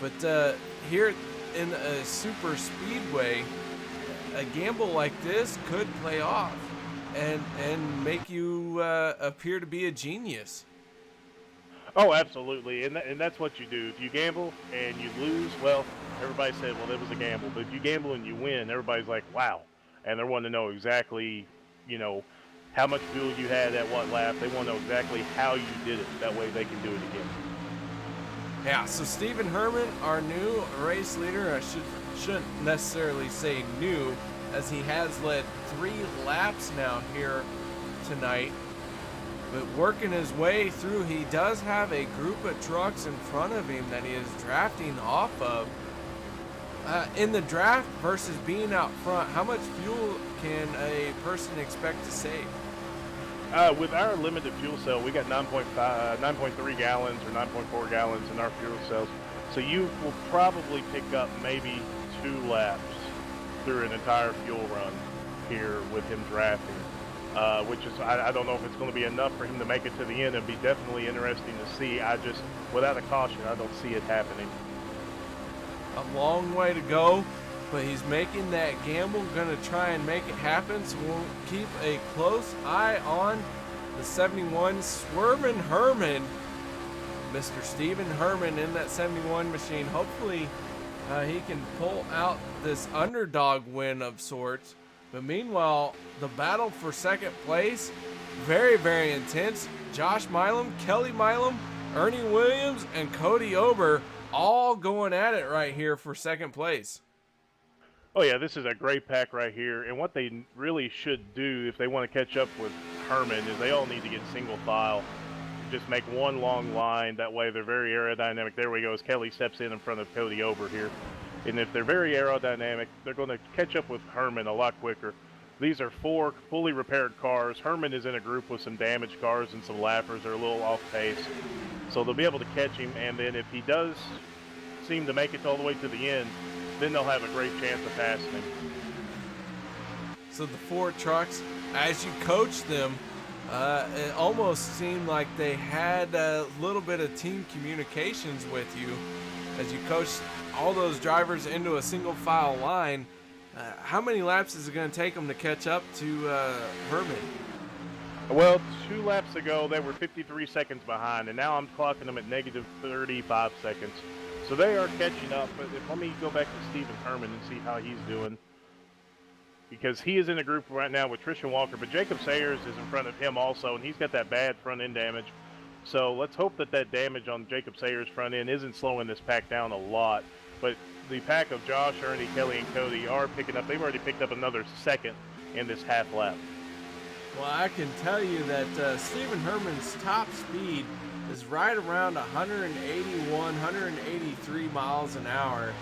But here in a super speedway, a gamble like this could play off and make you appear to be a genius. Oh, absolutely, and that's what you do. If you gamble and you lose, well, everybody said, well, that was a gamble. But if you gamble and you win, everybody's like, wow. And they want to know exactly, how much fuel you had at what lap. They want to know exactly how you did it. That way they can do it again. Yeah, so Stephen Herrmann, our new race leader, I shouldn't necessarily say new, as he has led 3 laps now here tonight. But working his way through, he does have a group of trucks in front of him that he is drafting off of. In the draft versus being out front, how much fuel can a person expect to save? With our limited fuel cell, we got 9.3 gallons or 9.4 gallons in our fuel cells. So you will probably pick up maybe 2 laps through an entire fuel run here with him drafting. Which is, I don't know if it's going to be enough for him to make it to the end. It'd be definitely interesting to see. Without a caution, I don't see it happening. A long way to go. but he's making that gamble, gonna try and make it happen. So we'll keep a close eye on the 71 swerving Herrmann, Mr. Stephen Herrmann in that 71 machine. Hopefully he can pull out this underdog win of sorts. But meanwhile, the battle for second place, very, very intense. Josh Milam, Kelly Milam, Ernie Williams, and Cody Ober all going at it right here for second place. Oh yeah, this is a great pack right here, and what they really should do if they want to catch up with Herrmann is they all need to get single file. Just make one long line, that way they're very aerodynamic. There we go, as Kelly steps in front of Cody Ober here. And if they're very aerodynamic, they're going to catch up with Herrmann a lot quicker. These are 4 fully repaired cars. Herrmann is in a group with some damaged cars and some lappers. They're a little off pace. So they'll be able to catch him, and then if he does seem to make it all the way to the end, then they'll have a great chance of passing him. So the 4 trucks, as you coach them, it almost seemed like they had a little bit of team communications with you as you coached all those drivers into a single file line. How many laps is it going to take them to catch up to Herrmann? Well, 2 laps ago, they were 53 seconds behind, and now I'm clocking them at negative 35 seconds. So they are catching up, but let me go back to Stephen Herrmann and see how he's doing. Because he is in a group right now with Trishan Walker, but Jacob Sayers is in front of him also, and he's got that bad front end damage. So let's hope that that damage on Jacob Sayers' front end isn't slowing this pack down a lot. But the pack of Josh, Ernie, Kelly, and Cody are picking up. They've already picked up another second in this half lap. Well, I can tell you that Stephen Herrmann's top speed is right around 181, 183 miles an hour.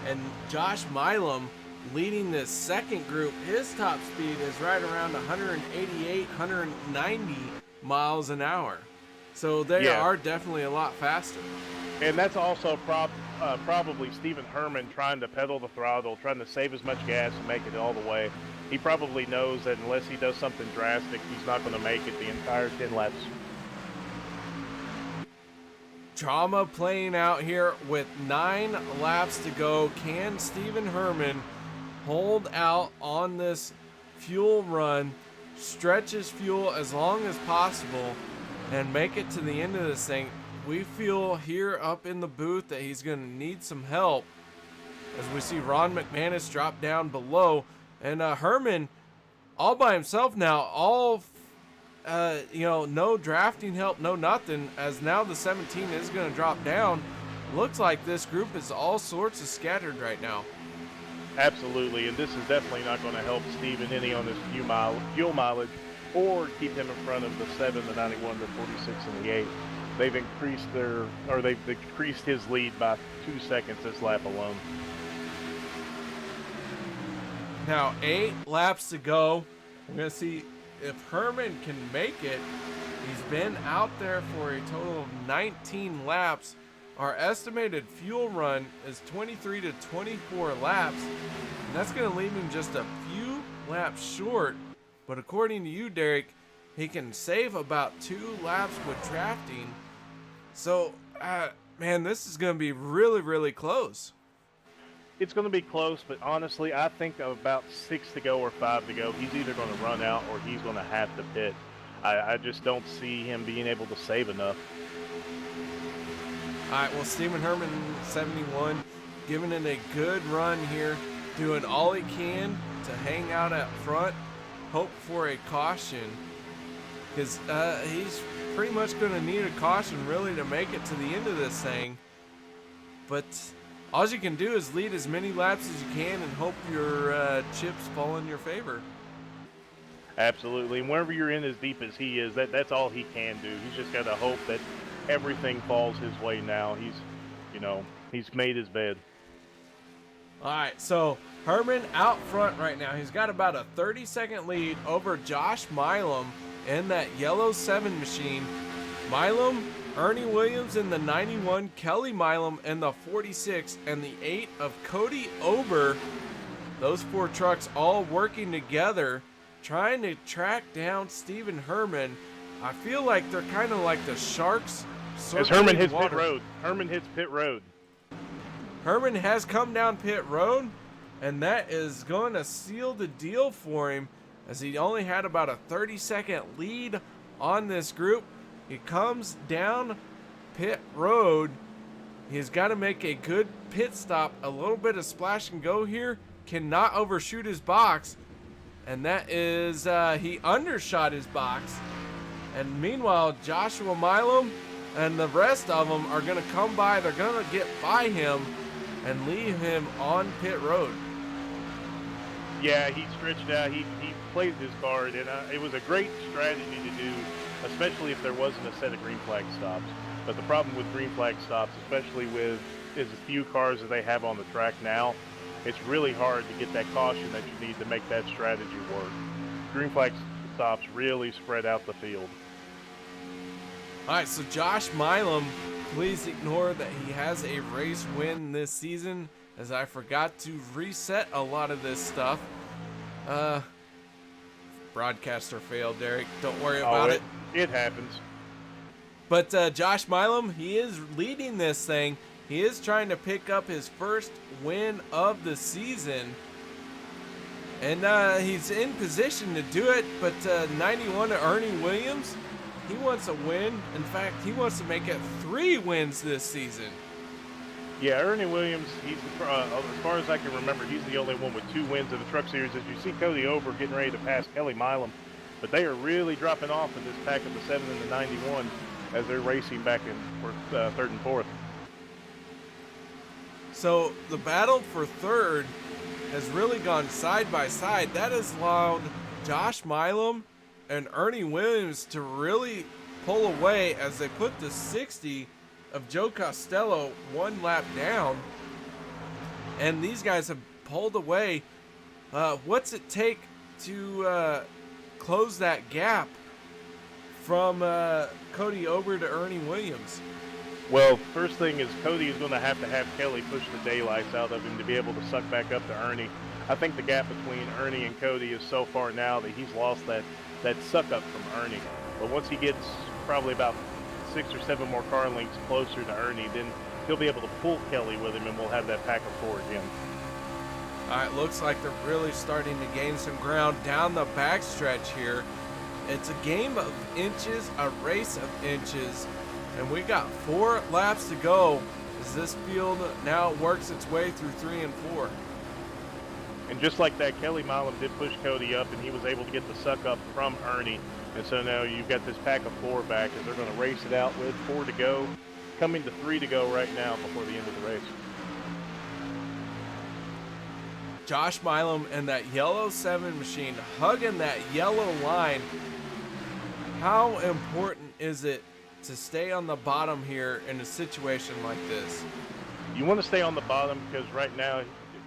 And Josh Milam, leading this second group, his top speed is right around 188, 190 miles an hour. So they are definitely a lot faster. And that's also probably Stephen Herrmann trying to pedal the throttle, trying to save as much gas and make it all the way. He probably knows that unless he does something drastic, he's not going to make it the entire 10 laps. Drama playing out here with 9 laps to go. Can Stephen Herrmann hold out on this fuel run, stretch his fuel as long as possible, and make it to the end of this thing? We feel here up in the booth that he's going to need some help as we see Ron McManus drop down below, and Herrmann all by himself now, all no drafting help, no nothing, as now the 17 is going to drop down. Looks like this group is all sorts of scattered right now. Absolutely, and this is definitely not going to help Stephen any on his fuel mileage or keep him in front of the 7, the 91, the 46, and the 8. They've decreased his lead by 2 seconds this lap alone. Now 8 laps to go. We're going to see if Herrmann can make it. He's been out there for a total of 19 laps. Our estimated fuel run is 23 to 24 laps, and that's going to leave him just a few laps short. But according to you, Derek, he can save about 2 laps with drafting. So, man, this is going to be really, really close. It's going to be close, but honestly, I think about 6 to go or 5 to go, he's either going to run out or he's going to have to pit. I just don't see him being able to save enough. All right, well, Stephen Herrmann, 71, giving it a good run here, doing all he can to hang out at front, hope for a caution, because he's pretty much going to need a caution really to make it to the end of this thing. But all you can do is lead as many laps as you can and hope your chips fall in your favor. Absolutely, and whenever you're in as deep as he is, that's all he can do. He's just got to hope that everything falls his way now. He's made his bed. All right, so Herrmann out front right now. He's got about a 30-second lead over Josh Milam in that yellow 7 machine. Milam, Ernie Williams in the 91, Kelly Milam in the 46, and the 8 of Cody Ober. Those 4 trucks all working together, trying to track down Stephen Herrmann. I feel like they're kind of like the sharks. As Herrmann hits pit road. Herrmann hits pit road. Herrmann has come down pit road. and that is going to seal the deal for him, as he only had about a 30-second lead on this group. He comes down pit road. He's got to make a good pit stop, a little bit of splash and go here, cannot overshoot his box, and that is, he undershot his box. And meanwhile, Joshua Milam and the rest of them are going to come by. They're going to get by him and leave him on pit road. Yeah, he stretched out. He played his card, and it was a great strategy to do, especially if there wasn't a set of green flag stops. But the problem with green flag stops, especially with as few cars that they have on the track now, it's really hard to get that caution that you need to make that strategy work. Green flag stops really spread out the field. All right, so Josh Milam, please ignore that he has a race win this season, as I forgot to reset a lot of this stuff. Broadcaster failed, Derek. Don't worry about it. It happens. But Josh Milam, he is leading this thing. He is trying to pick up his first win of the season. And he's in position to do it, but 91 to Ernie Williams, he wants a win. In fact, he wants to make it 3 wins this season. Yeah, Ernie Williams, he's as far as I can remember, he's the only one with 2 wins in the Truck Series. As you see Cody Over getting ready to pass Kelly Milam, but they are really dropping off in this pack of the 7 and the 91 as they're racing back in for 3rd and 4th. So the battle for 3rd has really gone side by side. That has allowed Josh Milam and Ernie Williams to really pull away as they put the 60 of Joe Costello 1 lap down. And these guys have pulled away. What's it take to close that gap from Cody Ober to Ernie Williams? Well, first thing is Cody is going to have Kelly push the daylights out of him to be able to suck back up to Ernie. I think the gap between Ernie and Cody is so far now that he's lost that suck up from Ernie. But once he gets probably about 6 or 7 more car lengths closer to Ernie, then he'll be able to pull Kelly with him, and we'll have that pack of 4 again. All right, looks like they're really starting to gain some ground down the backstretch here. It's a game of inches, a race of inches, and we got 4 laps to go as this field now works its way through 3 and 4. And just like that, Kelly Milam did push Cody up, and he was able to get the suck up from Ernie. And so now you've got this pack of 4 back as they're going to race it out with 4 to go, coming to 3 to go right now before the end of the race. Josh Milam and that yellow 7 machine hugging that yellow line. How important is it to stay on the bottom here in a situation like this? You want to stay on the bottom because right now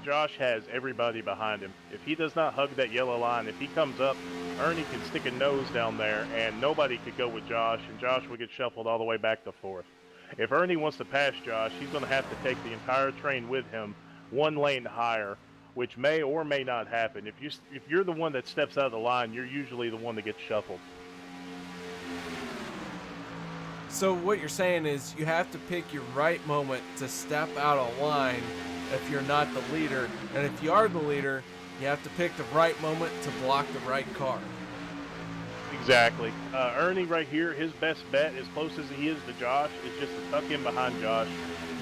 Josh has everybody behind him. If he does not hug that yellow line, if he comes up, Ernie can stick a nose down there and nobody could go with Josh, and Josh will get shuffled all the way back to 4th. If Ernie wants to pass Josh, he's going to have to take the entire train with him 1 lane higher, which may or may not happen. If you're the one that steps out of the line, you're usually the one that gets shuffled. So what you're saying is you have to pick your right moment to step out of line if you're not the leader. And if you are the leader, you have to pick the right moment to block the right car. Exactly. Ernie right here, his best bet, as close as he is to Josh, is just to tuck in behind Josh.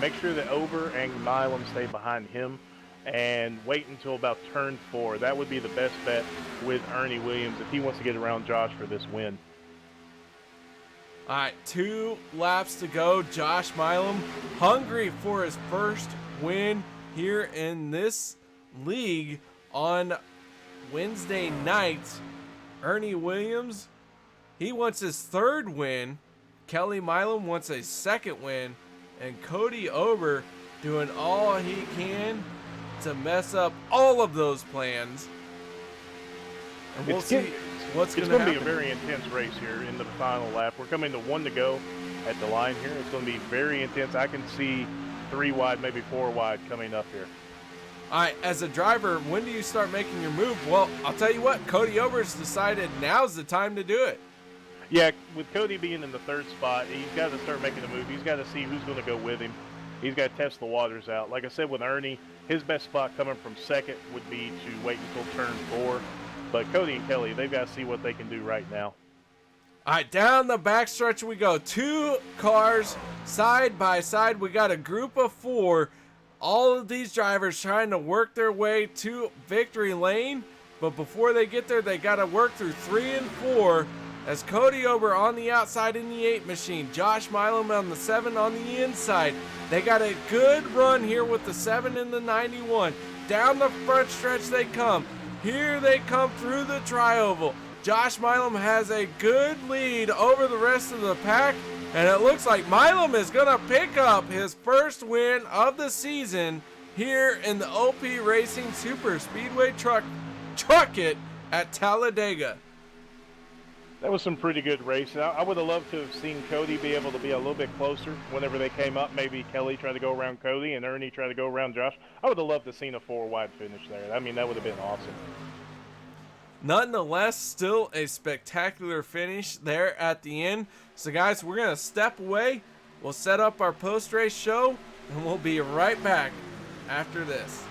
Make sure that Ober and Milam stay behind him and wait until about turn 4. That would be the best bet with Ernie Williams if he wants to get around Josh for this win. All right, 2 laps to go. Josh Milam hungry for his first win here in this league on Wednesday night. Ernie Williams, he wants his 3rd win. Kelly Milam wants a 2nd win. And Cody Ober doing all he can to mess up all of those plans. And we'll see what's going to happen. It's going to be a very intense race here in the final lap. We're coming to 1 to go at the line here. It's going to be very intense. I can see 3 wide, maybe 4 wide coming up here. All right, as a driver, when do you start making your move? Well, I'll tell you what, Cody Ober's decided now's the time to do it. Yeah, with Cody being in the 3rd spot, he's got to start making a move. He's got to see who's going to go with him. He's got to test the waters out. Like I said with Ernie, his best spot coming from second would be to wait until turn 4. But Cody and Kelly, they've got to see what they can do right now. All right, down the backstretch we go. 2 cars side by side. We got a group of 4. All of these drivers trying to work their way to victory lane. But before they get there, they got to work through 3 and 4. As Cody Ober on the outside in the 8 machine. Josh Milam on the 7 on the inside. They got a good run here with the 7 and the 91. Down the front stretch they come. Here they come through the tri-oval. Josh Milam has a good lead over the rest of the pack. And it looks like Milam is going to pick up his first win of the season here in the Opie Racing Superspeedway Truck It at Talladega. That was some pretty good racing. I would have loved to have seen Cody be able to be a little bit closer whenever they came up. Maybe Kelly tried to go around Cody and Ernie tried to go around Josh. I would have loved to have seen a 4-wide finish there. I mean, that would have been awesome. Nonetheless, still a spectacular finish there at the end. So guys, we're going to step away. We'll set up our post-race show and we'll be right back after this.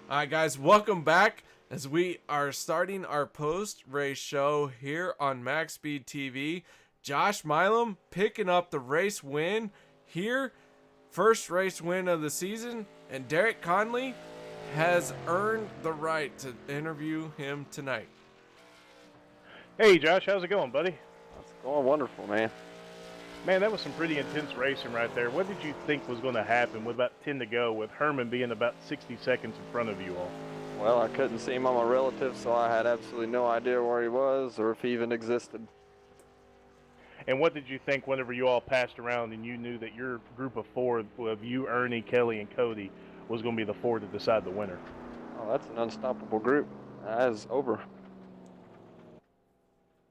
All right, guys, welcome back as we are starting our post-race show here on Maxspeedtv. Josh Milam picking up the race win here, first race win of the season, and Derek Conley has earned the right to interview him tonight. Hey, Josh, how's it going, buddy? It's going wonderful, man. Man, that was some pretty intense racing right there. What did you think was going to happen with about 10 to go, with Herrmann being about 60 seconds in front of you all? Well, I couldn't see him on my relative, so I had absolutely no idea where he was or if he even existed. And what did you think whenever you all passed around and you knew that your group of 4 of you, Ernie, Kelly, and Cody was going to be the 4 to decide the winner? Oh, that's an unstoppable group. That is over.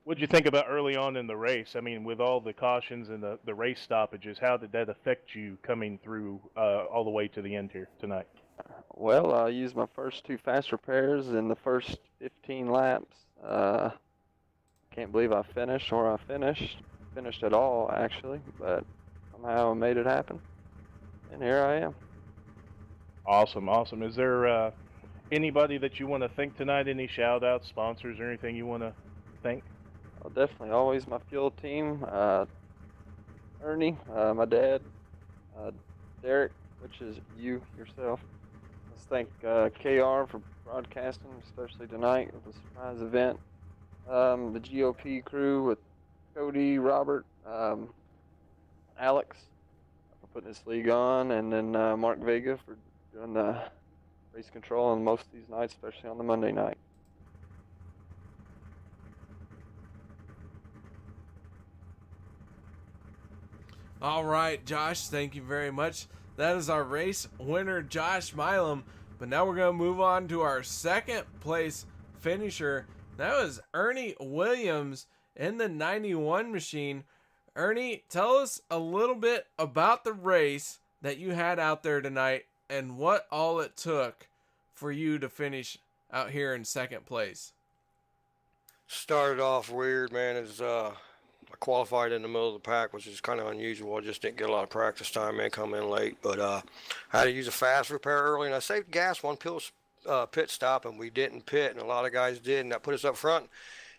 What did you think about early on in the race? I mean, with all the cautions and the race stoppages, how did that affect you coming through all the way to the end here tonight? Well, I used my first 2 fast repairs in the first 15 laps. Can't believe I finished where I finished at all, actually, but somehow I made it happen, and here I am. Awesome, awesome. Is there anybody that you want to thank tonight? Any shout-outs, sponsors, or anything you want to thank? Well, definitely always my fuel team, Ernie, my dad, Derek, which is you yourself, Let's thank KR for broadcasting, especially tonight with the surprise event. The GOP crew with Cody, Robert, Alex for putting this league on, and then Mark Vega for doing the race control on most of these nights, especially on the Monday night. All right, Josh, thank you very much. That is our race winner, Josh Milam. But now we're going to move on to our second place finisher. That was Ernie Williams in the 91 machine. Ernie, tell us a little bit about the race that you had out there tonight and what all it took for you to finish out here in second place. Started off weird, man. I qualified in the middle of the pack, which is kind of unusual. I just didn't get a lot of practice time, man, come in late. But I had to use a fast repair early, and I saved gas one pit stop, and we didn't pit, and a lot of guys did, and that put us up front.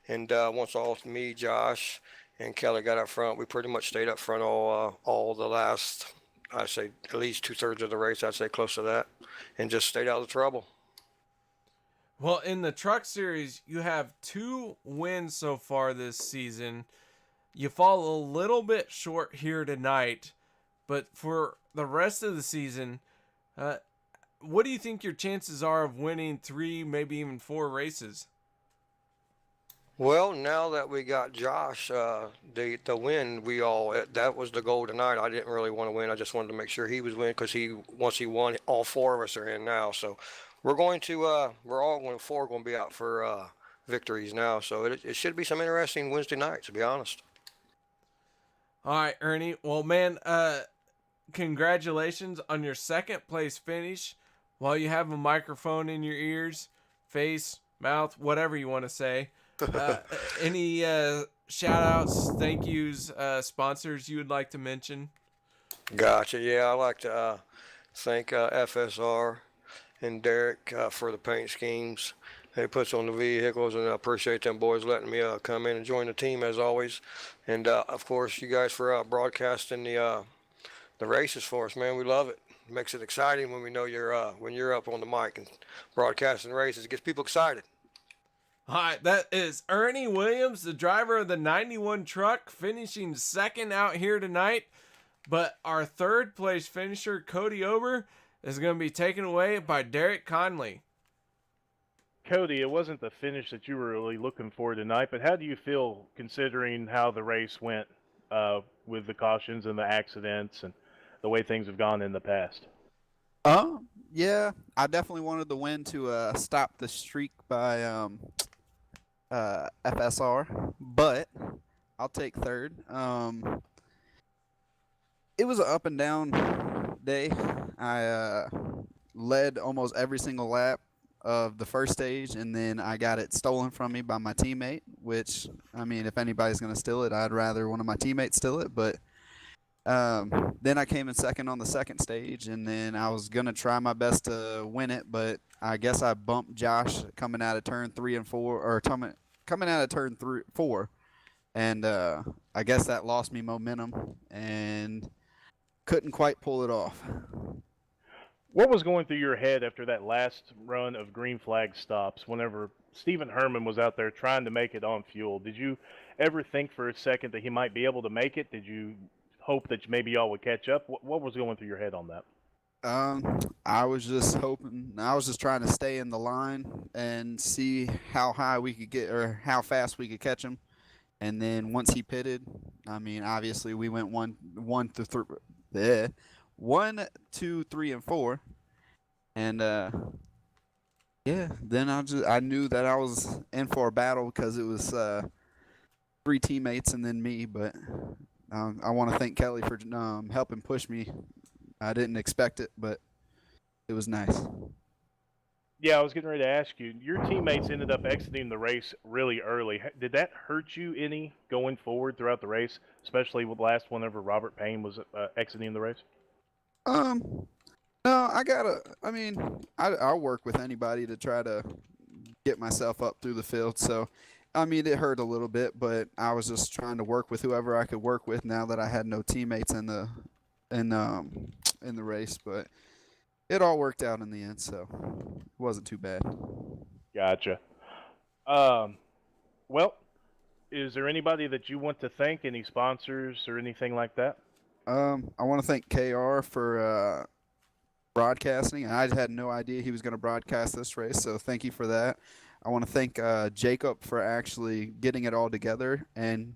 And once all me, Josh, and Kelly got up front, we pretty much stayed up front all the last, I'd say at least 2/3 of the race, I'd say close to that, and just stayed out of the trouble. Well, in the truck series, you have 2 wins so far this season. You fall a little bit short here tonight, but for the rest of the season, what do you think your chances are of winning 3, maybe even 4 races? Well, now that we got Josh, the win, that was the goal tonight. I didn't really want to win. I just wanted to make sure he was winning because once he won, all 4 of us are in now. So we're going to, we're all going to 4 going to be out for victories now. So it should be some interesting Wednesday nights, to be honest. All right, Ernie. Well, man, congratulations on your second place finish. While you have a microphone in your ears, face, mouth, whatever you want to say. Any shout outs, thank yous, sponsors you would like to mention? Gotcha. Yeah, I'd like to thank FSR and Derek for the paint schemes they puts on the vehicles, and I appreciate them boys letting me come in and join the team as always. And of course, you guys for broadcasting the races for us, man. We love it. It makes it exciting when we know when you're up on the mic and broadcasting races. It gets people excited. All right, that is Ernie Williams, the driver of the 91 truck, finishing second out here tonight. But our third place finisher, Cody Ober, is going to be taken away by Derek Conley. Cody, it wasn't the finish that you were really looking for tonight, but how do you feel considering how the race went with the cautions and the accidents and the way things have gone in the past? Yeah, I definitely wanted the win to stop the streak by FSR, but I'll take third. It was an up and down day. I led almost every single lap of the first stage, and then I got it stolen from me by my teammate, which, I mean, if anybody's going to steal it, I'd rather one of my teammates steal it. But then I came in second on the second stage, and then I was going to try my best to win it, but I guess I bumped Josh coming out of turn 3 and 4, or coming out of turn 4, and I guess that lost me momentum and couldn't quite pull it off. What was going through your head after that last run of green flag stops whenever Stephen Herrmann was out there trying to make it on fuel? Did you ever think for a second that he might be able to make it? Did you hope that maybe y'all would catch up? What was going through your head on that? I was just hoping, I was just trying to stay in the line and see how high we could get, or how fast we could catch him. And then once he pitted, I mean, obviously we went 1, 2, 3, and 4, and yeah. Then I knew that I was in for a battle because it was 3 teammates and then me. But I want to thank Kelly for helping push me. I didn't expect it, but it was nice. Yeah, I was getting ready to ask you. Your teammates ended up exiting the race really early. Did that hurt you any going forward throughout the race, especially with the last whenever Robert Payne was exiting the race? No, I'll work with anybody to try to get myself up through the field. So, I mean, it hurt a little bit, but I was just trying to work with whoever I could work with now that I had no teammates in the race. But it all worked out in the end, so it wasn't too bad. Gotcha. Well, is there anybody that you want to thank? Any sponsors or anything like that? I want to thank KR for broadcasting. I had no idea he was going to broadcast this race, so thank you for that. I want to thank Jacob for actually getting it all together and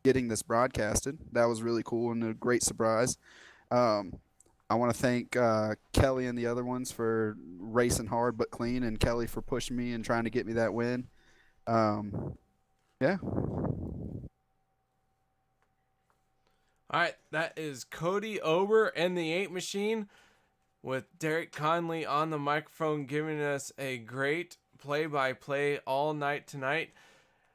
getting this broadcasted. That was really cool and a great surprise. I want to thank Kelly and the other ones for racing hard but clean, and Kelly for pushing me and trying to get me that win. Yeah. All right, that is Cody Ober and the 8 Machine with Derek Conley on the microphone giving us a great play-by-play all night tonight.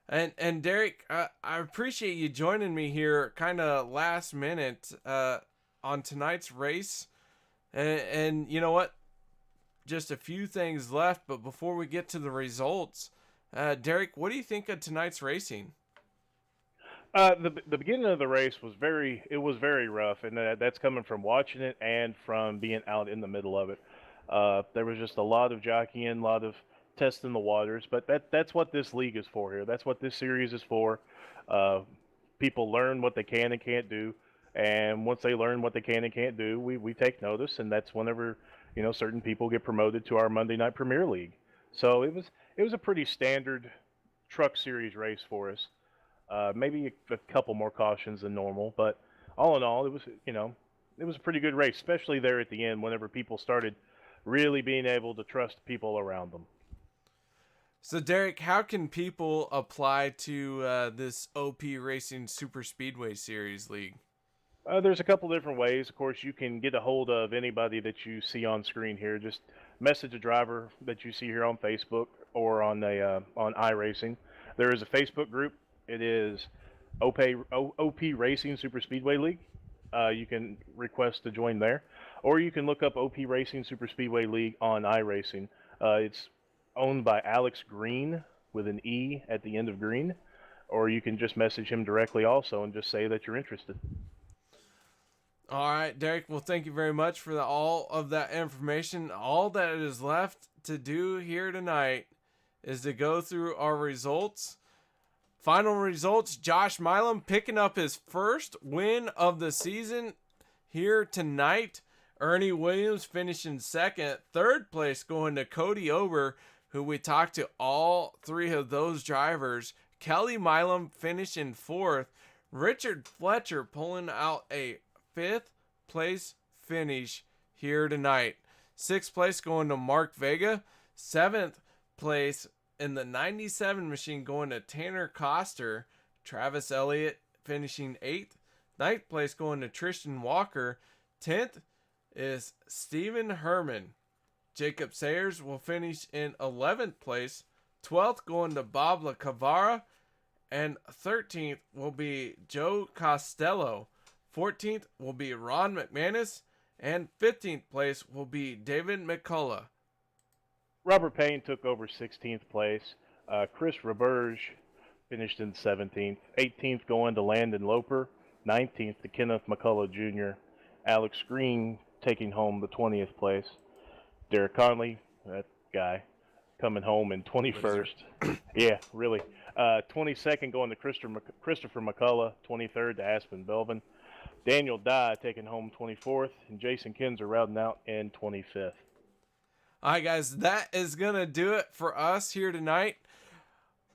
And Derek, I appreciate you joining me here kind of last minute on tonight's race. And you know what? Just a few things left, but before we get to the results, Derek, what do you think of tonight's racing? The beginning of the race was very rough, and that's coming from watching it and from being out in the middle of it. There was just a lot of jockeying, a lot of testing the waters, but that's what this league is for here. That's what this series is for. People learn what they can and can't do, and once they learn what they can and can't do, we take notice, and that's whenever certain people get promoted to our Monday Night Premier League. So it was a pretty standard truck series race for us. Maybe a couple more cautions than normal, but all in all, it was a pretty good race, especially there at the end whenever people started really being able to trust people around them. So, Derek, how can people apply to this OP Racing Superspeedway Series League? There's a couple different ways. Of course, you can get a hold of anybody that you see on screen here. Just message a driver that you see here on Facebook or on iRacing. There is a Facebook group. It is OP Racing Superspeedway League. You can request to join there, or you can look up OP Racing Superspeedway League on iRacing. It's owned by Alex Green with an E at the end of Green, or you can just message him directly also and just say that you're interested. All right, Derek. Well, thank you very much for all of that information. All that is left to do here tonight is to go through our results. Final results, Josh Milam picking up his first win of the season here tonight. Ernie Williams finishing second. Third place going to Cody Ober, who we talked to all three of those drivers. Kelly Milam finishing fourth. Richard Fletcher pulling out a fifth place finish here tonight. Sixth place going to Mark Vega. Seventh place in the 97 machine going to Tanner Coster. Travis Elliott finishing 8th. 9th place going to Tristan Walker. 10th is Stephen Herrmann. Jacob Sayers will finish in 11th place. 12th going to Bob LaCavara. And 13th will be Joe Costello. 14th will be Ron McManus. And 15th place will be David McCullough. Robert Payne took over 16th place. Chris Roberge finished in 17th. 18th going to Landon Loper. 19th to Kenneth McCullough Jr. Alex Green taking home the 20th place. Derek Conley, that guy, coming home in 21st. Yeah, really. 22nd going to Christopher McCullough. 23rd to Aspen Belvin. Daniel Dye taking home 24th. And Jason Kinzer rounding out in 25th. All right, guys, that is going to do it for us here tonight.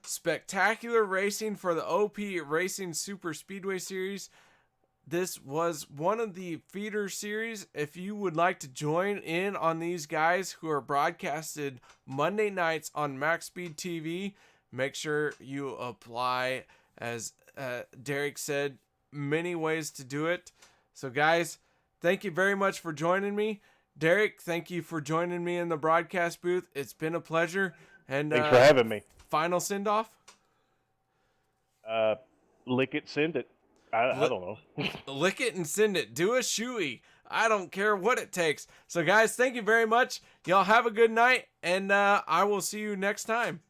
Spectacular racing for the OP Racing Superspeedway Series. This was one of the feeder series. If you would like to join in on these guys who are broadcasted Monday nights on Maxspeedtv, make sure you apply. As Derek said, many ways to do it. So, guys, thank you very much for joining me. Derek, thank you for joining me in the broadcast booth. It's been a pleasure. And thanks for having me. Final send-off? Lick it, send it. I don't know. Lick it and send it. Do a shoey. I don't care what it takes. So, guys, thank you very much. Y'all have a good night, and I will see you next time.